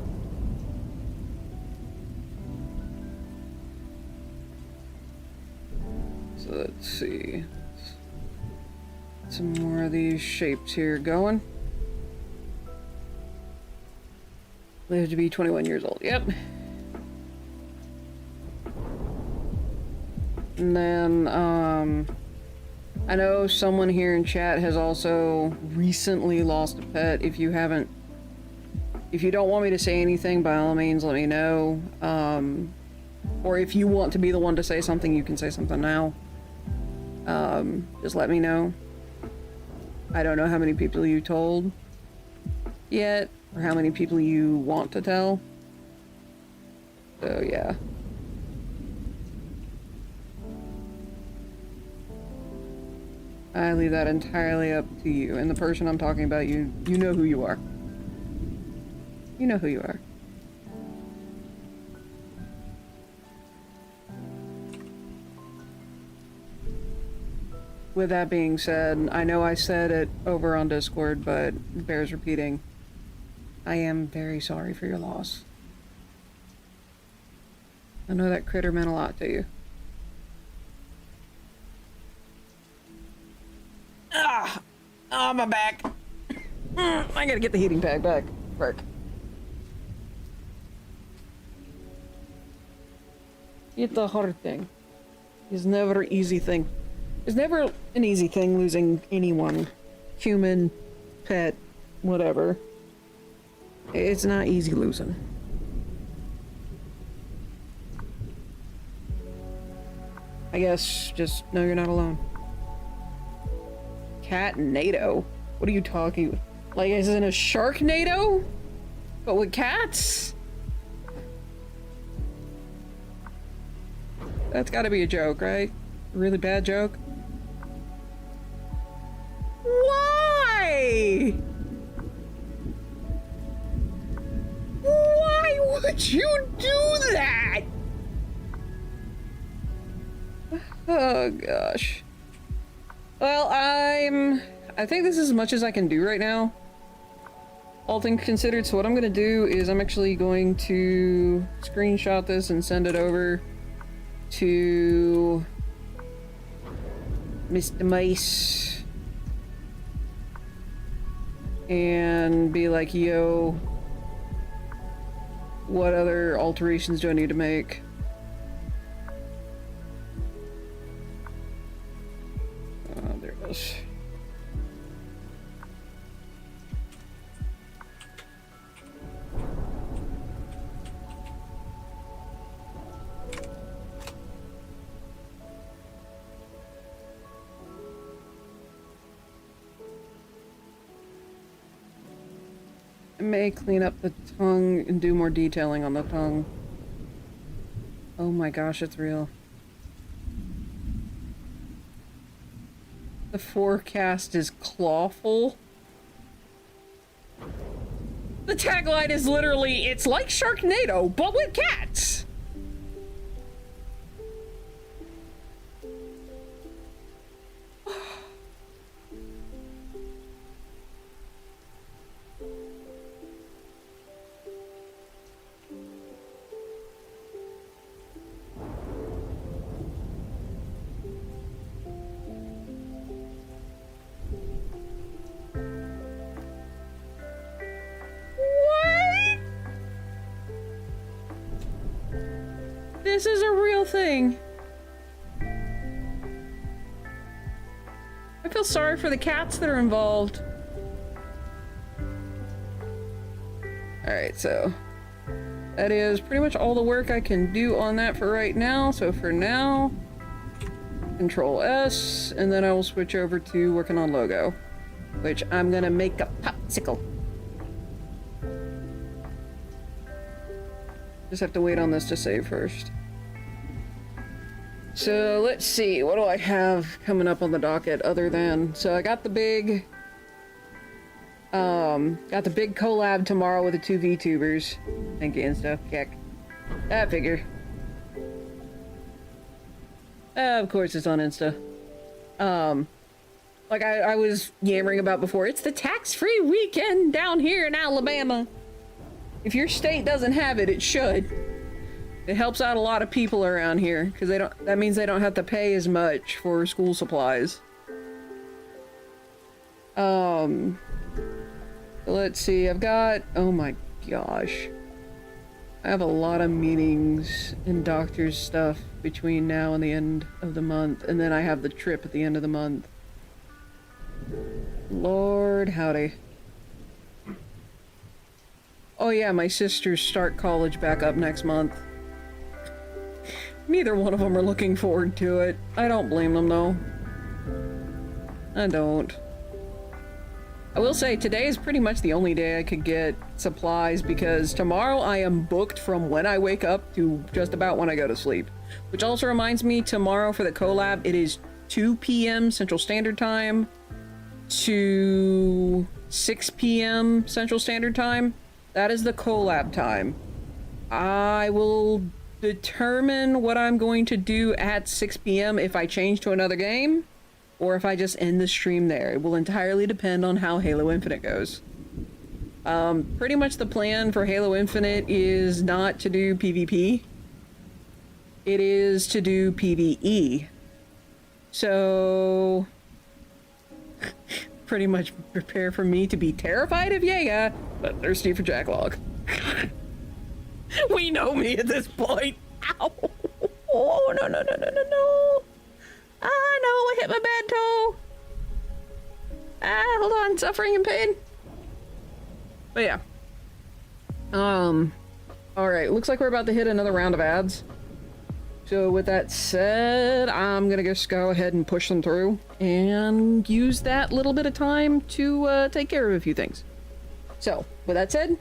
So let's see. Some more of these shapes here going. Live to be 21 years old. Yep. And then, I know someone here in chat has also recently lost a pet. If you don't want me to say anything, by all means, let me know. Or if you want to be the one to say something, you can say something now. Just let me know. I don't know how many people you told yet, or how many people you want to tell. So, yeah. I leave that entirely up to you. And the person I'm talking about, you know who you are. You know who you are. With that being said, I know I said it over on Discord, but it bears repeating. I am very sorry for your loss. I know that critter meant a lot to you. Ah! Oh, my back. I gotta get the heating pad back. Frick. It's a hard thing. It's never an easy thing. It's never an easy thing losing anyone. Human, pet, whatever. It's not easy losing. I guess just know you're not alone. Cat-nado? What are you talking? Like, is it a Sharknado? But with cats? That's gotta be a joke, right? A really bad joke? Why? Why would you do that? Oh gosh. Well, I think this is as much as I can do right now. All things considered, so what I'm gonna do is I'm actually going to screenshot this and send it over to Mr. Mice and be like, yo, what other alterations do I need to make? Oh, there it is. I may clean up the tongue and do more detailing on the tongue. Oh my gosh, it's real. The forecast is clawful. The tagline is literally, it's like Sharknado, but with cats! This is a real thing. I feel sorry for the cats that are involved. Alright, so that is pretty much all the work I can do on that for right now. So for now, Control S, and then I will switch over to working on logo, which I'm gonna make a popsicle. Just have to wait on this to save first. So let's see, what do I have coming up on the docket other than, so I got the big collab tomorrow with the two VTubers. Thank you, Insta. Kick. I figure. Of course it's on Insta. Like I was yammering about before, it's the tax-free weekend down here in Alabama. If your state doesn't have it, it should. It helps out a lot of people around here, because that means they don't have to pay as much for school supplies. Let's see, I've got, oh my gosh. I have a lot of meetings and doctor's stuff between now and the end of the month, and then I have the trip at the end of the month. Lord howdy. Oh yeah, my sisters start college back up next month. Neither one of them are looking forward to it. I don't blame them though. I don't. I will say today is pretty much the only day I could get supplies because tomorrow I am booked from when I wake up to just about when I go to sleep. Which also reminds me, tomorrow for the collab, it is 2 p.m. Central Standard Time to 6 p.m. Central Standard Time. That is the collab time. I will determine what I'm going to do at 6 p.m. if I change to another game, or if I just end the stream there. It will entirely depend on how Halo Infinite goes. Pretty much the plan for Halo Infinite is not to do PvP. It is to do PvE. So pretty much prepare for me to be terrified of Jaeger, but thirsty for Jacklog. We know me at this point. Ow! Oh, no, no, no, no, no, no. Ah, no, I hit my bad toe. Ah, hold on, suffering and pain. But yeah. Alright, looks like we're about to hit another round of ads. So with that said, I'm gonna just go ahead and push them through and use that little bit of time to take care of a few things. So, with that said,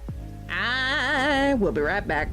I will be right back.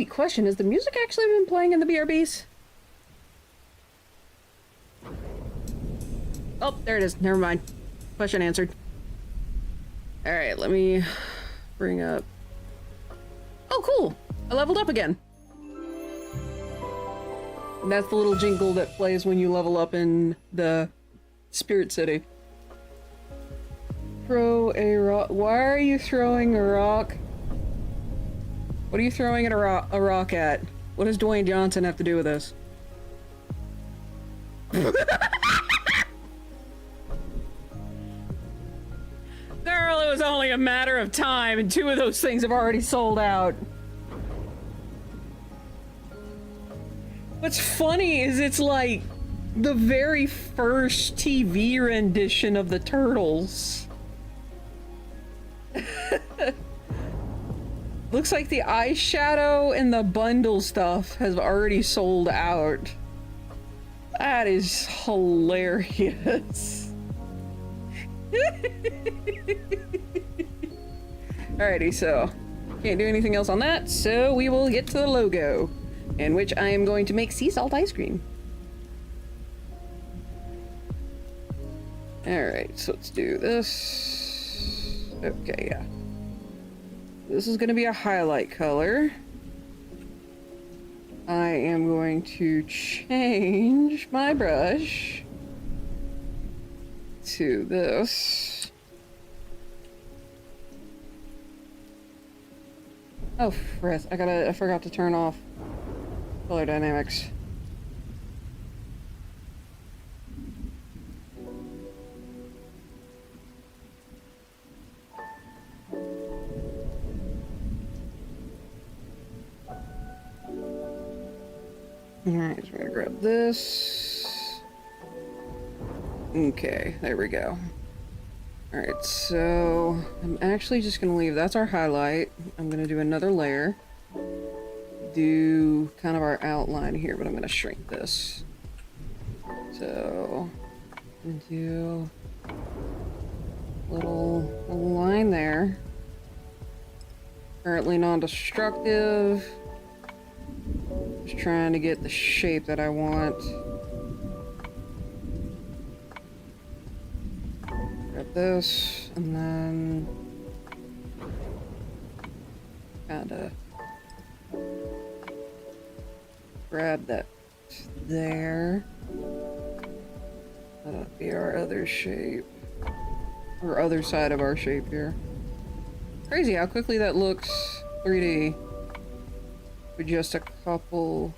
Sweet question. Has the music actually been playing in the BRBs? Oh, there it is. Never mind. Question answered. Alright, let me bring up... Oh, cool! I leveled up again. And that's the little jingle that plays when you level up in the Spirit City. Throw a rock. Why are you throwing a rock? What are you throwing a rock at? What does Dwayne Johnson have to do with this? Girl, it was only a matter of time, and 2 of those things have already sold out. What's funny is it's like the very first TV rendition of the Turtles. Looks like the eyeshadow and the bundle stuff has already sold out. That is hilarious. Alrighty, so can't do anything else on that, so we will get to the logo, in which I am going to make sea salt ice cream. Alright, so let's do this. Okay, yeah. This is going to be a highlight color. I am going to change my brush to this. Oh, frick. I forgot to turn off color dynamics. Alright, so we're gonna grab this. Okay, there we go. Alright, so I'm actually just gonna leave, that's our highlight. I'm gonna do another layer. Do kind of our outline here, but I'm gonna shrink this. So, do a little line there. Currently non-destructive. Just trying to get the shape that I want. Grab this, and then kinda grab that there. That'll be our other shape. Or other side of our shape here. Crazy how quickly that looks 3D. With just a couple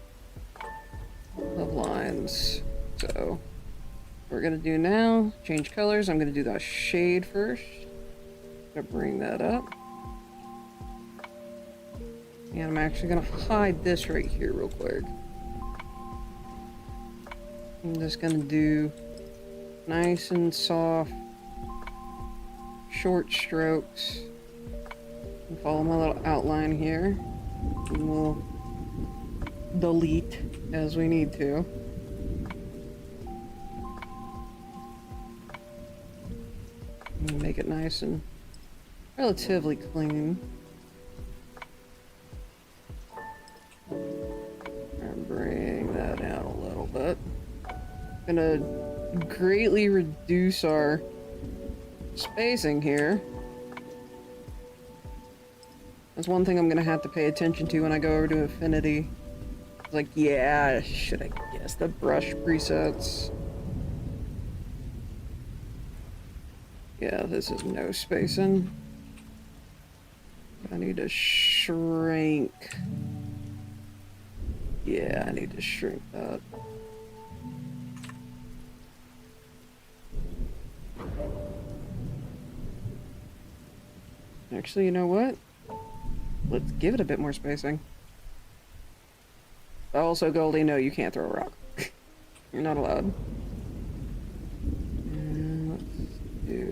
of lines. So, what we're gonna do now, change colors. I'm gonna do the shade first. Gonna bring that up. And I'm actually gonna hide this right here real quick. I'm just gonna do nice and soft, short strokes. And follow my little outline here. And we'll delete as we need to. And make it nice and relatively clean. And bring that out a little bit. Gonna greatly reduce our spacing here. That's one thing I'm gonna have to pay attention to when I go over to Affinity. It's like, yeah, should I guess the brush presets? Yeah, this is no spacing. I need to shrink. Yeah, I need to shrink that. Actually, you know what? Let's give it a bit more spacing. Also, Goldie, no, you can't throw a rock. You're not allowed. And let's do...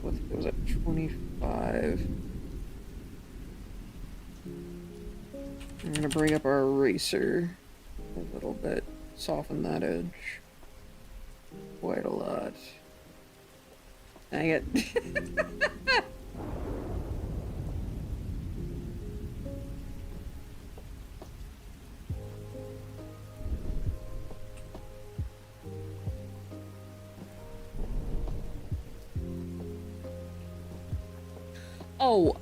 What was that? 25. I'm gonna bring up our eraser a little bit. Soften that edge. Quite a lot. Dang it. Oh,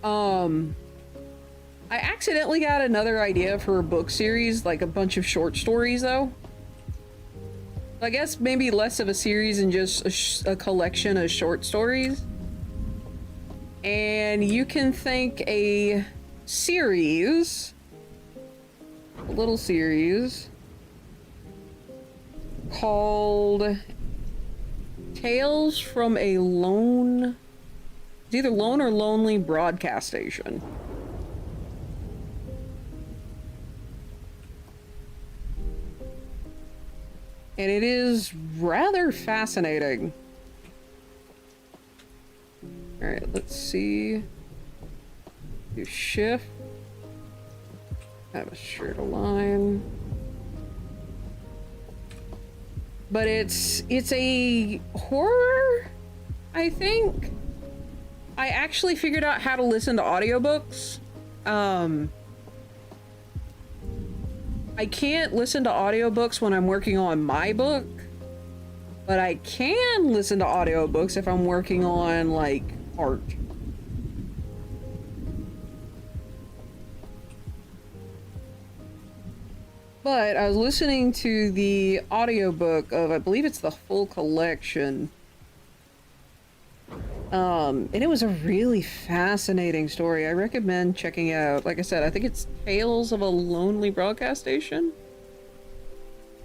I accidentally got another idea for a book series, like a bunch of short stories, though. I guess maybe less of a series and just a collection of short stories. And you can think a series, a little series, called Tales from a Lone... It's either Lone or Lonely Broadcast Station. And it is rather fascinating. Alright, let's see. Do shift. Have a straight line. But it's a horror, I think. I actually figured out how to listen to audiobooks. I can't listen to audiobooks when I'm working on my book, but I can listen to audiobooks if I'm working on, like, art. But I was listening to the audiobook of, I believe it's the full collection. And it was a really fascinating story. I recommend checking out. Like I said, I think it's Tales of a Lonely Broadcast Station.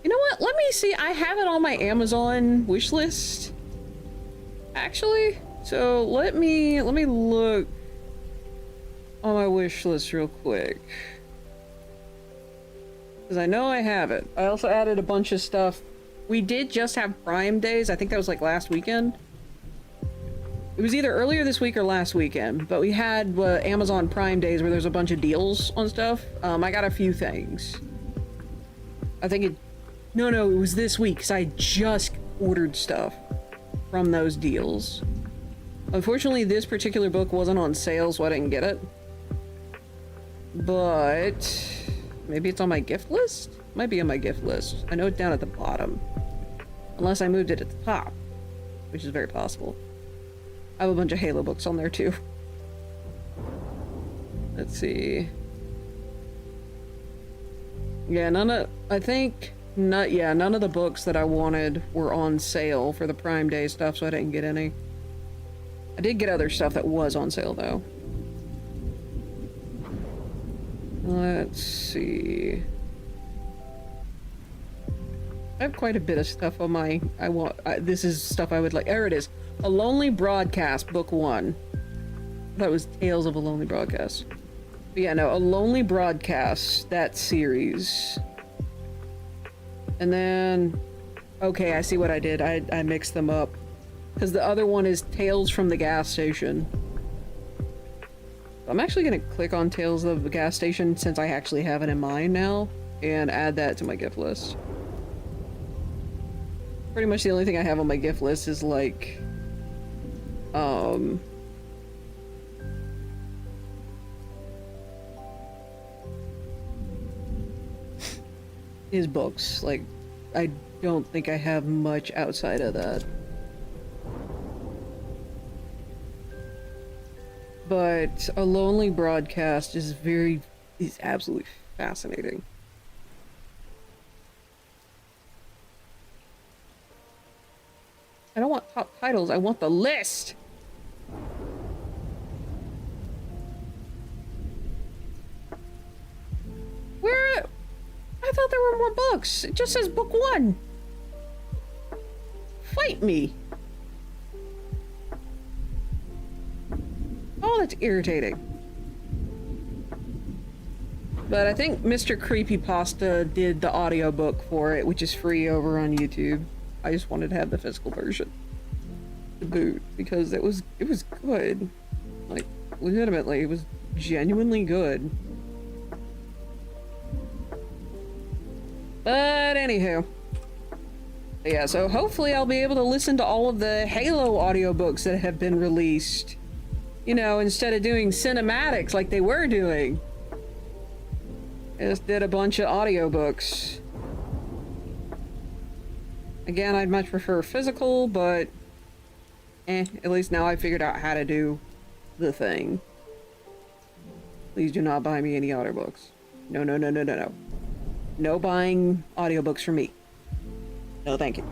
You know what? Let me see. I have it on my Amazon wish list, actually. So let me look on my wish list real quick, because I know I have it. I also added a bunch of stuff. We did just have Prime Days. I think that was like last weekend. It was either earlier this week or last weekend, but we had Amazon Prime Days where there's a bunch of deals on stuff. I got a few things. I think it... No, it was this week, because I just ordered stuff from those deals. Unfortunately, this particular book wasn't on sale, so I didn't get it. But... maybe it's on my gift list? Might be on my gift list. I know it's down at the bottom. Unless I moved it at the top, which is very possible. I have a bunch of Halo books on there too. Let's see. Yeah, none of the books that I wanted were on sale for the Prime Day stuff, so I didn't get any. I did get other stuff that was on sale though. Let's see. I have quite a bit of stuff on my... this is stuff I would like. There it is. A Lonely Broadcast, Book 1. That was Tales of a Lonely Broadcast. But yeah, no, A Lonely Broadcast, that series. And then... okay, I see what I did. I mixed them up. Because the other one is Tales from the Gas Station. I'm actually going to click on Tales of the Gas Station, since I actually have it in mind now, and add that to my gift list. Pretty much the only thing I have on my gift list is, like... his books. Like, I don't think I have much outside of that. But A Lonely Broadcast is absolutely fascinating. I don't want top titles, I want the list! Where? I thought there were more books. It just says book 1. Fight me. Oh, that's irritating. But I think Mr. Creepypasta did the audiobook for it, which is free over on YouTube. I just wanted to have the physical version to boot, because it was good. Like, legitimately, it was genuinely good. But anywho. Yeah, so hopefully I'll be able to listen to all of the Halo audiobooks that have been released. You know, instead of doing cinematics like they were doing. I just did a bunch of audiobooks. Again, I'd much prefer physical, but at least now I figured out how to do the thing. Please do not buy me any audiobooks. No, no, no, no, no, no. No buying audiobooks for me. No, thank you.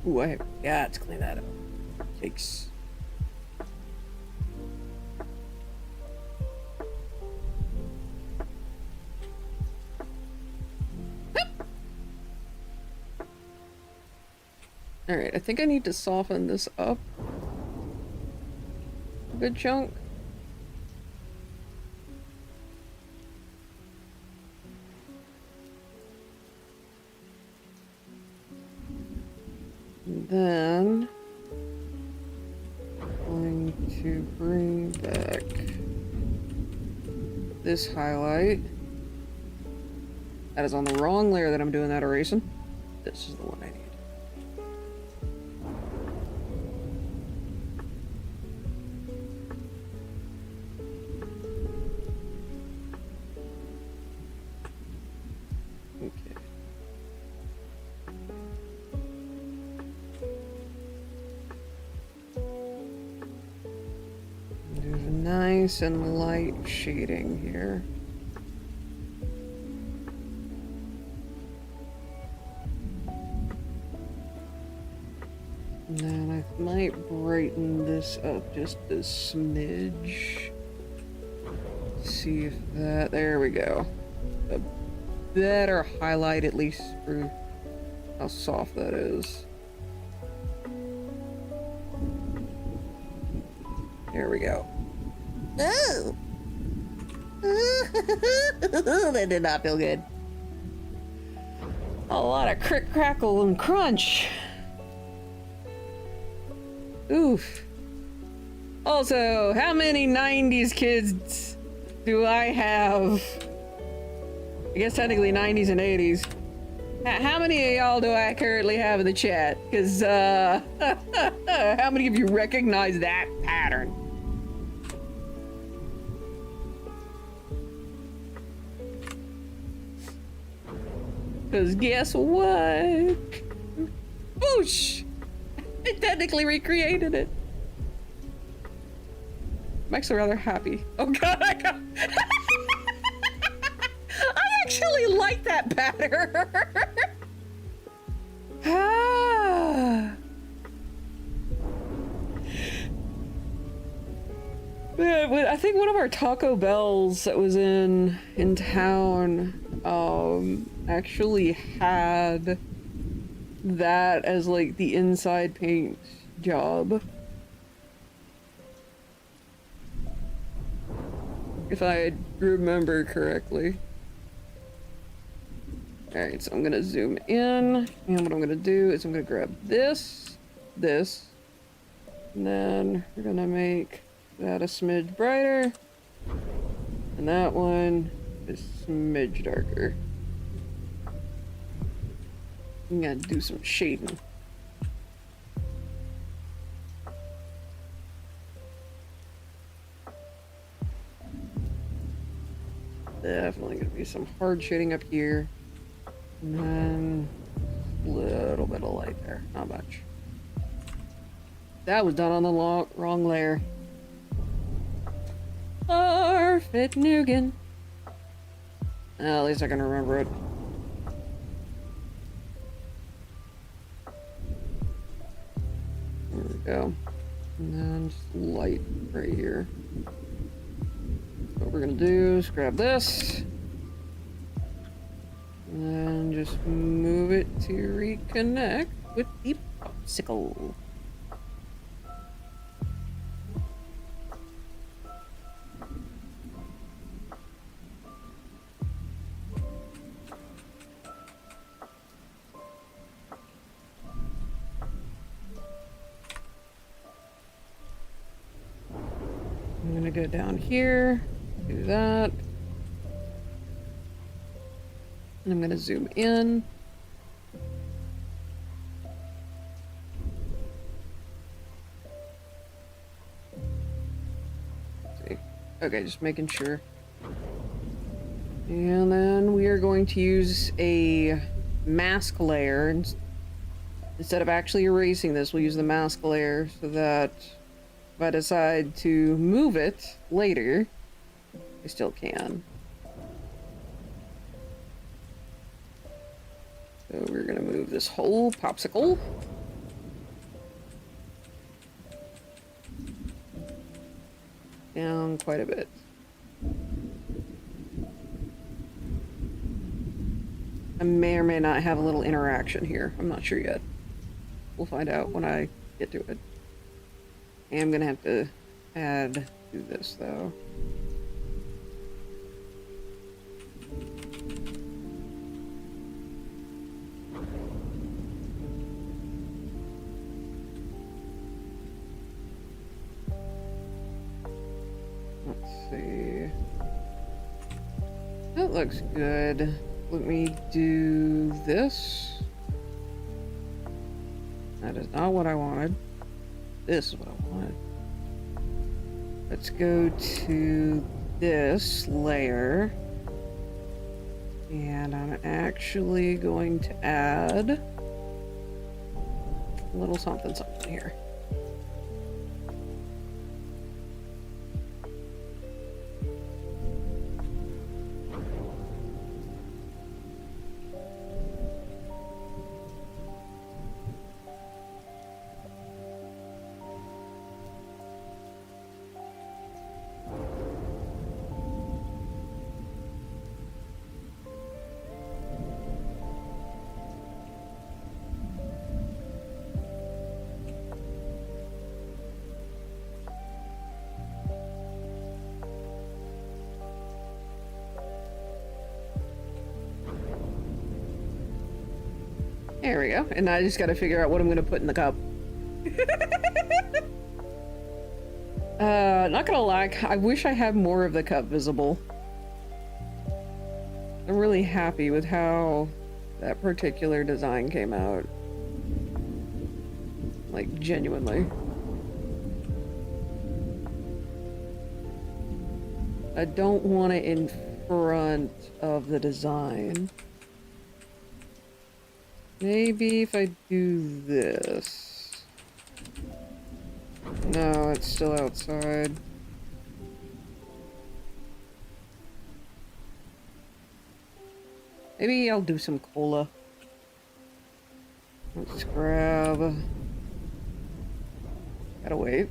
Ooh, I have got to clean that up. Yikes. Alright, I think I need to soften this up a good chunk. And then I'm going to bring back this highlight. That is on the wrong layer that I'm doing that erasing. This is the one I need. Nice and light shading here. And then I might brighten this up just a smidge. See if that, there we go. A better highlight, at least for how soft that is. There we go. Oh! That did not feel good. A lot of crick, crackle, and crunch. Oof. Also, how many 90s kids do I have? I guess technically 90s and 80s. How many of y'all do I currently have in the chat? Because, how many of you recognize that pattern? Because guess what? Boosh! I technically recreated it. I'm actually rather happy. Oh god, I actually like that pattern. Ah. I think one of our Taco Bells that was in town actually had that as like the inside paint job. If I remember correctly. Alright, so I'm gonna zoom in, and what I'm gonna do is I'm gonna grab this, and then we're gonna make that a smidge brighter, and that one is a smidge darker. I'm gonna do some shading. Definitely gonna be some hard shading up here. And then a little bit of light there, not much. That was done on the wrong layer. Perfect Nugan. At least I can remember it. There we go. And then just light right here. What we're gonna do is grab this. And then just move it to reconnect with the popsicle. I'm gonna go down here, do that. And I'm gonna zoom in. Okay, just making sure. And then we are going to use a mask layer. Instead of actually erasing this, we'll use the mask layer so that if I decide to move it later, I still can. So we're gonna move this whole popsicle. Down quite a bit. I may or may not have a little interaction here. I'm not sure yet. We'll find out when I get to it. I am gonna have to add to this though. Let's see. That looks good. Let me do this. That is not what I wanted. This is what I wanted. Let's go to this layer. And I'm actually going to add a little something here. There we go. And I just gotta figure out what I'm gonna put in the cup. Not gonna lie, I wish I had more of the cup visible. I'm really happy with how that particular design came out. Like, genuinely. I don't want it in front of the design. Maybe if I do this. No, it's still outside. Maybe I'll do some cola. Let's grab... Gotta wait.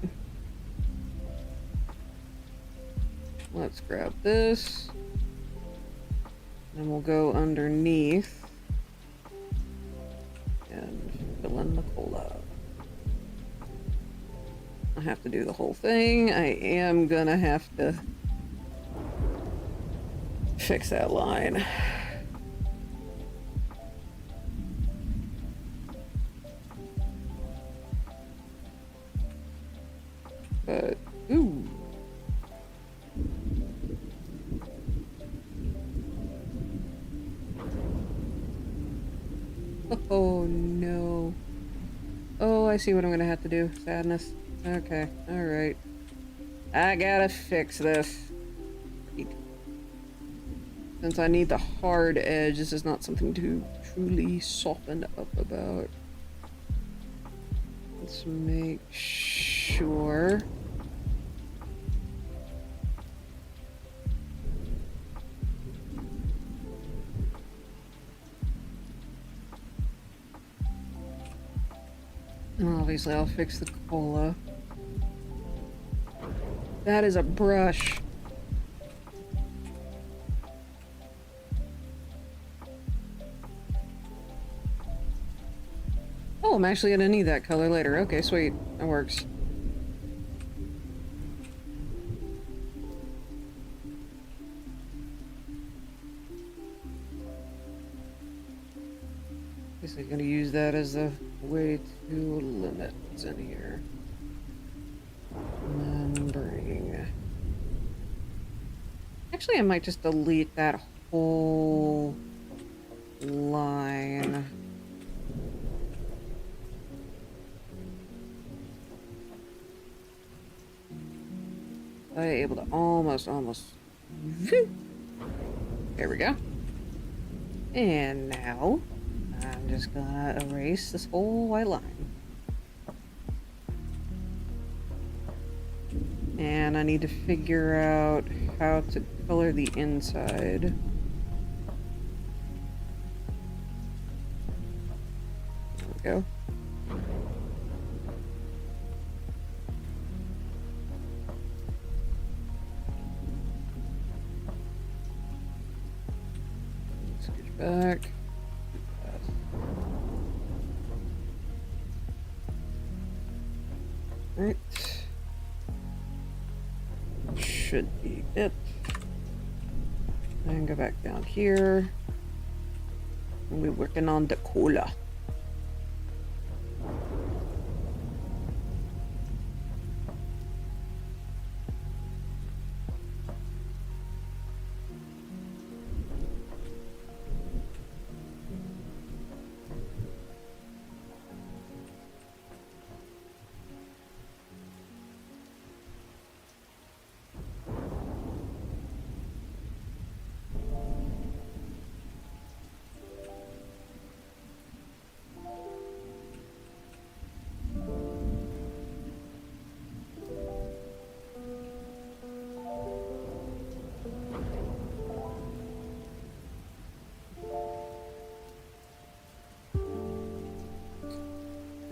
Let's grab this. And we'll go underneath. And fill in the cola. I have to do the whole thing. I am gonna have to fix that line. But, ooh. Oh no. Oh, I see what I'm gonna have to do. Sadness. Okay, alright. I gotta fix this. Since I need the hard edge, this is not something to truly soften up about. Let's make sure. And obviously I'll fix the cola. That is a brush. Oh, I'm actually gonna need that color later. Okay, sweet. That works. Guess I'm gonna use that as a way to limit what's in here. And then bring... Actually, I might just delete that whole line. I able to almost. There we go. And now, I'm just gonna erase this whole white line. And I need to figure out how to color the inside. There we go. Scooch back. Right. Should be it. And go back down here. And we're working on the cola.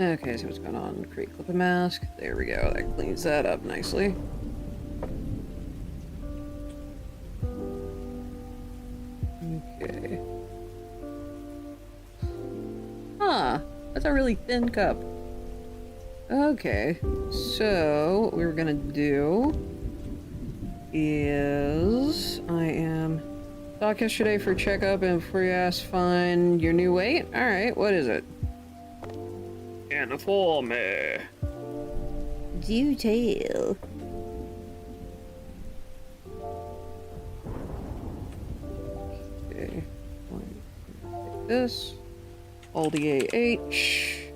Okay, so what's going on? Create clip and mask. There we go. That cleans that up nicely. Okay. Huh. That's a really thin cup. Okay. So, what we were gonna do is I am doc yesterday for checkup and before you ask, find your new weight. Alright, what is it? Informe. Do tell. Okay. Take this. All the AH.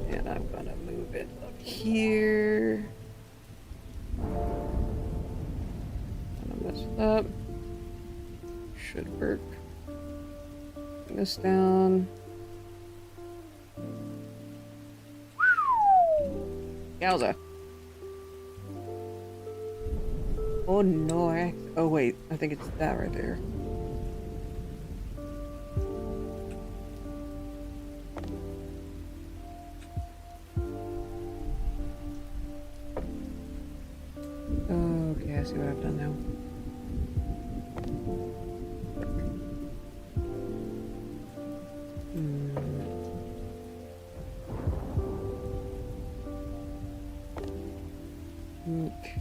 And I'm gonna move it up here. Gonna mess it up. Should work. This down. Yowza. Oh no, oh wait, I think it's that right there. Okay, I see what I've done now.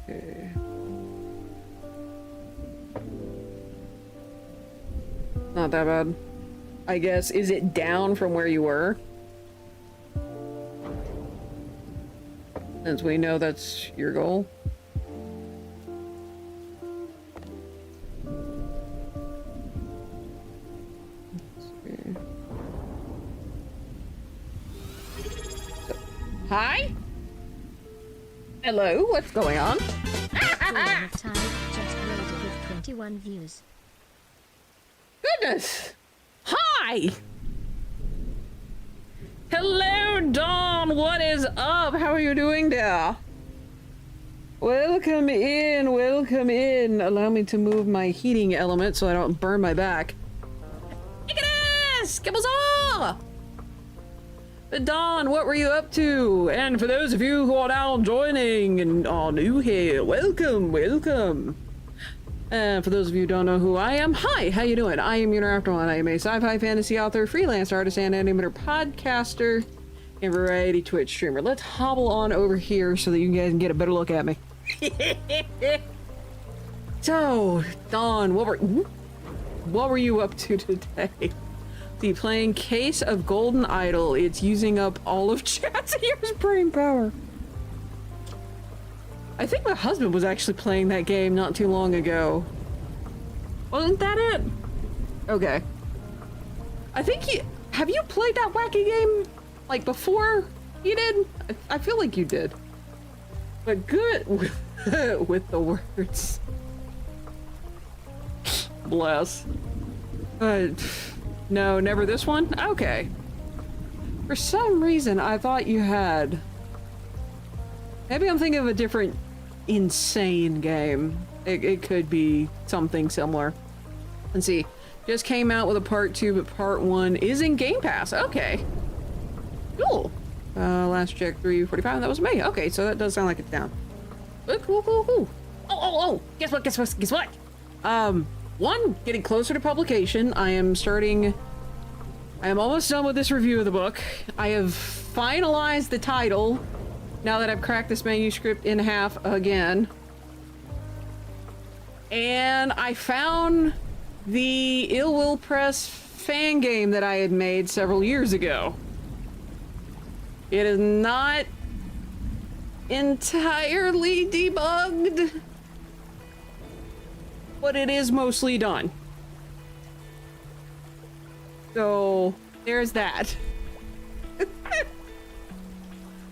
Okay. Not that bad. I guess. Is it down from where you were? Since we know that's your goal. Hi? Hello, what's going on? Time just loaded with 21 views. Goodness! Hi! Hello, Dawn! What is up? How are you doing there? Welcome in, welcome in. Allow me to move my heating element so I don't burn my back. Look at this! Skibbles! Dawn, what were you up to? And for those of you who are now joining and are new here, welcome, welcome. And for those of you who don't know who I am, hi, how you doing? I am Unoraptormon. I am a sci-fi fantasy author, freelance artist, and animator, podcaster, and variety Twitch streamer. Let's hobble on over here so that you guys can get a better look at me. So, Dawn, what were you up to today? The playing Case of Golden Idol. It's using up all of Chatsier's brain power. I think my husband was actually playing that game not too long ago. Wasn't that it? Okay. I think have you played that wacky game, like, before? You did? I feel like you did. But good with the words. Bless. No, never this one? Okay. For some reason, I thought you had... Maybe I'm thinking of a different insane game. It could be something similar. Let's see. Just came out with a part 2, but part 1 is in Game Pass. Okay. Cool. Last check 345. That was me. Okay, so that does sound like it's down. Cool. Oh. Guess what? One, getting closer to publication. I am almost done with this review of the book. I have finalized the title now that I've cracked this manuscript in half again. And I found the Ill Will Press fan game that I had made several years ago. It is not entirely debugged, but it is mostly done. So there's that.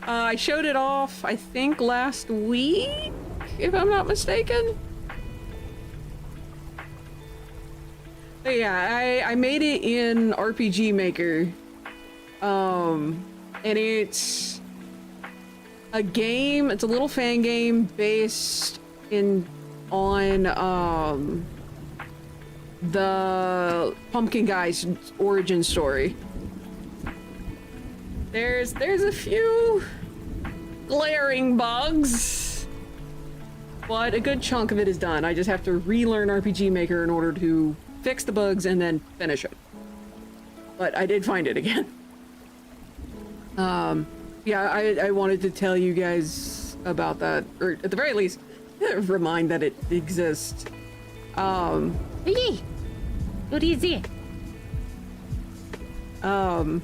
I showed it off, I think, last week, if I'm not mistaken. But yeah, I made it in RPG Maker. And it's a game, it's a little fan game based on the Pumpkin Guy's origin story. There's a few glaring bugs, but a good chunk of it is done. I just have to relearn RPG Maker in order to fix the bugs and then finish it. But I did find it again. Yeah, I wanted to tell you guys about that, or at the very least, remind that it exists. Hey, what is it? I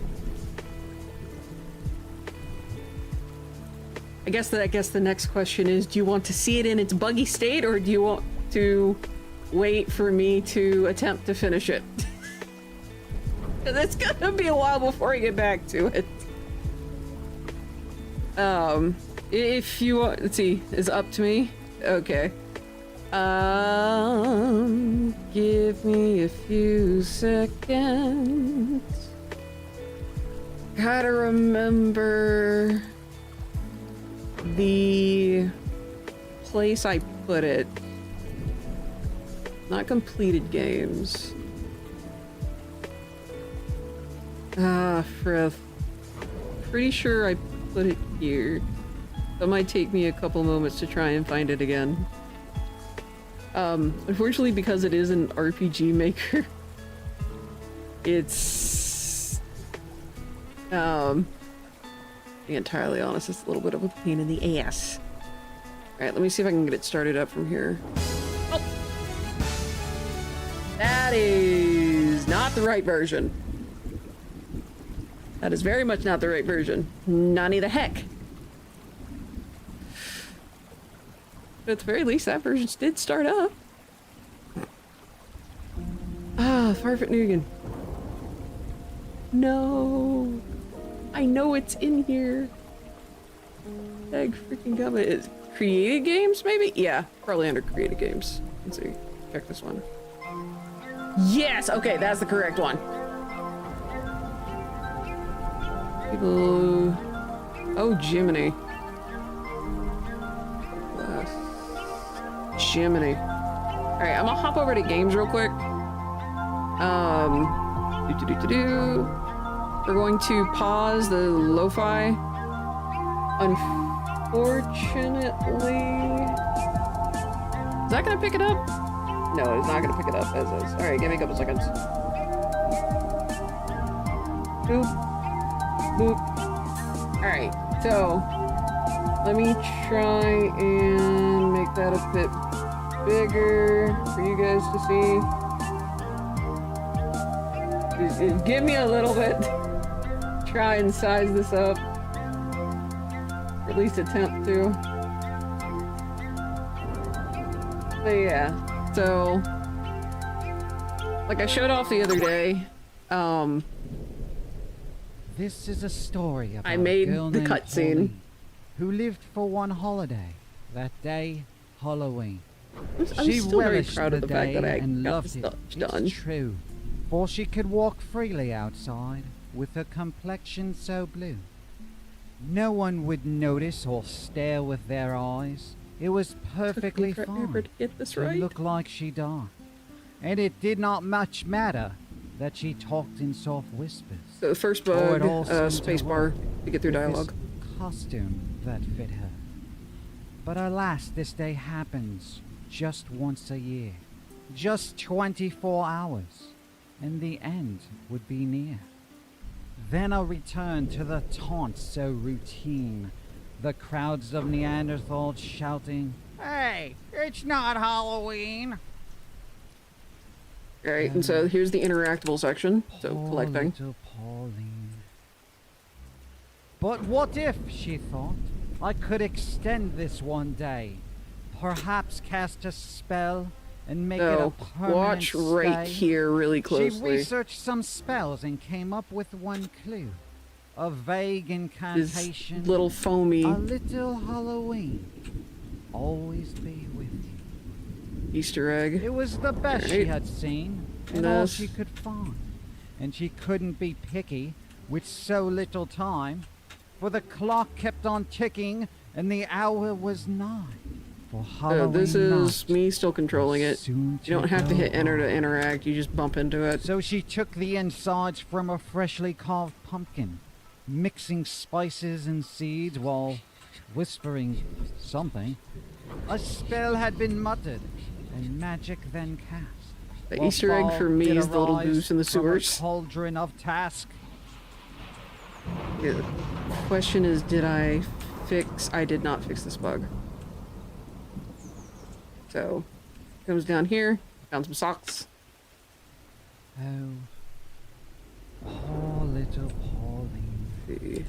guess the next question is, do you want to see it in its buggy state, or do you want to wait for me to attempt to finish it? 'Cause it's gonna be a while before I get back to it. If you want, let's see, is it up to me? Okay. Give me a few seconds. Gotta remember the place I put it. Not completed games. Frith. Pretty sure I put it here. That might take me a couple moments to try and find it again. Unfortunately, because it is an RPG Maker, it's, to be entirely honest, it's a little bit of a pain in the ass. Alright, let me see if I can get it started up from here. Oh! That is not the right version. That is very much not the right version. Nani the heck. But at the very least, that version did start up. Farfet Nugan. No. I know it's in here. Dag freaking gummit. Is created games, maybe? Yeah, probably under created games. Let's see. Check this one. Yes! Okay, that's the correct one. People... Oh, Jiminy. Jiminy. Alright, I'm gonna hop over to games real quick. We're going to pause the lo-fi. Unfortunately... Is that gonna pick it up? No, it's not gonna pick it up as is. Alright, give me a couple seconds. Boop. Boop. Alright, so... Let me try and make that a bit bigger for you guys to see. Just give me a little bit. Try and size this up. Or at least attempt to. But yeah, so like I showed off the other day, This is a story about I made a girl the named cutscene. Pauline who lived for one holiday. That day, Halloween. I'm She still very relished proud of the fact day that I and got loved this it. stuff done. It's true, for she could walk freely outside with her complexion so blue. No one would notice or stare with their eyes. It was perfectly Took me fine forever to get this to right. look like she died. And it did not much matter that she talked in soft whispers. So the first For it bug, all seemed to space bar work to get through with this dialogue. costume that fit her. But alas, this day happens just once a year. Just 24 hours. And the end would be near. Then a return to the taunts so routine. The crowds of Neanderthals shouting, "Hey, it's not Halloween!" Alright, and so here's the interactable section. So Poor collecting. little Pauline. But what if, she thought, I could extend this one day? Perhaps cast a spell and make it a So permanent watch right stay? here really She closely. researched some spells and came up with one clue. A vague This incantation. little foamy A little Halloween. Always be with you. Easter egg. It was the best she Right. had seen, and all This. she could find. And she couldn't be picky with so little time, for the clock kept on ticking, and the hour was nigh. For So Halloween this is night me still controlling was it. soon You don't have to hit go enter to by. interact, you just bump into it. So she took the insides from a freshly carved pumpkin, mixing spices and seeds while whispering something. A spell had been muttered, and magic then cast. The While Easter egg fog for me did is the little arise goose in the from a sewers. cauldron of task. Yeah, the question is, did I fix? I did not fix this bug. So, comes down here, found some socks. Oh, poor little Pauline. See.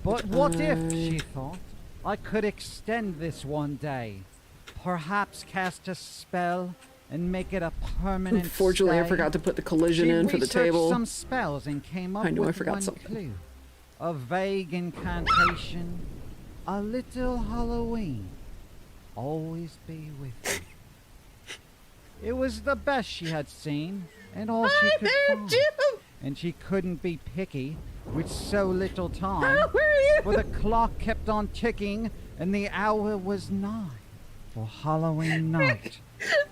But what if, she thought, I could extend this one day? Perhaps cast a spell and make it a permanent Unfortunately, I stay? forgot to put the collision She in for the researched table. some spells and came up I knew I with forgot one something. clue. A vague incantation. A little Halloween. Always be with you. It was the best she had seen, and all she could find. And she couldn't be picky with so little time. Where are you? For the clock kept on ticking, and the hour was nigh. For Halloween night.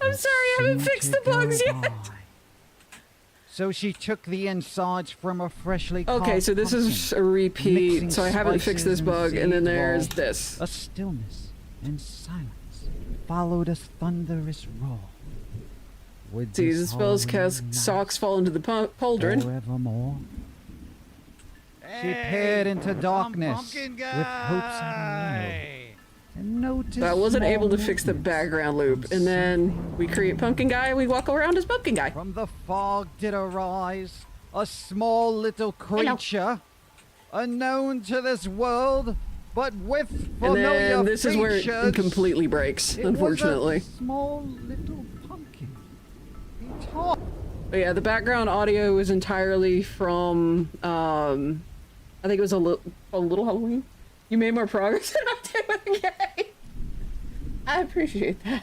I'm sorry, I haven't soon fixed to the bugs go yet. by. So she took the insides from a freshly Okay, carved so this is pumpkin, a repeat. mixing So I haven't fixed this spices and bug, and then seeds there's while this. A stillness and silence followed a thunderous roar. Would See, this the spells Halloween cast night cauldron fall into the pauldron. forevermore? She peered into darkness with hopes at a meal, and noticed So I wasn't small able to fix the movements background loop, from and then we create Pumpkin Guy, and we walk around as Pumpkin Guy. From the fog did arise a small little creature, unknown to this world, but with And familiar then this is where it features. completely breaks, It unfortunately. was a small little pumpkin. He talked. But yeah, the background audio is entirely from, I think it was a little Halloween. You made more progress than I did with the game. I appreciate that.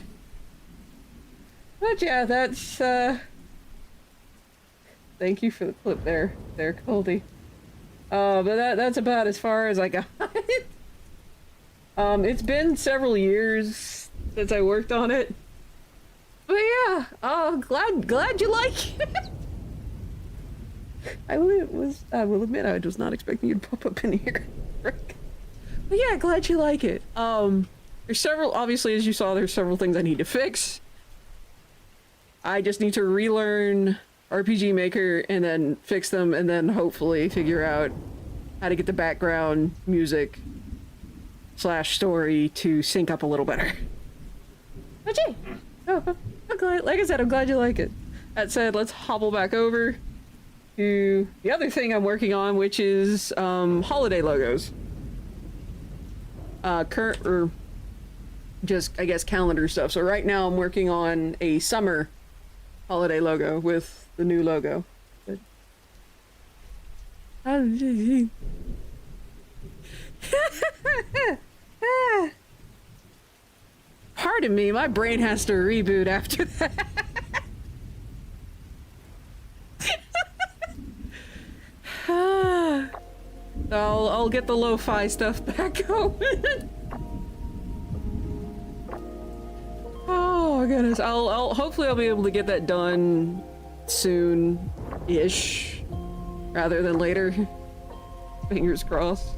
But yeah, that's, thank you for the clip there, Goldie. But that's about as far as I got. It's been several years since I worked on it. But yeah, glad you like it. I will admit I was not expecting you to pop up in here. But yeah, glad you like it. There's several, obviously, as you saw, there's several things I need to fix. I just need to relearn RPG Maker and then fix them, and then hopefully figure out how to get the background music / story to sync up a little better. But yeah, I'm glad, like I said, I'm glad you like it. That said, let's hobble back over to the other thing I'm working on, which is holiday logos. Or just, I guess, calendar stuff. So right now I'm working on a summer holiday logo with the new logo. But Pardon me, my brain has to reboot after that. I'll get the lo-fi stuff back going. Oh my goodness, I'll hopefully I'll be able to get that done soon-ish, rather than later. Fingers crossed.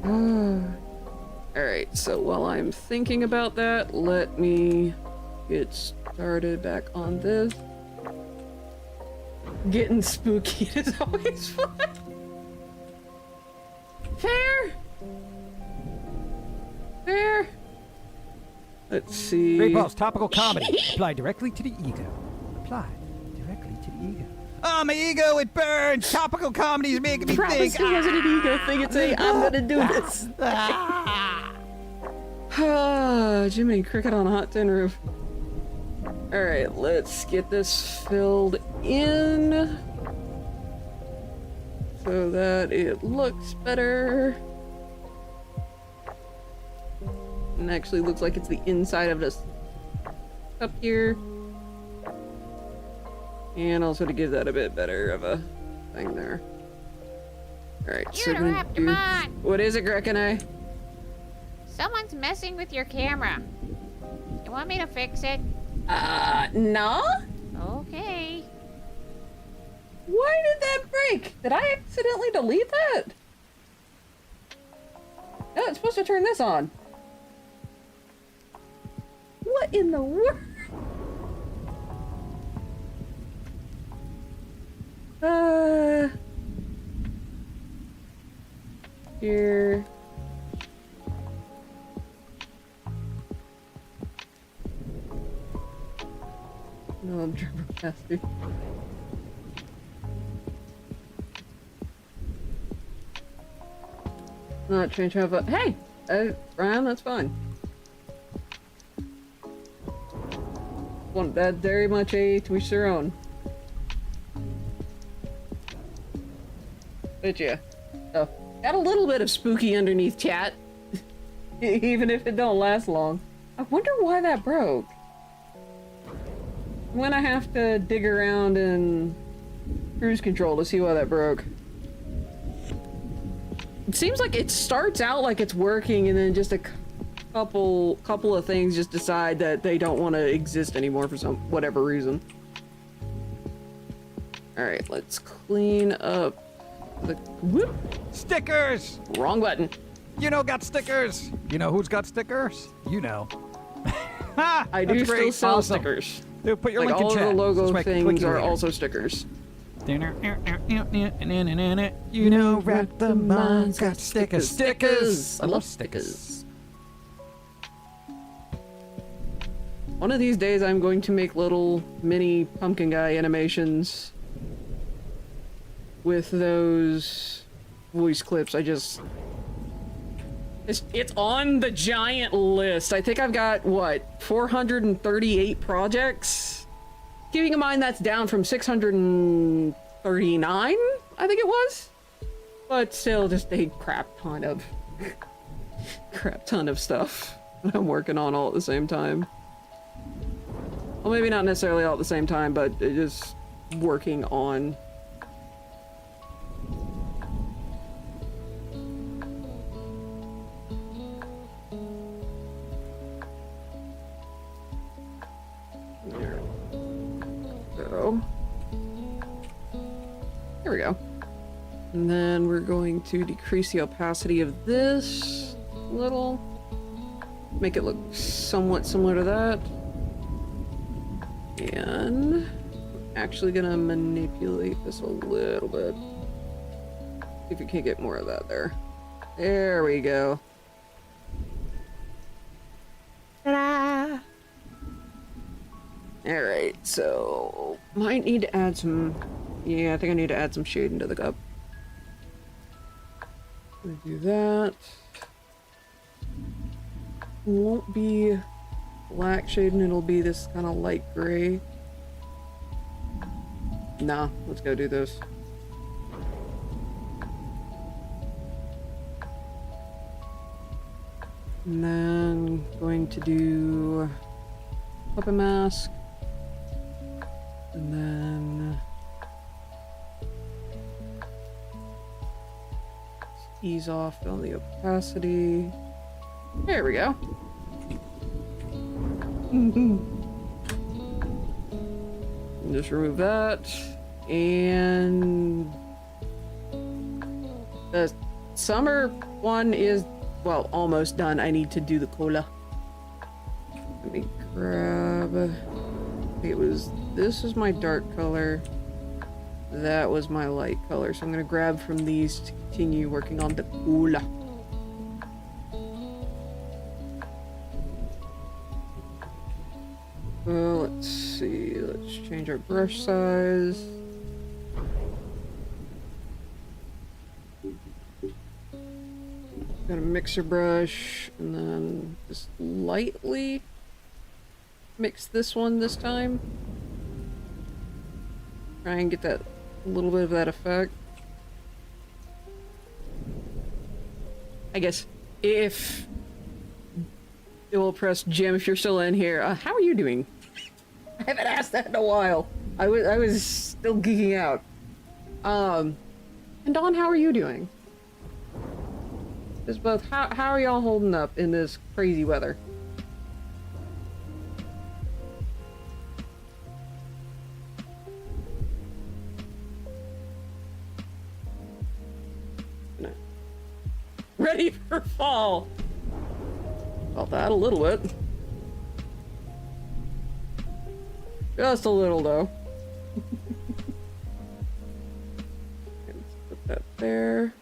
Alright, so while I'm thinking about that, let me get started back on this. Getting spooky is always fun. Fair? Fair? Let's see. Great Balls, topical comedy. Apply directly to the ego. Apply directly to the ego. Oh, my ego, it burns! Topical comedy is making me Promise think. it wasn't an ego thing, it's a I'm gonna do this. Jiminy Cricket on a hot tin roof. Alright, let's get this filled in so that it looks better. And actually looks like it's the inside of this up here. And also to give that a bit better of a thing there. Alright, so Unoraptormon! what is it, Grekene? Someone's messing with your camera. You want me to fix it? Nah? Okay. Why did that break? Did I accidentally delete that? No, it's supposed to turn this on. What in the world? Here. No, I'm driving faster. Not change how about. Hey! Brian, that's fine. Want that very much a to each their own. But yeah. Oh, got a little bit of spooky underneath chat. Even if it don't last long. I wonder why that broke. I'm gonna have to dig around in cruise control to see why that broke. It seems like it starts out like it's working and then just a couple of things just decide that they don't want to exist anymore for some whatever reason. Alright, let's clean up the whoop. Stickers! Wrong button. You know, got stickers. You know who's got stickers? You know. Ha! I do That's still great. sell Awesome. stickers. Dude, put your Like link in all of chat. the logo So I can click things you are later. also stickers. You know, Raptormon's got stickers. Stickers! I love stickers. One of these days I'm going to make little mini pumpkin guy animations with those voice clips. It's on the giant list. I think I've got, what, 438 projects? Keeping in mind that's down from 639, I think it was? But still just a crap ton of stuff that I'm working on all at the same time. Well, maybe not necessarily all at the same time, but just working on. There we go. There we go. And then we're going to decrease the opacity of this a little. Make it look somewhat similar to that. And I'm actually gonna manipulate this a little bit. See if we can't get more of that there. There we go. Ta-da! Alright, so might need to add some. Yeah, I think I need to add some shade into the cup. Gonna do that. Won't be black shading, it'll be this kind of light gray. Nah, let's go do this. And then going to do puppet mask. And then ease off on the opacity. There we go. Just remove that. And the summer one is, well, almost done. I need to do the cola. Let me grab... It was... This is my dark color. That was my light color. So I'm going to grab from these to continue working on the cola. Let's see. Let's change our brush size. Got a mixer brush, and then just lightly mix this one this time. Try and get that little bit of that effect. I guess if it will press Jim, if you're still in here, how are you doing? I haven't asked that in a while. I was still geeking out. And Dawn, how are you doing? Just both. How are y'all holding up in this crazy weather? No. Ready for fall. Felt that a little bit. Just a little though. Let's put that there.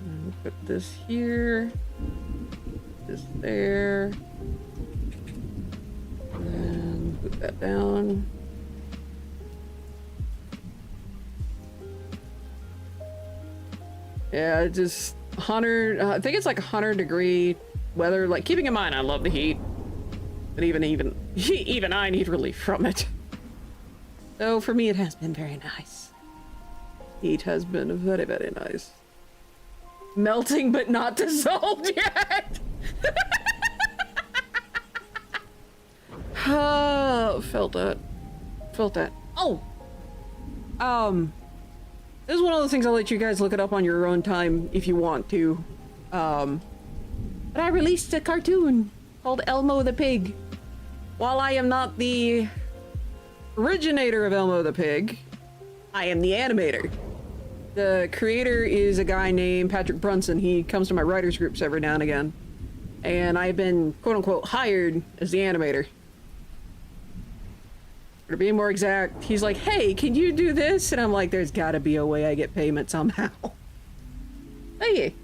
And put this here. This there. And then put that down. Yeah, just 100, I think it's like 100-degree weather. Like, keeping in mind, I love the heat. But even I need relief from it. So for me, it has been very nice. Heat has been very, very nice. Melting, but not dissolved yet. Felt that. Felt that. Oh! This is one of those things I'll let you guys look it up on your own time if you want to. But I released a cartoon called Elmo the Pig. While I am not the originator of Elmo the Pig, I am the animator. The creator is a guy named Patrick Brunson. He comes to my writers groups every now and again. And I've been, quote-unquote, hired as the animator. To be more exact, he's like, hey, can you do this? And I'm like, there's gotta be a way I get payment somehow. Hey.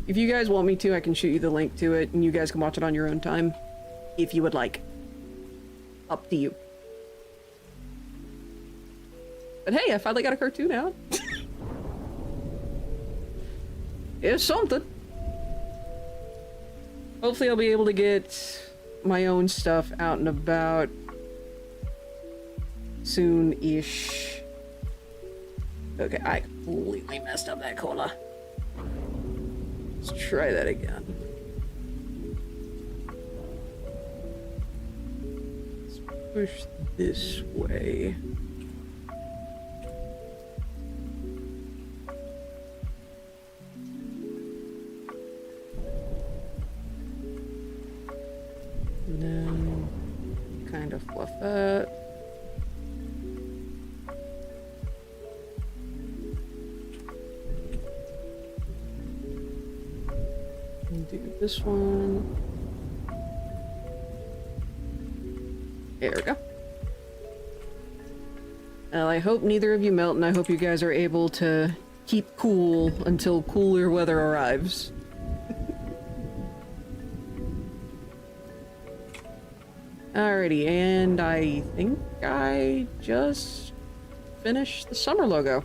If you guys want me to, I can shoot you the link to it, and you guys can watch it on your own time, if you would like. Up to you. But hey, I finally got a cartoon out. It's something. Hopefully I'll be able to get my own stuff out and about soon-ish. Okay, I completely messed up that cola. Let's try that again. Let's push this way. And then kind of fluff that. And do this one. There we go. Well, I hope neither of you melt, and I hope you guys are able to keep cool until cooler weather arrives. Alrighty, and I think I just finished the summer logo.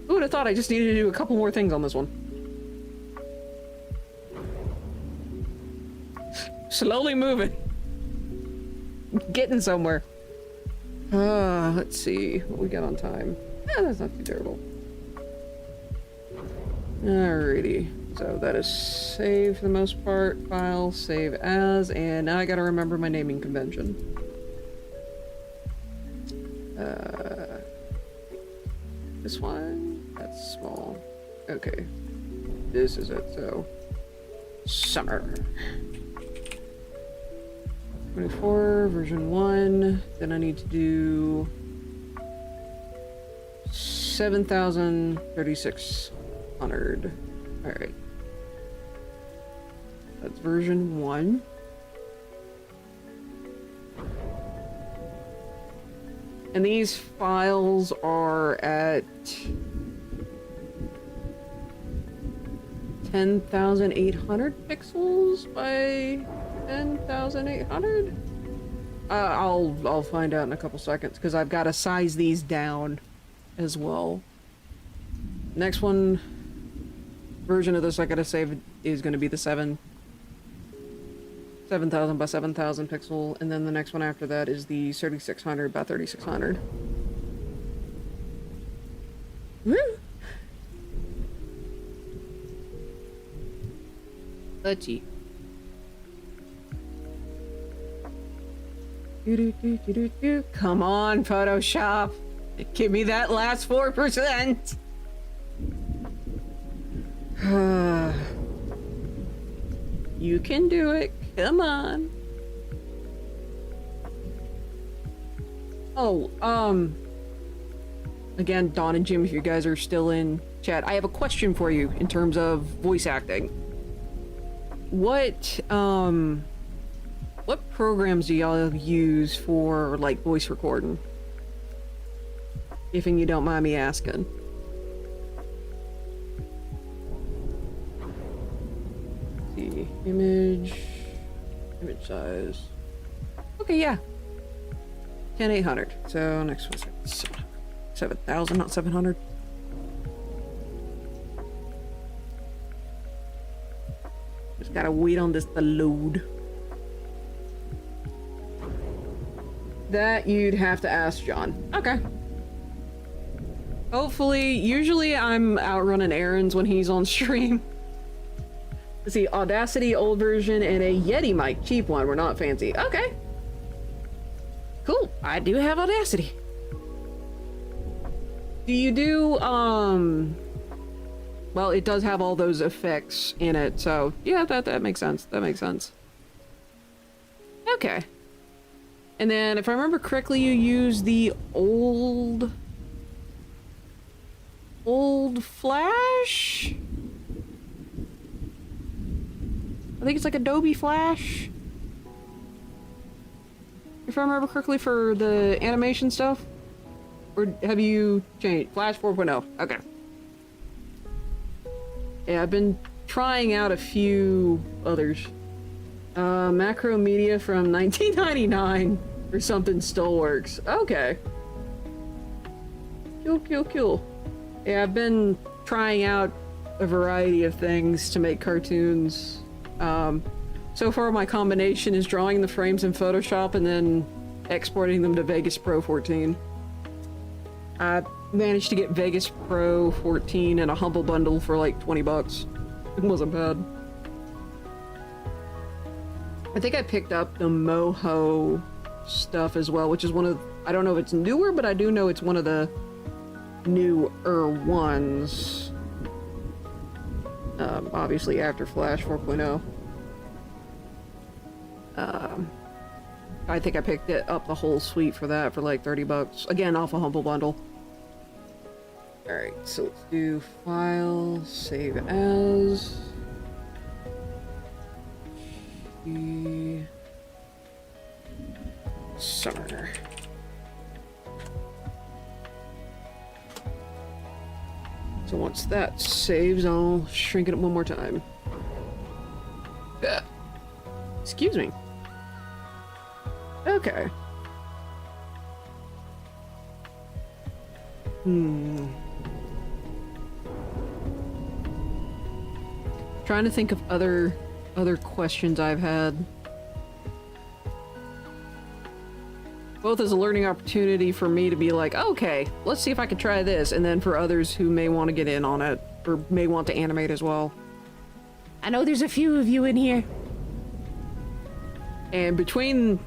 Who would have thought I just needed to do a couple more things on this one? Slowly moving. Getting somewhere. Let's see what we got on time. That's not too terrible. Alrighty. So that is saved for the most part. File, save as, and now I gotta remember my naming convention. This one? That's small. Okay. This is it, so. Summer. 24, version 1. Then I need to do 7,3600. Alright. That's version 1. And these files are at 10,800 pixels by 10,800? I'll find out in a couple seconds because I've got to size these down as well. Next one, version of this I gotta save is gonna be the 7,000 by 7,000 pixel, and then the next one after that is the 3,600 by 3,600. Woo! Letty. Come on, Photoshop. Give me that last 4%. You can do it. Come on. Oh, again, Dawn and Jim, if you guys are still in chat, I have a question for you in terms of voice acting. What programs do y'all use for, like, voice recording? If you don't mind me asking. The image size. Okay, yeah. 10,800. So next one's 7,000, not 700. Just gotta wait on this to load. That you'd have to ask John. Okay. Hopefully, usually I'm out running errands when he's on stream. Let's see, Audacity old version and a Yeti mic, cheap one. We're not fancy. Okay. Cool. I do have Audacity. Do you do, well, it does have all those effects in it, so yeah, that makes sense. That makes sense. Okay. And then, if I remember correctly, you use the old Flash? I think it's like Adobe Flash. If I remember correctly, for the animation stuff? Or have you changed? Flash 4.0. Okay. Yeah, I've been trying out a few others. Macro Media from 1999 or something still works. Okay. Cool. Yeah, I've been trying out a variety of things to make cartoons. So far my combination is drawing the frames in Photoshop and then exporting them to Vegas Pro 14. I managed to get Vegas Pro 14 in a humble bundle for like 20 bucks. It wasn't bad. I think I picked up the Moho stuff as well, which is one of, I don't know if it's newer, but I do know it's one of the newer ones. Obviously after Flash 4.0. I think I picked it up the whole suite for that for like 30 bucks. Again, off a humble bundle. Alright, so let's do file, save as. The summer. So once that saves, I'll shrink it up one more time. Excuse me. Okay. Trying to think of other questions I've had. both as a learning opportunity for me to be like, okay, let's see if I can try this, and then for others who may want to get in on it, or may want to animate as well. I know there's a few of you in here. And between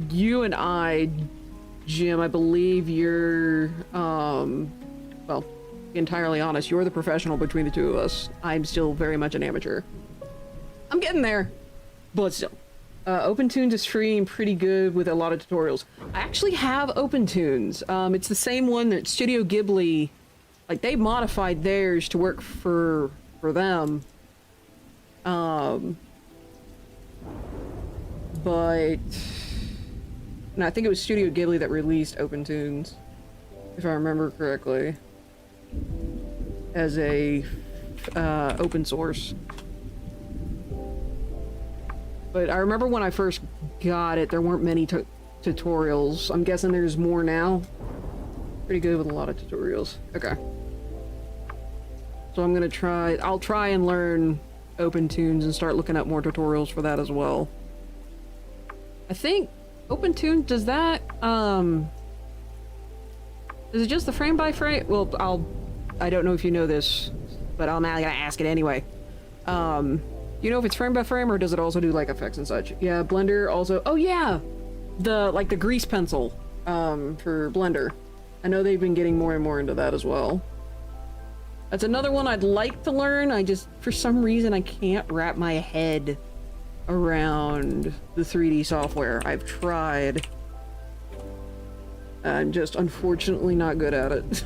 you and I, Jim, I believe you're, well, entirely honest, you're the professional between the two of us. I'm still very much an amateur. I'm getting there, but still. OpenTunes is free and pretty good with a lot of tutorials. I actually have OpenTunes. It's the same one that Studio Ghibli, like, they modified theirs to work for them. But no, I think it was Studio Ghibli that released OpenTunes, if I remember correctly, as a open source. But I remember when I first got it, there weren't many tutorials. I'm guessing there's more now. Pretty good with a lot of tutorials. Okay. So I'm gonna try, I'll try and learn OpenTunes and start looking up more tutorials for that as well. I think OpenTunes, does that, is it just the frame by frame? Well, I don't know if you know this, but I'm not gonna ask it anyway. Do you know if it's frame by frame or does it also do like effects and such? Yeah, Blender also, oh yeah! The grease pencil, for Blender. I know they've been getting more and more into that as well. That's another one I'd like to learn. I just, for some reason, I can't wrap my head around the 3D software. I've tried. I'm just unfortunately not good at it.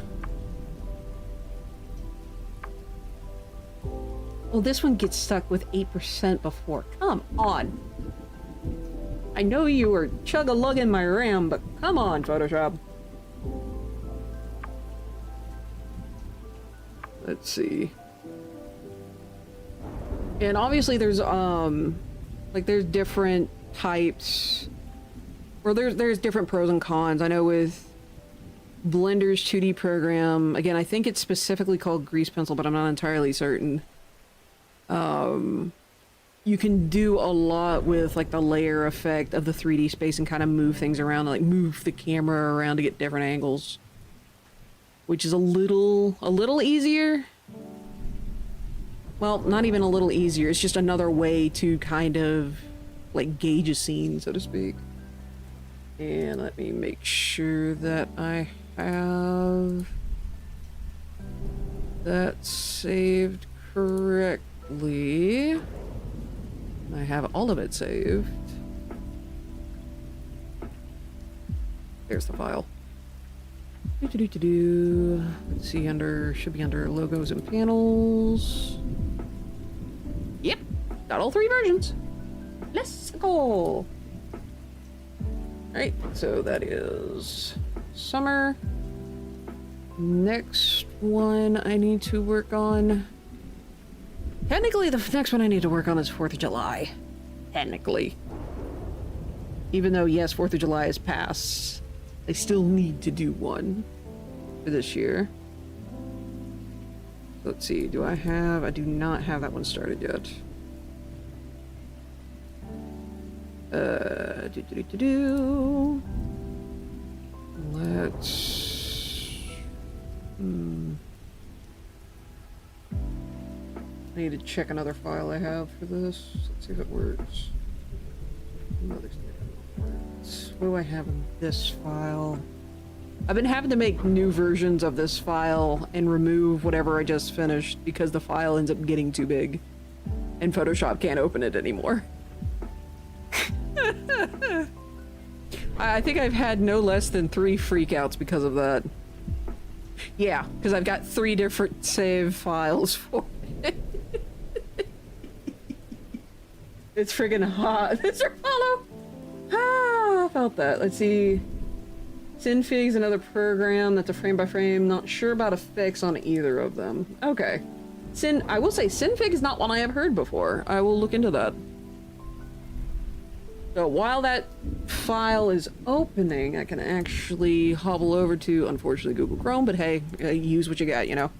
Well, this one gets stuck with 8% before. Come on. I know you were chug-a-lugging my RAM, but come on, Photoshop. Let's see. And obviously there's, like, there's different types, or there's different pros and cons. I know with Blender's 2D program, again, I think it's specifically called Grease Pencil, but I'm not entirely certain. You can do a lot with, like, the layer effect of the 3D space and kind of move things around, like move the camera around to get different angles, which is a little easier. Well, not even a little easier, it's just another way to kind of, like, gauge a scene, so to speak. And let me make sure that I have that saved correctly. I have all of it saved. There's the file. Let's see, should be under logos and panels. Yep, got all 3 versions. Let's go. Alright, so that is summer. Next one I need to work on. Technically, the next one I need to work on is 4th of July. Technically. Even though, yes, 4th of July is past, I still need to do one for this year. Let's see, I do not have that one started yet. Let's... I need to check another file I have for this. Let's see if it works. What do I have in this file? I've been having to make new versions of this file and remove whatever I just finished because the file ends up getting too big and Photoshop can't open it anymore. I think I've had no less than 3 freakouts because of that. Yeah, because I've got 3 different save files for it. It's friggin' hot. Mr. Follow! Ah, I felt that. Let's see. Synfig's another program that's a frame by frame. Not sure about effects on either of them. Okay. I will say Synfig is not one I have heard before. I will look into that. So while that file is opening, I can actually hobble over to, unfortunately, Google Chrome, but hey, use what you got, you know.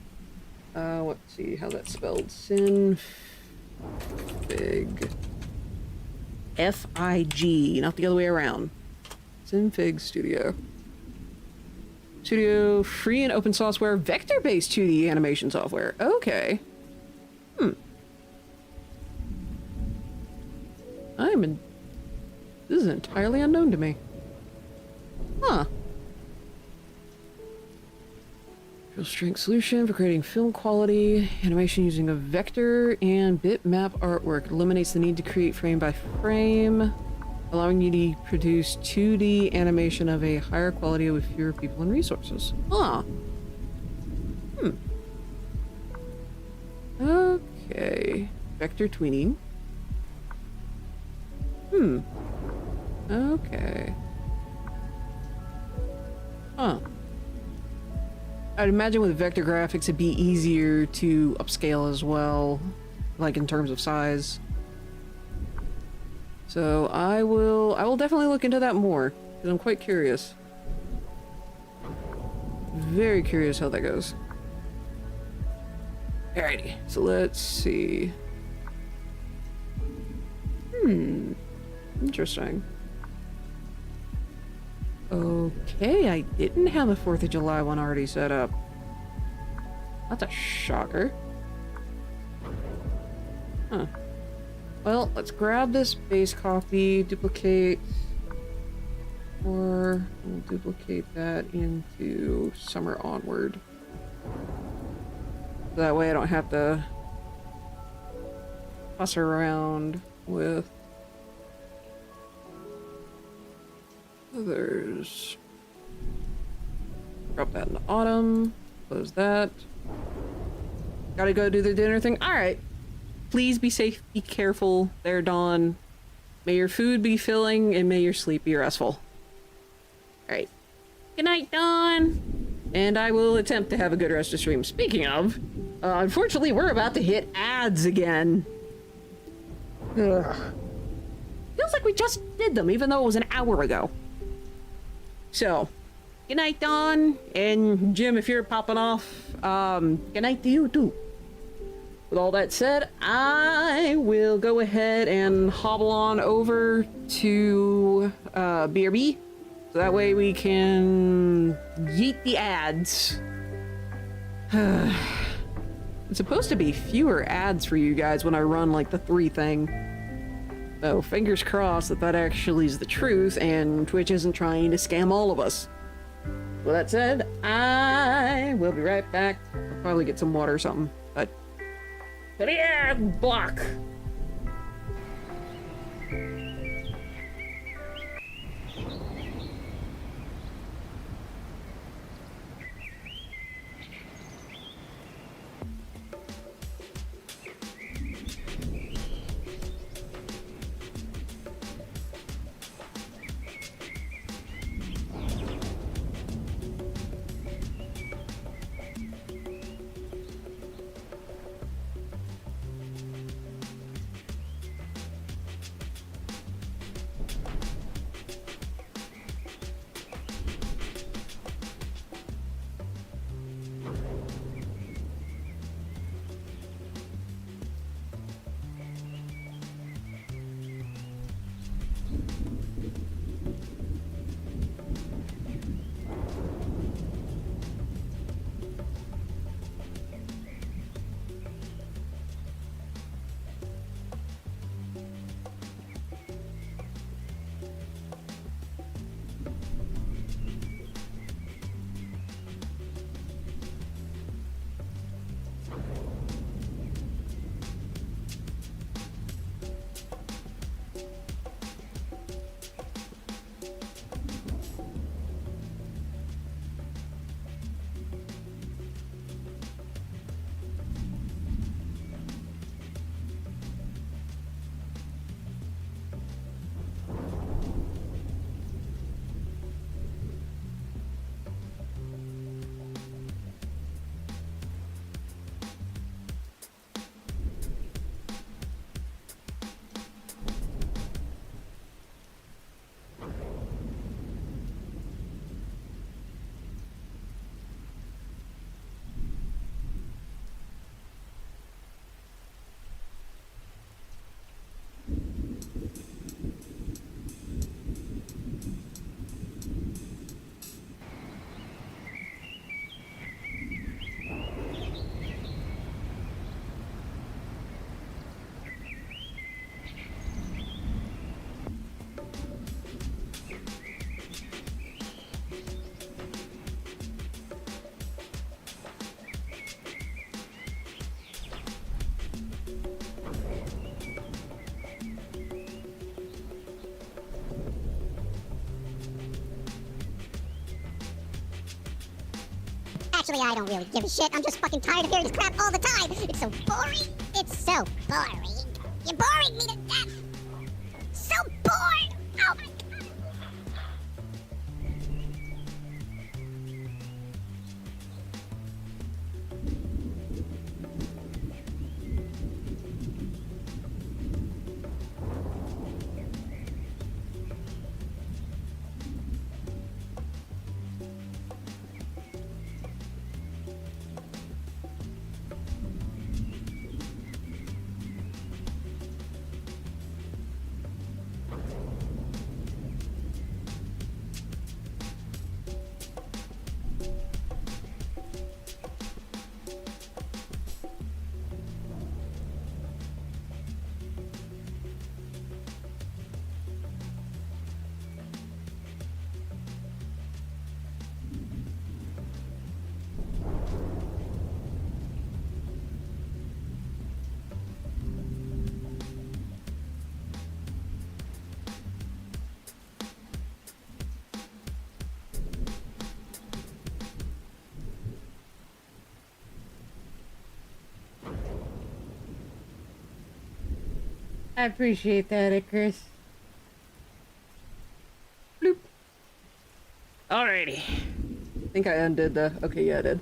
Let's see how that's spelled. Synfig. F-I-G, not the other way around. Synfig Studio. Studio, free and open software, vector-based 2D animation software. Okay. This is entirely unknown to me. Huh. Real strength solution for creating film quality, animation using a vector and bitmap artwork. Eliminates the need to create frame by frame, allowing you to produce 2D animation of a higher quality with fewer people and resources. Huh. Okay. Vector tweening. Okay. Huh. I'd imagine with vector graphics it'd be easier to upscale as well, like in terms of size. So I will definitely look into that more, because I'm quite curious. Very curious how that goes. Alrighty, so let's see. Interesting. Okay, I didn't have a 4th of July one already set up. That's a shocker. Huh. Well, let's grab this base copy, duplicate, or we'll duplicate that into Summer Onward. That way I don't have to fuss around with others. Drop that in the autumn. Close that. Gotta go do the dinner thing. Alright. Please be safe, be careful there, Dawn. May your food be filling and may your sleep be restful. Alright. Good night, Dawn. And I will attempt to have a good rest of stream. Speaking of, unfortunately, we're about to hit ads again. Ugh. Feels like we just did them, even though it was an hour ago. So, good night, Dawn. And Jim, if you're popping off, good night to you, too. With all that said, I will go ahead and hobble on over to BRB. So that way we can yeet the ads. It's supposed to be fewer ads for you guys when I run like the 3 thing. So fingers crossed that that actually is the truth and Twitch isn't trying to scam all of us. With that said, I will be right back. I'll probably get some water or something, but to the ad block. Actually, I don't really give a shit. I'm just fucking tired of hearing this crap all the time. It's so boring. It's so boring. You're boring me to death. So bored. Oh my god. I appreciate that, Icarus. Bloop. Alrighty. I think I undid the... Okay, yeah, I did.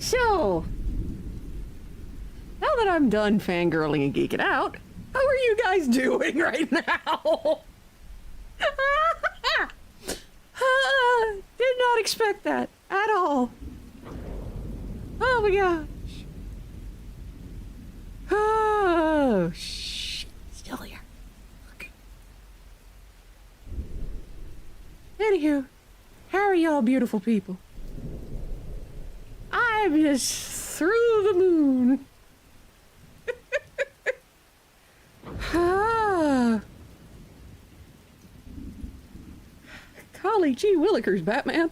So, now that I'm done fangirling and geeking out, how are you guys doing right now? Did not expect that at all. Oh my gosh. Oh, shit. Still here. Okay. Anywho, how are y'all beautiful people? I'm just through the moon. Golly gee willikers, Batman.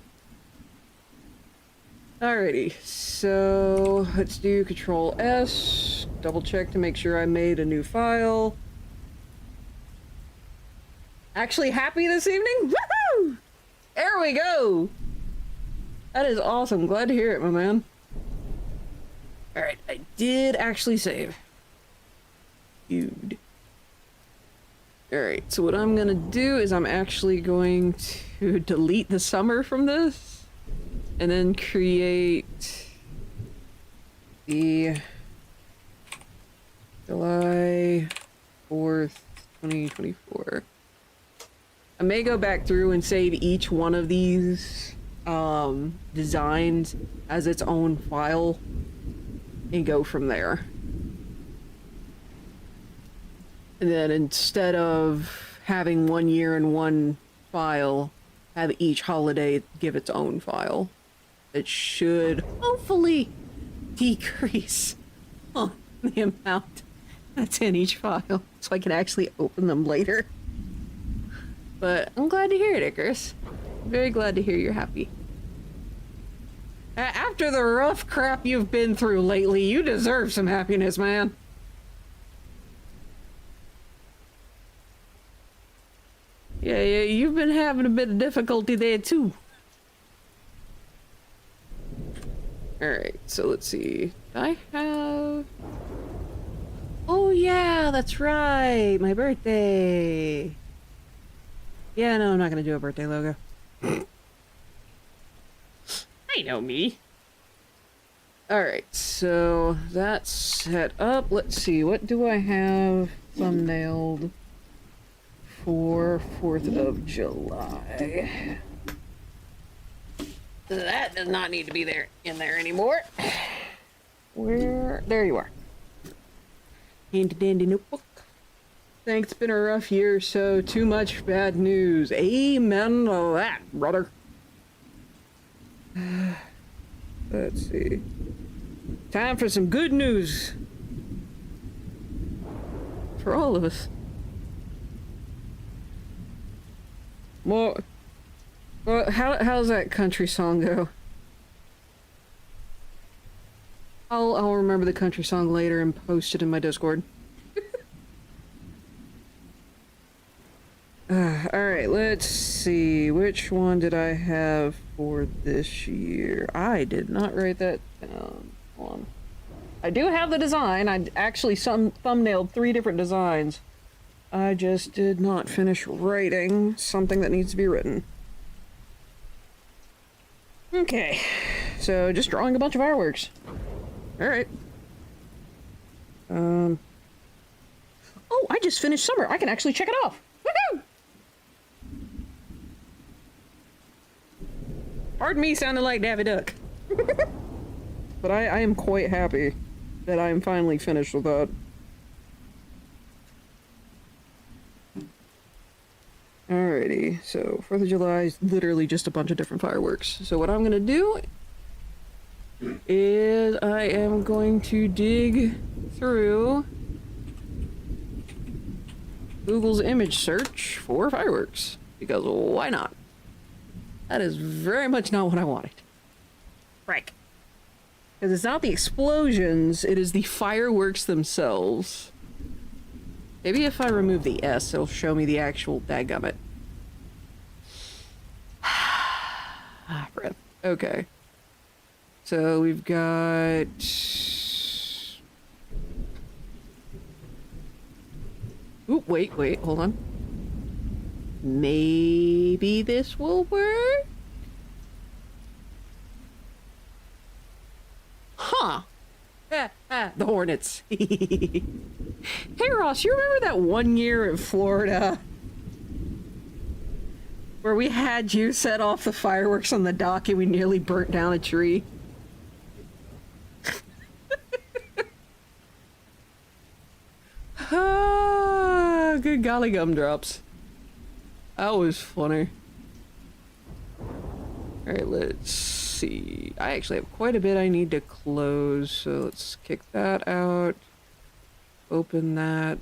Alrighty, so let's do Control S. Double check to make sure I made a new file. Actually happy this evening? Woohoo! There we go! That is awesome. Glad to hear it, my man. Alright, I did actually save. Dude. Alright, so what I'm gonna do is I'm actually going to delete the summer from this. And then create the July 4th, 2024. I may go back through and save each one of these designs as its own file and go from there. And then instead of having 1 year in one file, have each holiday give its own file. It should hopefully decrease on the amount that's in each file so I can actually open them later. But I'm glad to hear it, Icarus. Very glad to hear you're happy. After the rough crap you've been through lately, you deserve some happiness, man. Yeah, you've been having a bit of difficulty there too. Alright, so let's see. I have... Oh yeah, that's right! My birthday! Yeah, no, I'm not gonna do a birthday logo. I know me. Alright, so that's set up. Let's see, what do I have thumbnailed for 4th of July? That does not need to be in there anymore. Where? There you are. Handy dandy notebook. Thanks, been a rough year, so too much bad news. Amen to that, brother. Let's see. Time for some good news. For all of us. Well, how's that country song go? I'll remember the country song later and post it in my Discord. Alright, let's see. Which one did I have for this year? I did not write that down. Hold on. I do have the design. I actually thumbnailed 3 different designs. I just did not finish writing something that needs to be written. Okay, so just drawing a bunch of fireworks. Alright. Oh, I just finished summer. I can actually check it off. Woohoo! Pardon me sounding like Daffy Duck. But I am quite happy that I am finally finished with that. Alrighty, so 4th of July is literally just a bunch of different fireworks. So what I'm gonna do is I am going to dig through Google's image search for fireworks, because why not? That is very much not what I wanted. Frank. Because it's not the explosions, it is the fireworks themselves. Maybe if I remove the S, it'll show me the actual dadgummit. Breath. Okay. So we've got... Oop, wait, hold on. Maybe this will work? Huh. The Hornets. Hey Ross, you remember that one year in Florida where we had you set off the fireworks on the dock and we nearly burnt down a tree? Ah, good golly gumdrops. That was funny. Alright, let's see. I actually have quite a bit I need to close, so let's kick that out. Open that.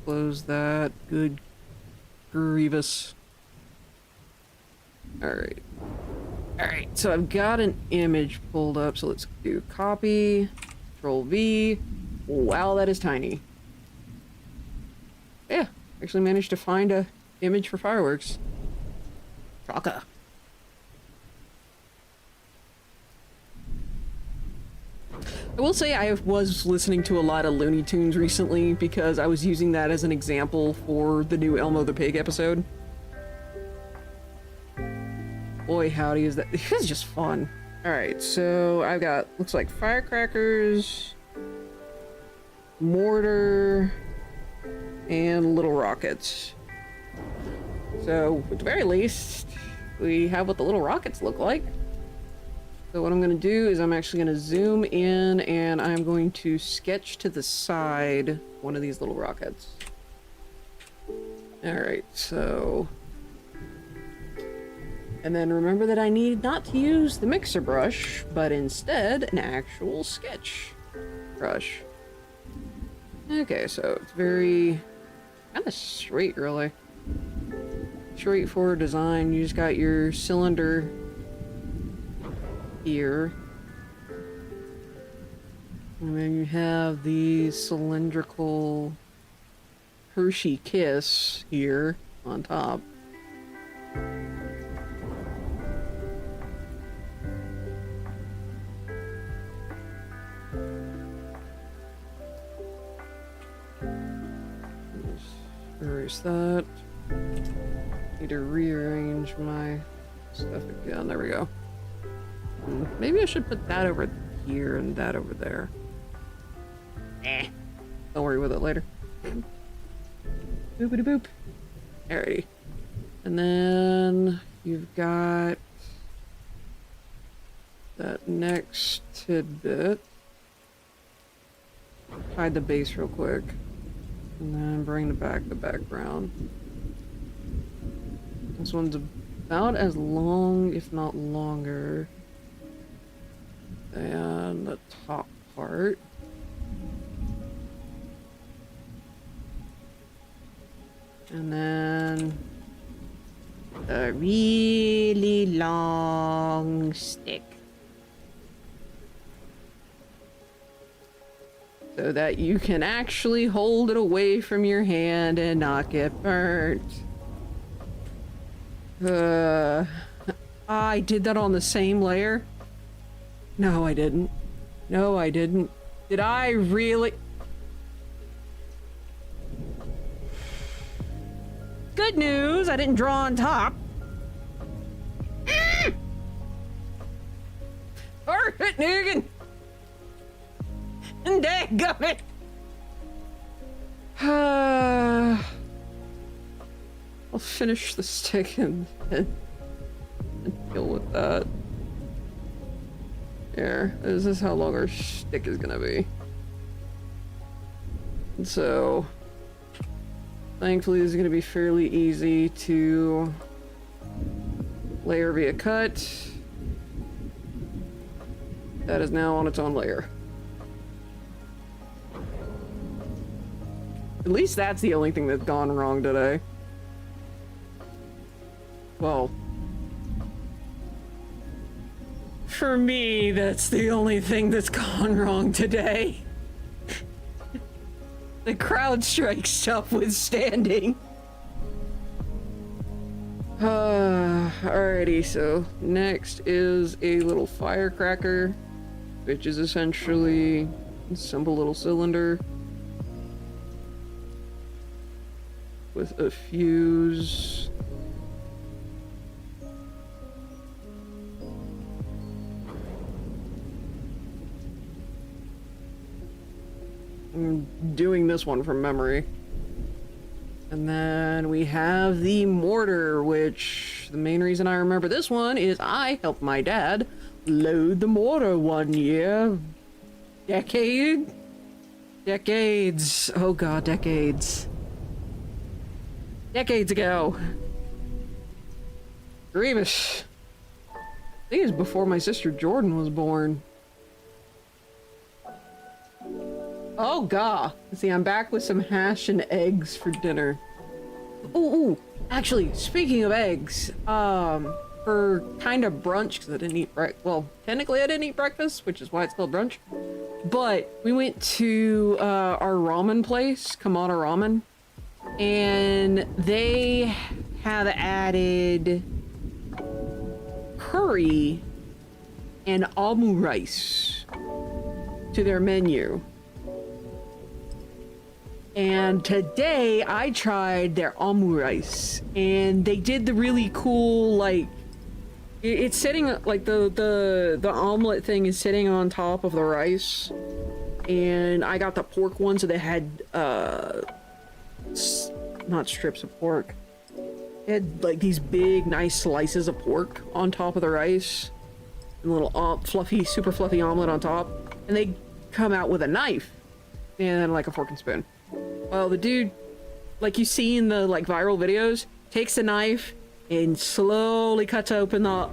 Close that. Good grievous. Alright. Alright, so I've got an image pulled up, so let's do copy. Control V. Wow, that is tiny. Yeah, actually managed to find a image for fireworks. Chaka. I will say I was listening to a lot of Looney Tunes recently because I was using that as an example for the new Elmo the Pig episode. Boy, howdy, is that... This is just fun. Alright, so I've got, looks like firecrackers, mortar, and little rockets. So, at the very least, we have what the little rockets look like. So what I'm going to do is I'm actually going to zoom in and I'm going to sketch to the side one of these little rockets. Alright, so... And then remember that I need not to use the mixer brush, but instead an actual sketch brush. Okay, so it's very... kind of straight, really. Straightforward design. You just got your cylinder here. And then you have the cylindrical Hershey Kiss here on top. Just erase that. Need to rearrange my stuff again. There we go. Maybe I should put that over here and that over there. Don't worry with it later. Boopity boop. Alrighty. And then you've got that next tidbit. Hide the base real quick. And then bring the background. This one's about as long, if not longer, than the top part. And then a really long stick. So so that you can actually hold it away from your hand and not get burnt. I did that on the same layer? No, I didn't. No, I didn't. Did I really? Good news, I didn't draw on top. Perfect, Negan! Dadgummit! I'll finish the stick and deal with that. Here, this is how long our stick is gonna be. And so, thankfully this is gonna be fairly easy to layer via cut. That is now on its own layer. At least that's the only thing that's gone wrong today. Well, for me, that's the only thing that's gone wrong today. The CrowdStrike stuff withstanding. Alrighty, so next is a little firecracker, which is essentially a simple little cylinder with a fuse. I'm doing this one from memory. And then we have the mortar, which the main reason I remember this one is I helped my dad load the mortar one year. Decades? Oh god, decades. Decades ago. Grievous. I think it was before my sister Jordan was born. Oh god. See, I'm back with some hash and eggs for dinner. Ooh, actually, speaking of eggs, for kind of brunch, because I didn't eat well, technically I didn't eat breakfast, which is why it's called brunch. But we went to our ramen place, Kamada Ramen, and they have added curry and omu rice to their menu. And today I tried their omu rice, and they did the really cool, like, it's sitting, like, the omelet thing is sitting on top of the rice, and I got the pork one, so they had, not strips of pork. They had, like, these big, nice slices of pork on top of the rice, and a little fluffy, super fluffy omelet on top, and they come out with a knife, and, like, a fork and spoon. Well, the dude, like you see in the, like, viral videos, takes the knife and slowly cuts open the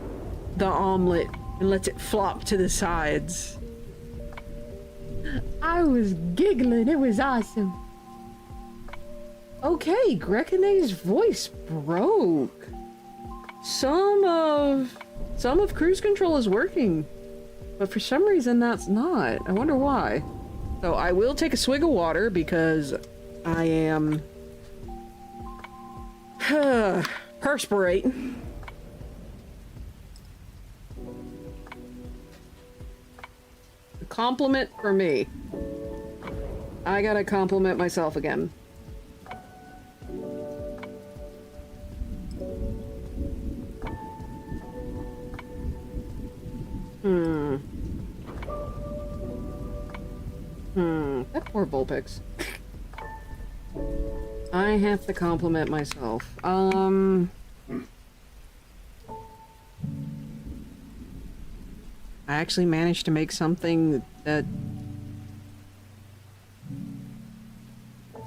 omelet and lets it flop to the sides. I was giggling. It was awesome. Okay, Grekine's voice broke. Some of cruise control is working, but for some reason that's not. I wonder why. So I will take a swig of water because I am perspirating. A compliment for me. I gotta compliment myself again. That poor Vulpix. I have to compliment myself. I actually managed to make something that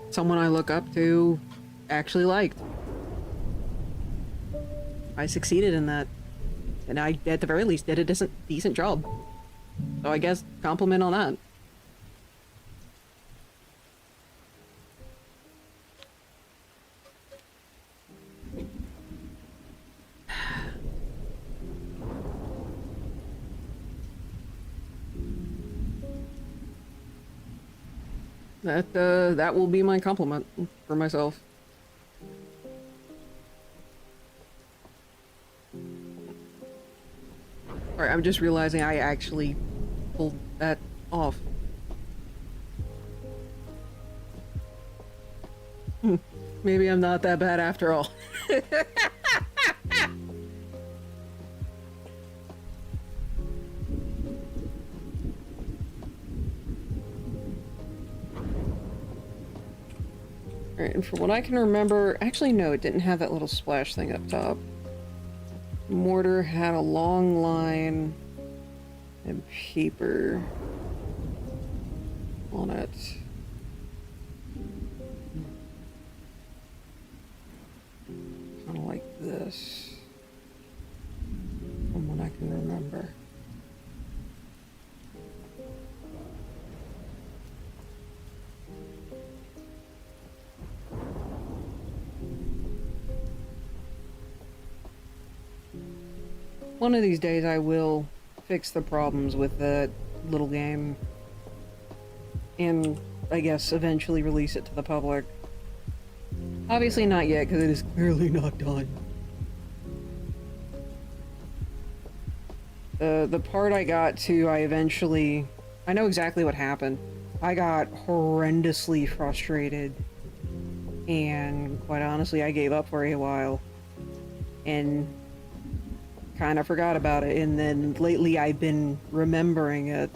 someone I look up to actually liked. I succeeded in that. And I, at the very least, did a decent job. So I guess compliment on that. That will be my compliment for myself. Alright, I'm just realizing I actually pulled that off. Maybe I'm not that bad after all. Alright, and from what I can remember, actually no, it didn't have that little splash thing up top. Mortar had a long line and paper on it. Kind of like this, from what I can remember. One of these days I will fix the problems with that little game and I guess eventually release it to the public. Obviously not yet because it is clearly not done. The part I got to, I know exactly what happened. I got horrendously frustrated and quite honestly I gave up for a while and kind of forgot about it, and then lately I've been remembering it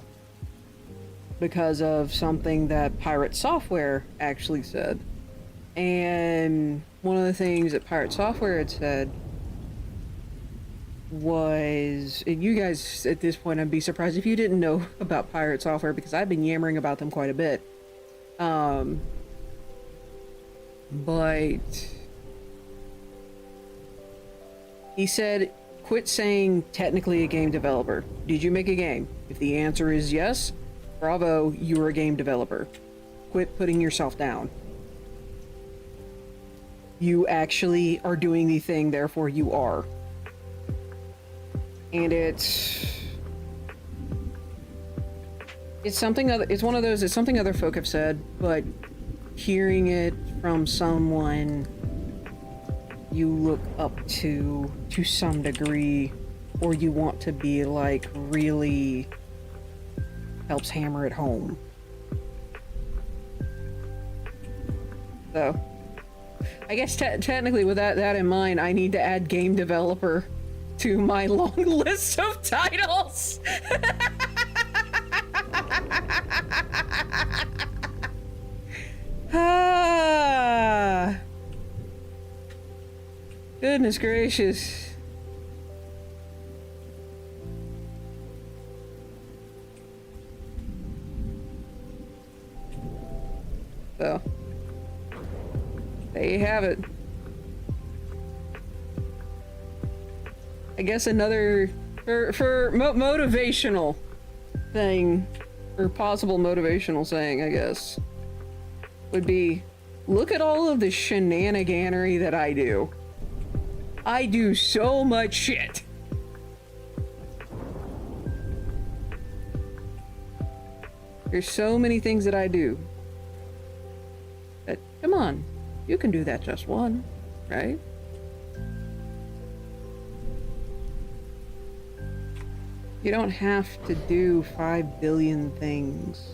because of something that Pirate Software actually said. And one of the things that Pirate Software had said was, and you guys at this point, I'd be surprised if you didn't know about Pirate Software because I've been yammering about them quite a bit. But he said, quit saying technically a game developer. Did you make a game? If the answer is yes, bravo, you're a game developer. Quit putting yourself down. You actually are doing the thing, therefore you are. And it's something other, it's one of those, it's something other folk have said, but hearing it from someone you look up to some degree, or you want to be like, really helps hammer it home. So, I guess technically with that in mind, I need to add game developer to my long list of titles. Ah. Goodness gracious. So, there you have it. I guess another, for motivational thing, or possible motivational saying, I guess, would be, look at all of the shenaniganery that I do. I do so much shit. There's so many things that I do. But come on, you can do that just one, right? You don't have to do 5 billion things.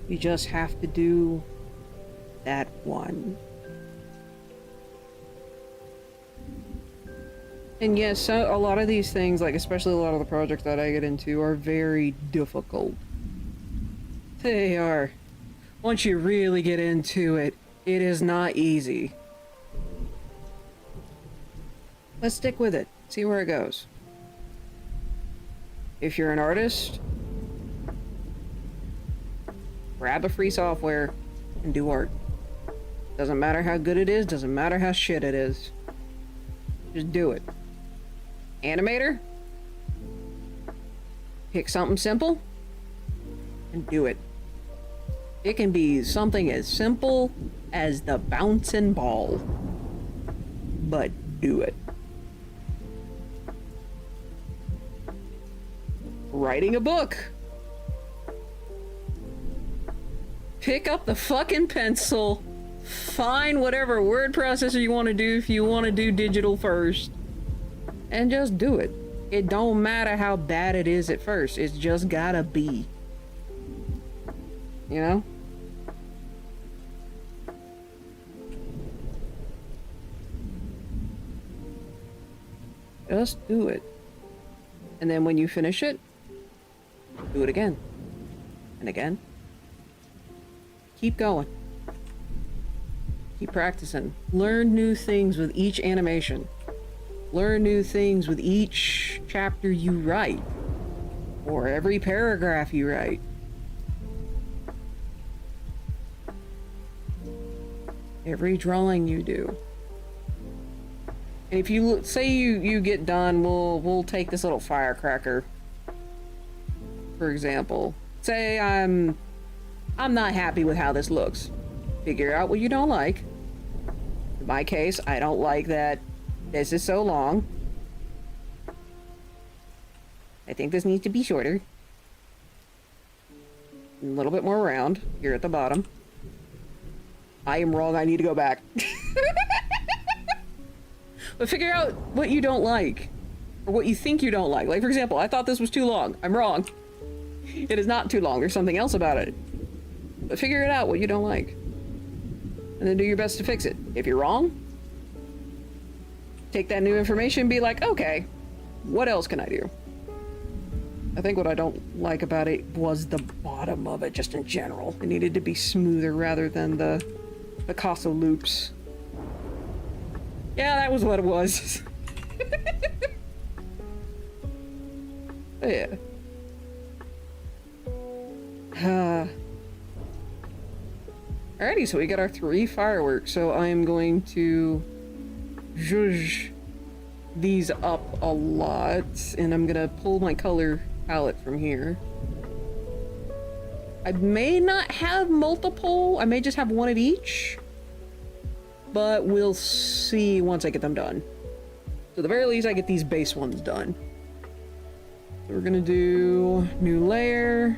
You just have to do that one. And yes, so a lot of these things, like especially a lot of the projects that I get into, are very difficult. They are. Once you really get into it, it is not easy. Let's stick with it, see where it goes. If you're an artist, grab a free software and do art. Doesn't matter how good it is, doesn't matter how shit it is. Just do it. Animator? Pick something simple and do it. It can be something as simple as the bouncing ball, but do it. Writing a book. pick up the fucking pencil, find whatever word processor you want to do if you want to do digital first, and just do it. It don't matter how bad it is at first. It's just gotta be. You know? Just do it. And then when you finish it, do it again. And again. Keep going. Keep practicing. Learn new things with each animation. Learn new things with each chapter you write. Or every paragraph you write. Every drawing you do. And if you say you get done, we'll take this little firecracker. For example, say I'm not happy with how this looks. Figure out what you don't like. In my case, I don't like that this is so long. I think this needs to be shorter. A little bit more round here at the bottom. I am wrong, I need to go back. But figure out what you don't like. Or what you think you don't like. Like, for example, I thought this was too long. I'm wrong. It is not too long. There's something else about it. But figure it out what you don't like. And then do your best to fix it. If you're wrong, take that new information and be like, okay, what else can I do? I think what I don't like about it was the bottom of it, just in general. It needed to be smoother rather than the Picasso loops. Yeah, that was what it was. Yeah. Alrighty, so we got our 3 fireworks. So I am going to zhuzh these up a lot, and I'm gonna pull my color palette from here. I may not have multiple. I may just have one of each. But we'll see once I get them done. So at the very least, I get these base ones done. So we're gonna do new layer.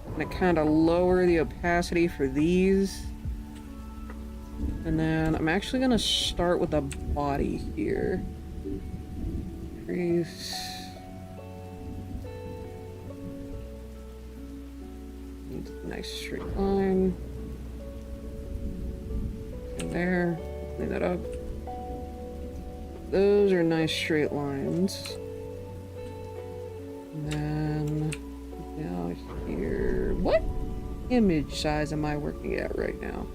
I'm gonna kind of lower the opacity for these. And then I'm actually gonna start with the body here. Crease. Needs a nice straight line. There, clean that up. Those are nice straight lines. And then now here, what image size am I working at right now?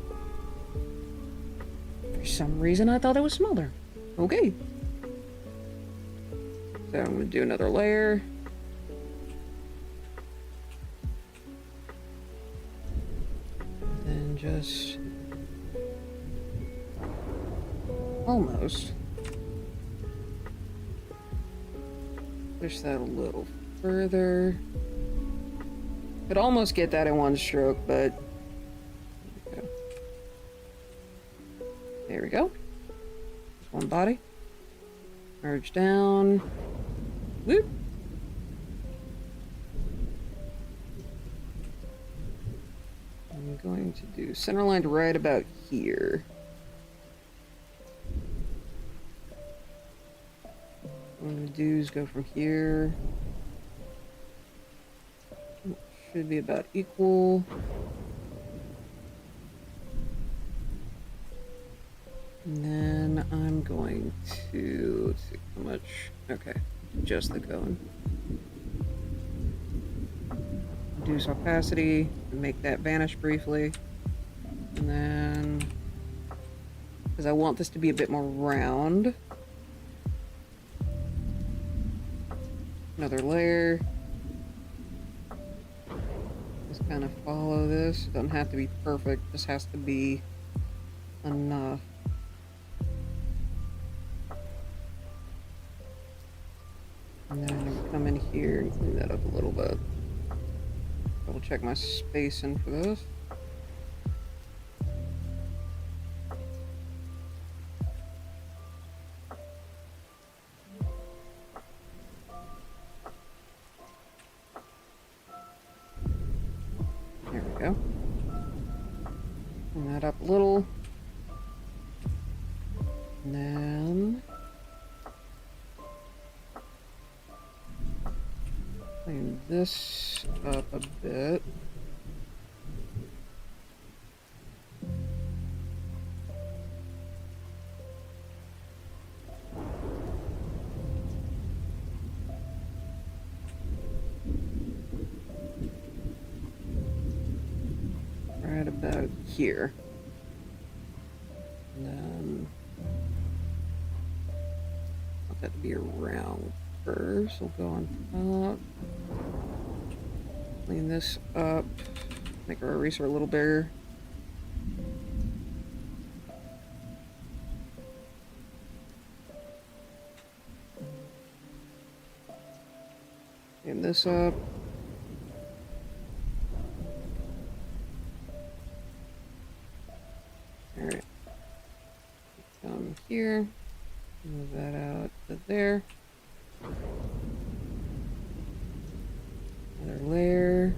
For some reason I thought it was smaller. Okay. So I'm gonna do another layer. And just almost push that a little further. Could almost get that in one stroke, but there we go. Just one body. Merge down. Whoop. I'm going to do center line right about here. What I'm gonna do is go from here. Should be about equal. And then I'm going to, let's see how much, okay, just the cone. Reduce opacity, and make that vanish briefly. And then, because I want this to be a bit more round. Another layer. Just kind of follow this. Doesn't have to be perfect, just has to be enough. And then I'm gonna come in here and clean that up a little bit. Double check my spacing for this. There we go. that up a little. And then clean this up a bit. Right about here. And then want that to be around first. We'll go on top. Clean this up. Make our eraser a little bigger. Clean this up. Alright. Come here. Move that out to there. Another layer.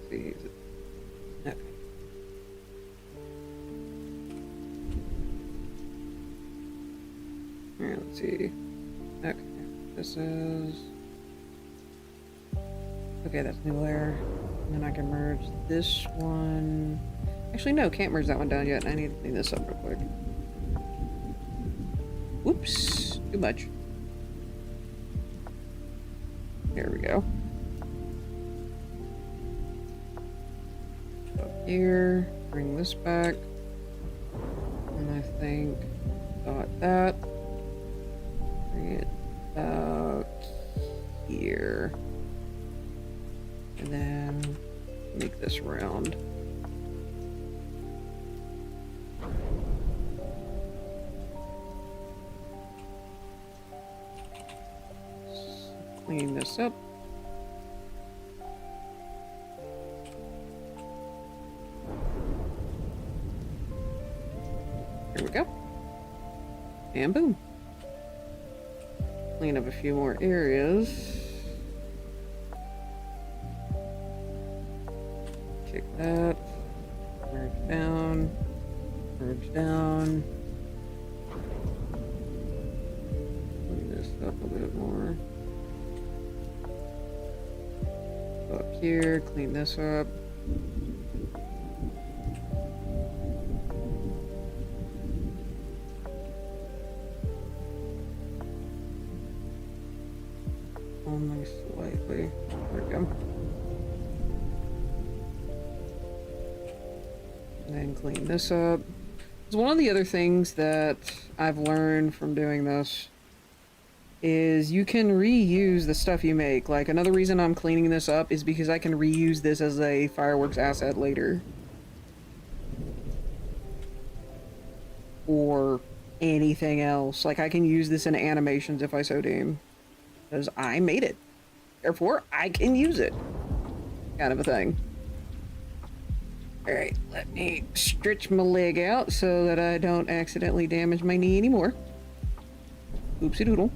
Let's see. Is it... Okay. Alright, let's see. Okay. This is... Okay, that's new layer. And then I can merge this one. Actually, no, can't merge that one down yet. I need to clean this up real quick. Oops, too much. There we go. Up here, bring this back. And I think got that. Bring it about here. And then make this round. Clean this up. There we go. And boom. Clean up a few more areas. Kick that. Merge down. Merge down. Clean this up a bit more. Go up here, clean this up. Only slightly. There we go. And then clean this up. So one of the other things that I've learned from doing this is you can reuse the stuff you make. Like, another reason I'm cleaning this up is because I can reuse this as a fireworks asset later. Or anything else. Like, I can use this in animations if I so deem. Because I made it. Therefore, I can use it. Kind of a thing. Alright, let me stretch my leg out so that I don't accidentally damage my knee anymore. Oopsie doodle.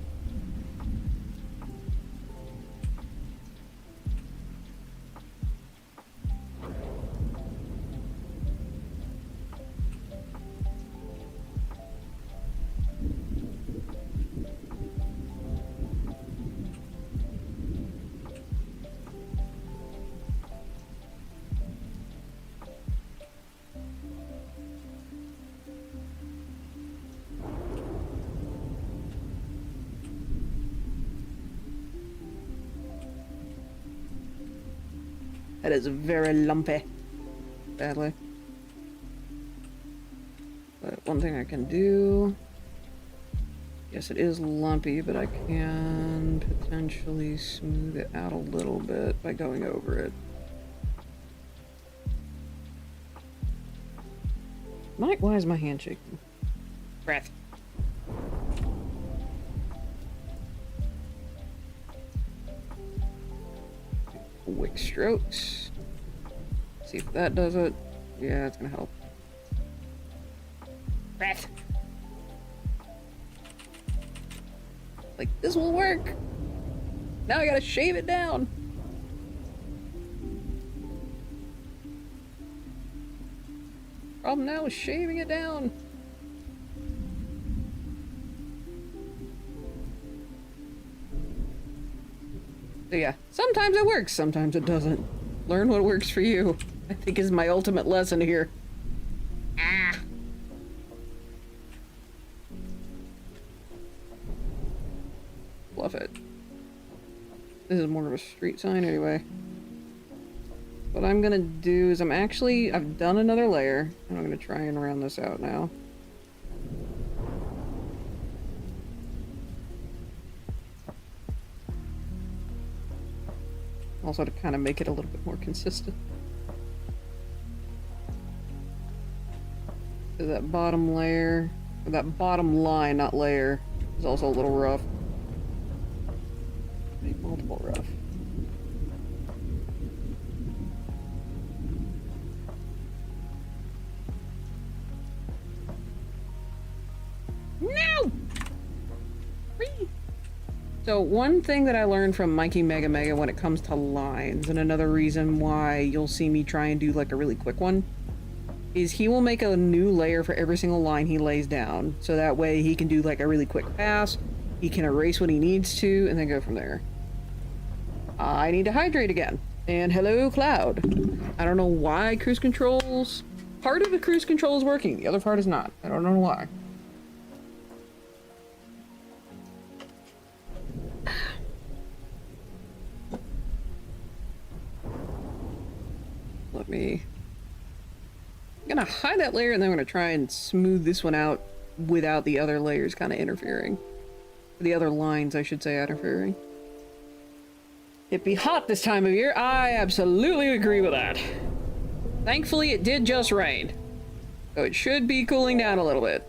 That is very lumpy. Badly. But one thing I can do... Yes, it is lumpy, but I can potentially smooth it out a little bit by going over it. Mike, why is my hand shaking? Breath. Quick strokes. See if that does it. Yeah, it's gonna help. Breath. Like, this will work. Now I gotta shave it down. Problem now is shaving it down. So yeah, sometimes it works, sometimes it doesn't. Learn what works for you, I think, is my ultimate lesson here. Ah. Love it. This is more of a street sign anyway. What I'm gonna do is I've done another layer, and I'm gonna try and round this out now. Also to kind of make it a little bit more consistent. So that bottom layer, or that bottom line, not layer, is also a little rough. Make multiple rough. No! Whee! So one thing that I learned from Mikey Mega Mega when it comes to lines, and another reason why you'll see me try and do like a really quick one, is he will make a new layer for every single line he lays down. So that way he can do like a really quick pass, he can erase what he needs to, and then go from there. I need to hydrate again. And hello, Cloud. I don't know why cruise controls... Part of the cruise control is working, the other part is not. I don't know why. I'm gonna hide that layer and then I'm gonna try and smooth this one out without the other layers kind of interfering. The other lines, I should say, interfering. It'd be hot this time of year. I absolutely agree with that. Thankfully, it did just rain. So it should be cooling down a little bit.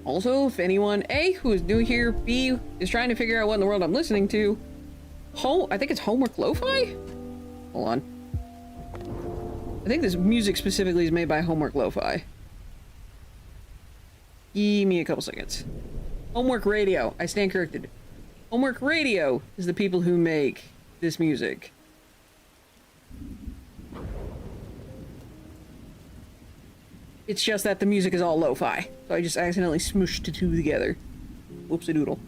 Also, if anyone, A, who is new here, B, is trying to figure out what in the world I'm listening to, I think it's Homework Lo-Fi? Hold on. I think this music specifically is made by Homework Lo-Fi. Give me a couple seconds. Homework Radio. I stand corrected. Homework Radio is the people who make this music. It's just that the music is all lo-fi, so I just accidentally smooshed the two together. Whoopsie-doodle.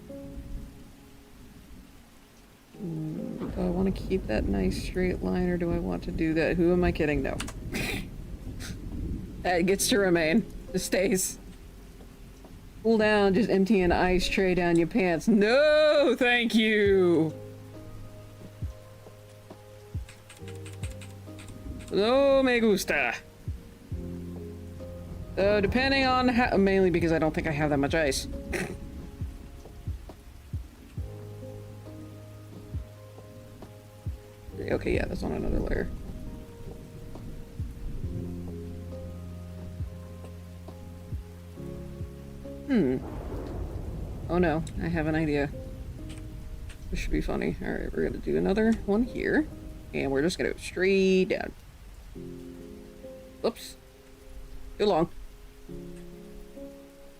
Do I want to keep that nice straight line, or do I want to do that? Who am I kidding? No. That gets to remain. It stays. Cool down, just empty an ice tray down your pants. No, thank you! No me gusta. So, depending on how- mainly because I don't think I have that much ice. Okay, yeah, that's on another layer. Oh no, I have an idea. This should be funny. Alright, we're gonna do another one here. And we're just gonna go straight down. Oops. Too long.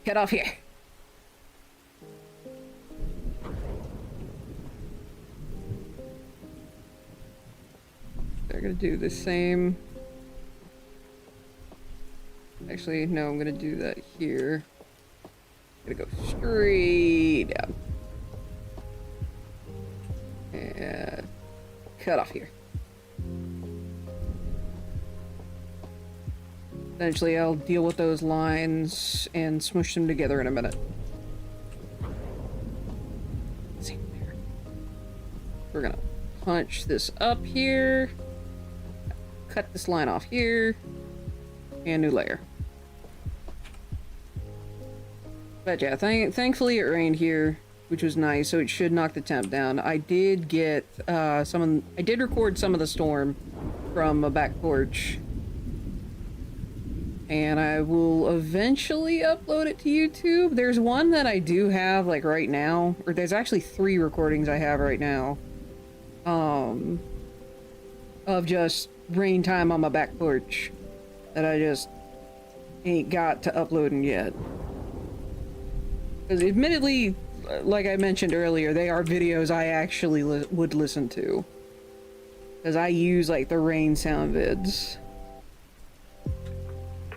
Get off here. They're gonna do the same. Actually, no, I'm gonna do that here. Gonna go straight down. And cut off here. Eventually I'll deal with those lines and smush them together in a minute. Same there. We're gonna punch this up here. Cut this line off here. And new layer. But yeah, thankfully it rained here, which was nice, so it should knock the temp down. I did get I did record some of the storm from a back porch. And I will eventually upload it to YouTube. There's one that I do have, like, right now. Or there's actually 3 recordings I have right now. Of just rain time on my back porch. That I just ain't got to uploading yet. Because admittedly, like I mentioned earlier, they are videos I actually would listen to. because I use like the rain sound vids.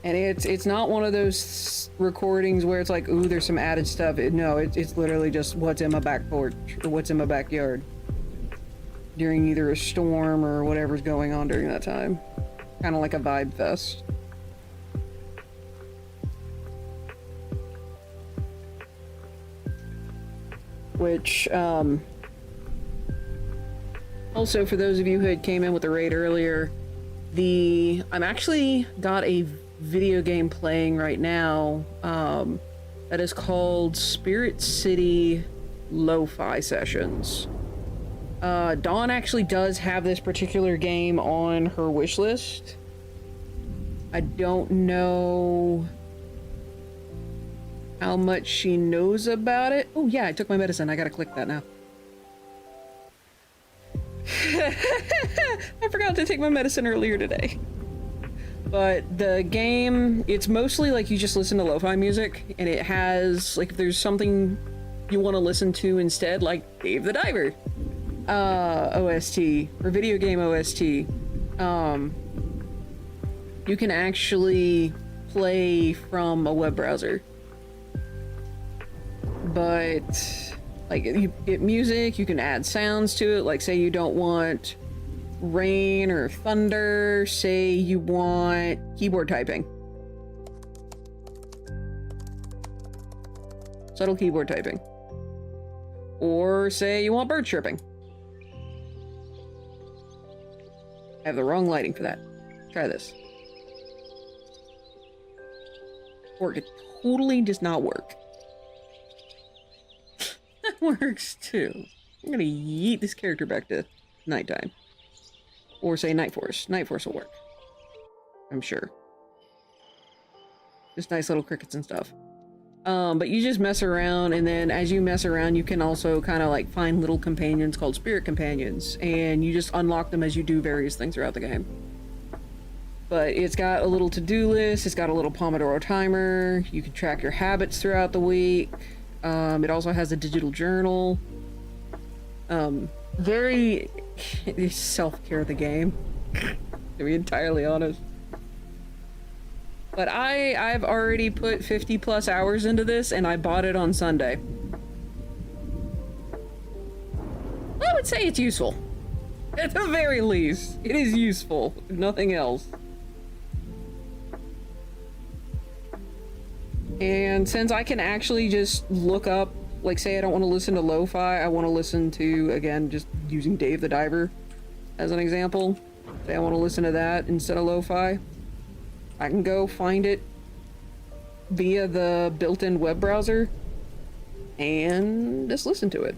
And it's not one of those recordings where it's like, ooh, there's some added stuff. No, it's literally just what's in my back porch or what's in my backyard during either a storm or whatever's going on during that time. Kind of like a vibe fest. Which, also for those of you who had came in with the raid earlier, I'm actually got a video game playing right now that is called Spirit City Lo-Fi Sessions. Dawn actually does have this particular game on her wish list. I don't know how much she knows about it. Oh yeah, I took my medicine. I gotta click that now. I forgot to take my medicine earlier today. But the game, it's mostly like you just listen to lo-fi music, and it has, like, if there's something you want to listen to instead, like Dave the Diver OST, or video game OST, you can actually play from a web browser. But, like, you get music, you can add sounds to it, like say you don't want rain or thunder, say you want keyboard typing. Subtle keyboard typing. Or say you want bird chirping. I have the wrong lighting for that. Try this. Or it totally does not work. That works too. I'm gonna yeet this character back to nighttime. Or say Night Force. Night Force will work. I'm sure. Just nice little crickets and stuff. But you just mess around, and then as you mess around, you can also kind of like find little companions called spirit companions, and you just unlock them as you do various things throughout the game. But it's got a little to-do list, it's got a little Pomodoro timer, you can track your habits throughout the week. It also has a digital journal. Very self-care, the game, to be entirely honest. But I've already put 50 plus hours into this, and I bought it on Sunday. I would say it's useful. At the very least, it is useful, if nothing else. And since I can actually just look up, like say I don't want to listen to lo-fi, I want to listen to, again, just using Dave the Diver as an example. Say I want to listen to that instead of lo-fi. I can go find it via the built-in web browser and just listen to it.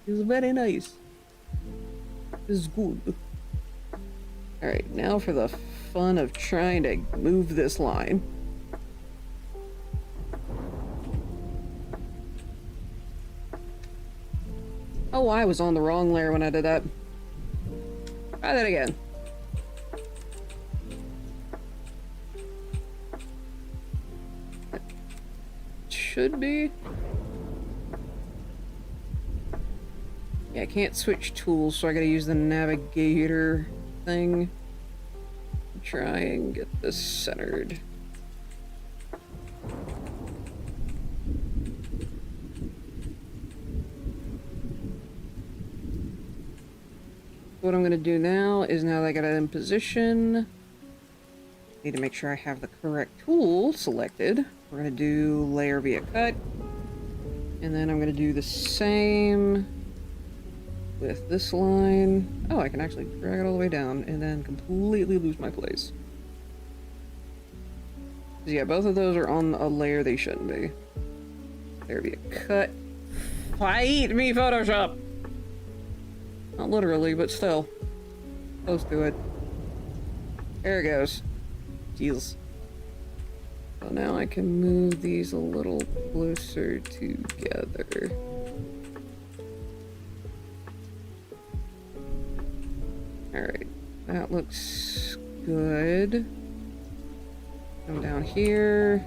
It's very nice. It's good. Alright, now for the fun of trying to move this line. Oh, I was on the wrong layer when I did that. Try that again. That should be. Yeah, I can't switch tools, so I gotta use the navigator thing. Try and get this centered. What I'm going to do now is, now that I got it in position, need to make sure I have the correct tool selected. We're going to do layer via cut, and then I'm going to do the same with this line. Oh, I can actually drag it all the way down and then completely lose my place. So yeah, both of those are on a layer they shouldn't be. Layer via cut. Fight me, Photoshop! Not literally, but still. Close to it. There it goes. Jesus. So now I can move these a little closer together. Alright. That looks good. Come down here.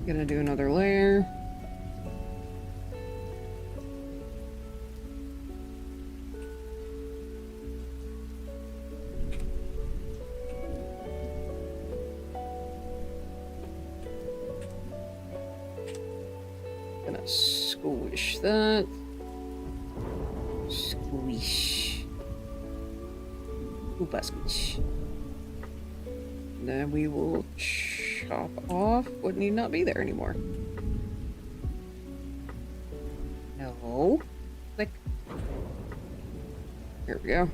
Gonna do another layer. Gonna squish that. Squish. Oopa squish. Then we will chop off what need not be there anymore. No. Click. Here we go.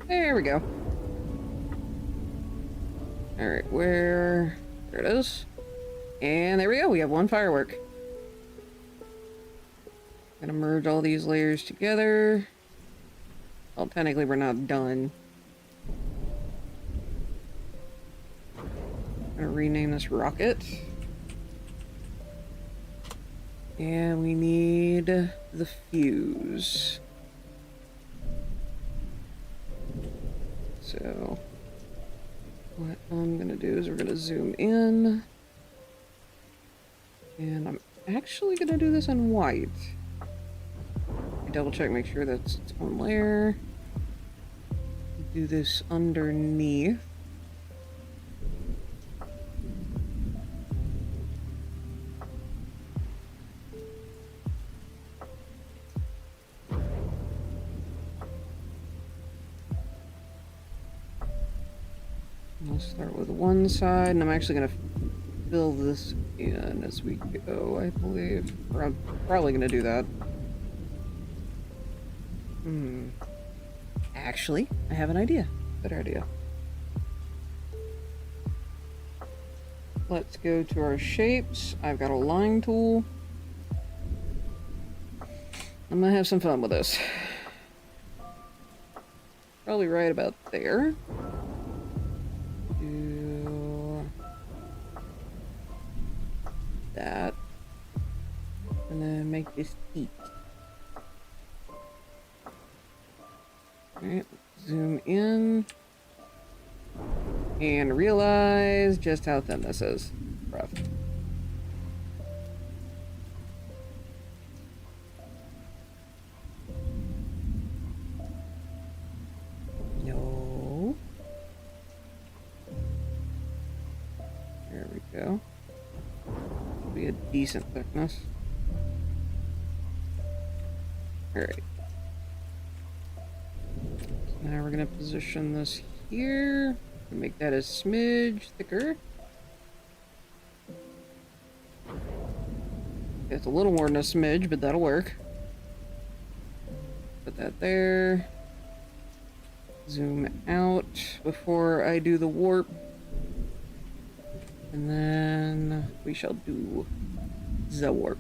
There we go. Alright, where... There it is. And there we go, we have one firework. Gonna merge all these layers together. Well, technically we're not done. Gonna rename this rocket. And we need the fuse. So, what I'm gonna do is we're gonna zoom in. And I'm actually gonna do this in white. Double check, make sure that's its own layer. Do this underneath. We'll start with one side, and I'm actually going to fill this in as we go, I believe. Or I'm probably going to do that. Actually, I have an idea. Better idea. Let's go to our shapes. I've got a line tool. I'm gonna have some fun with this. Probably right about there. Do that. And then make this heat. Alright, zoom in. And realize just how thin this is. Rough. No. There we go. It'll be a decent thickness. Alright. So now we're gonna position this here. Make that a smidge thicker. It's a little more than a smidge, but that'll work. Put that there. Zoom out before I do the warp. And then we shall do the warp.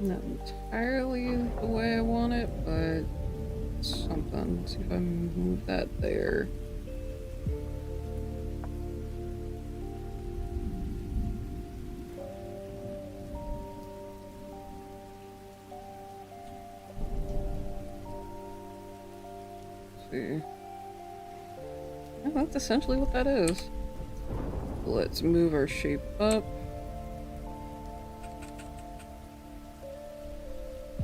Not entirely the way I want it, but something. Let's see if I move that there. Let's see. Oh, that's essentially what that is. Let's move our shape up.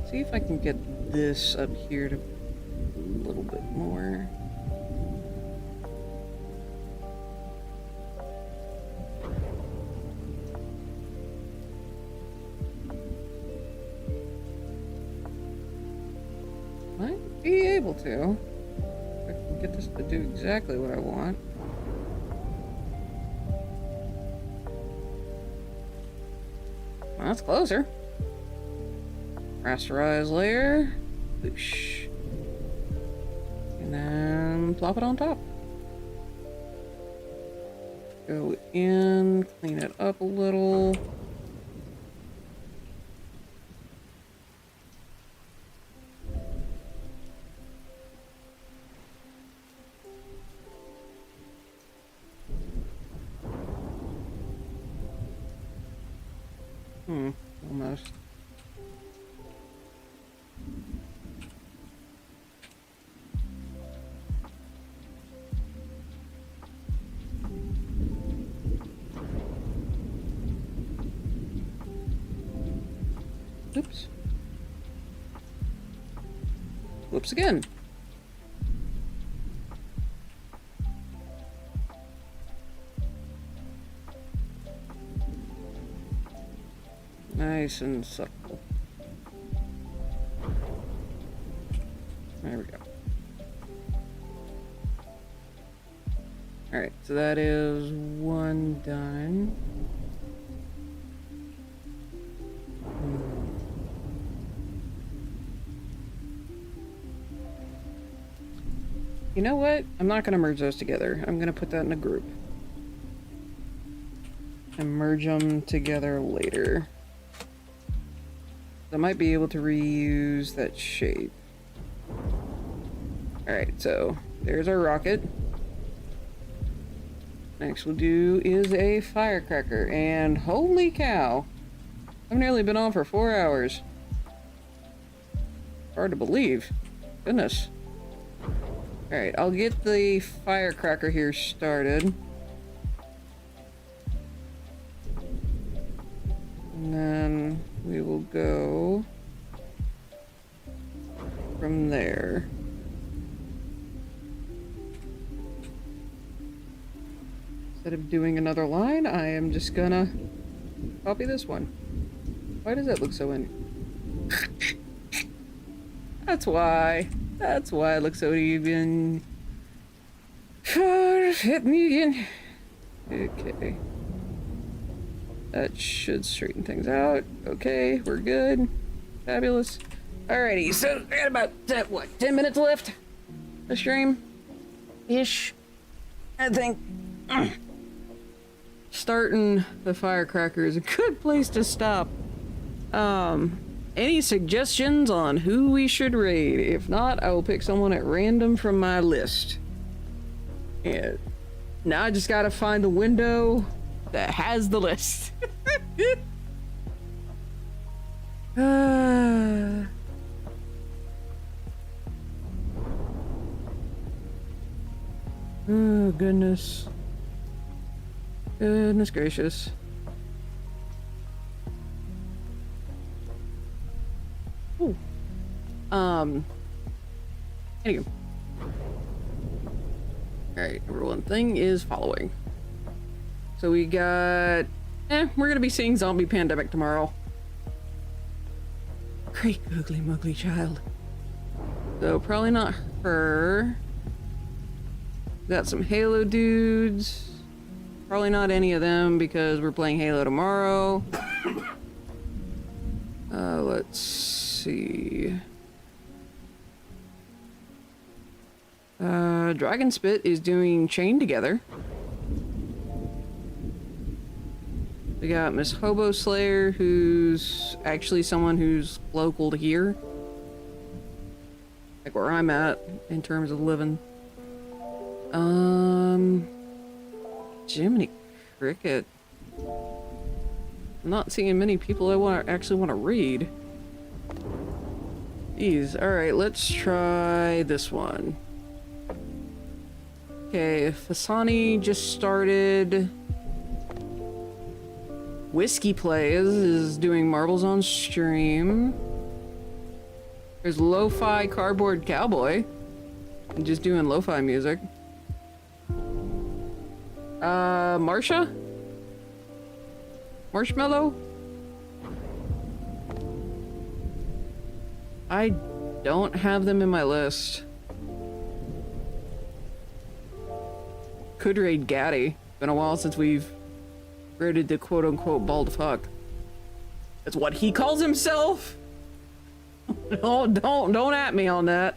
See if I can get this up here to a little bit more. able to. I can get this to do exactly what I want. Well, that's closer. Rasterize layer. Boosh. And then plop it on top. Go in, clean it up a little. Almost. Oops. Whoops again. Nice and subtle. There we go. Alright, so that is one done. You know what? I'm not going to merge those together. I'm going to put that in a group. And merge them together later. I might be able to reuse that shape. Alright, so there's our rocket. Next we'll do is a firecracker. And holy cow! I've nearly been on for 4 hours. Hard to believe. Goodness. Alright, I'll get the firecracker here started. And then we will go from there. Instead of doing another line, I am just gonna copy this one. Why does that look so in? That's why. That's why it looks so even. Hit me again. Okay. That should straighten things out. Okay, we're good. Fabulous. Alrighty, so I got about, what, 10 minutes left? The stream? Ish. I think. Starting the firecracker is a good place to stop. Any suggestions on who we should raid? If not, I will pick someone at random from my list. And now I just gotta find the window that has the list. Oh, goodness. Goodness gracious. Ooh. Anywho. Alright, number one thing is following. So we got... we're gonna be seeing Zombie Pandemic tomorrow. Great googly muggly child. So probably not her. Got some Halo dudes. Probably not any of them because we're playing Halo tomorrow. Let's see. Dragon Spit is doing Chain Together. We got Miss Hobo Slayer, who's actually someone who's local to here. Like where I'm at in terms of living. Jiminy Cricket. I'm not seeing many people I actually want to read. Jeez, alright, let's try this one. Okay, Fasani just started. Whiskey Plays is doing marbles on stream. There's Lo-Fi Cardboard Cowboy. Just doing lo-fi music. Marsha? Marshmallow? I don't have them in my list. could raid Gaddy. Been a while since we've raided the quote-unquote bald fuck. That's what he calls himself. Oh, don't at me on that.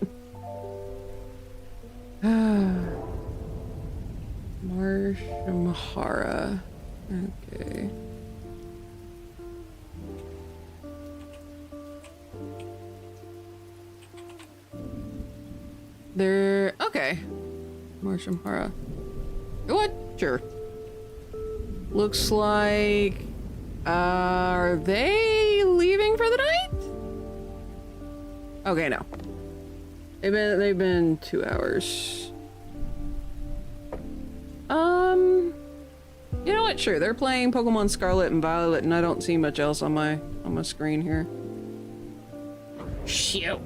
Marshamahara. Okay. They're okay. Marshamahara. What? Sure. Looks like are they leaving for the night? Okay, no. They've been 2 hours. You know what? Sure, they're playing Pokemon Scarlet and Violet, and I don't see much else on my screen here. Shoot.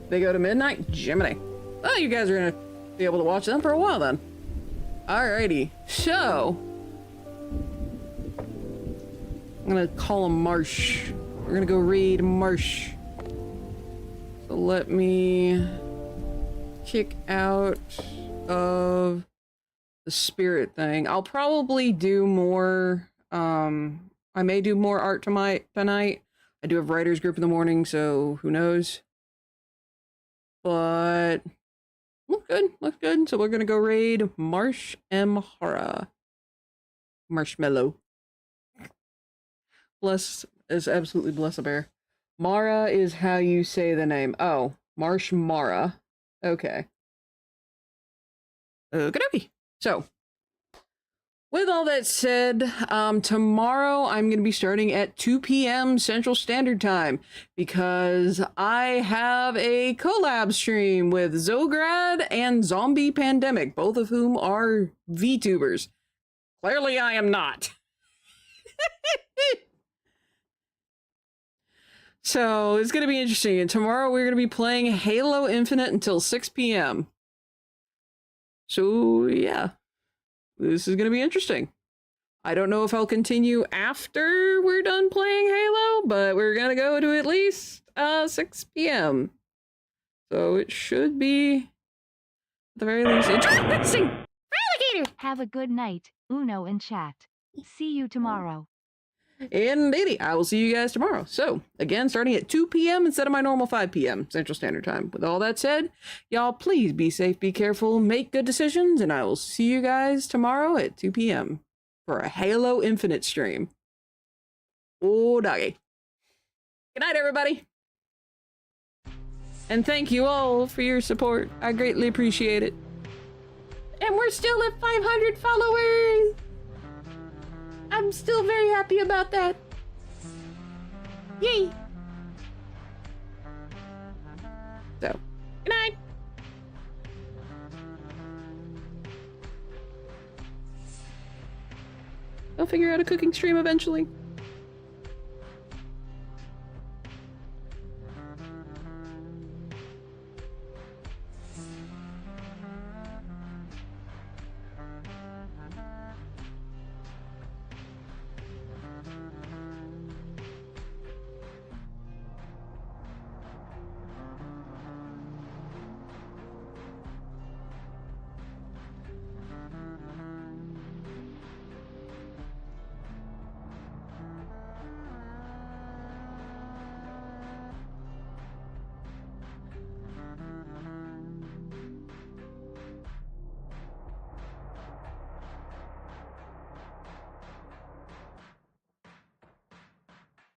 They go to midnight? Jiminy. Oh, you guys are gonna be able to watch them for a while then. Alrighty. So I'm gonna call him Marsh. We're gonna go raid Marsh. So let me kick out of the spirit thing. I'll probably do more, I may do more art tonight. I do have writer's group in the morning, so who knows. But look good. So we're gonna go raid Marsh M. Hara. Marshmallow. Bless is absolutely bless a bear. Mara is how you say the name. Oh, Marsh Mara. Okay. Okie. So, with all that said, tomorrow I'm going to be starting at 2 p.m. Central Standard Time because I have a collab stream with Zograd and Zombie Pandemic, both of whom are VTubers. Clearly I am not. So, it's going to be interesting. And tomorrow we're going to be playing Halo Infinite until 6 p.m. So, yeah. This is going to be interesting. I don't know if I'll continue after we're done playing Halo, but we're going to go to at least 6 p.m. So it should be, at the very least, interesting. Alligator! Have a good night, Uno and chat. See you tomorrow. Indeedy. I will see you guys tomorrow. So, again, starting at 2 p.m. instead of my normal 5 p.m. Central Standard Time. With all that said, y'all please be safe, be careful, make good decisions, and I will see you guys tomorrow at 2 p.m. for a Halo Infinite stream. Oh, doggy. Good night, everybody. And thank you all for your support. I greatly appreciate it. And we're still at 500 followers. I'm still very happy about that. Yay! So, good night! I'll figure out a cooking stream eventually.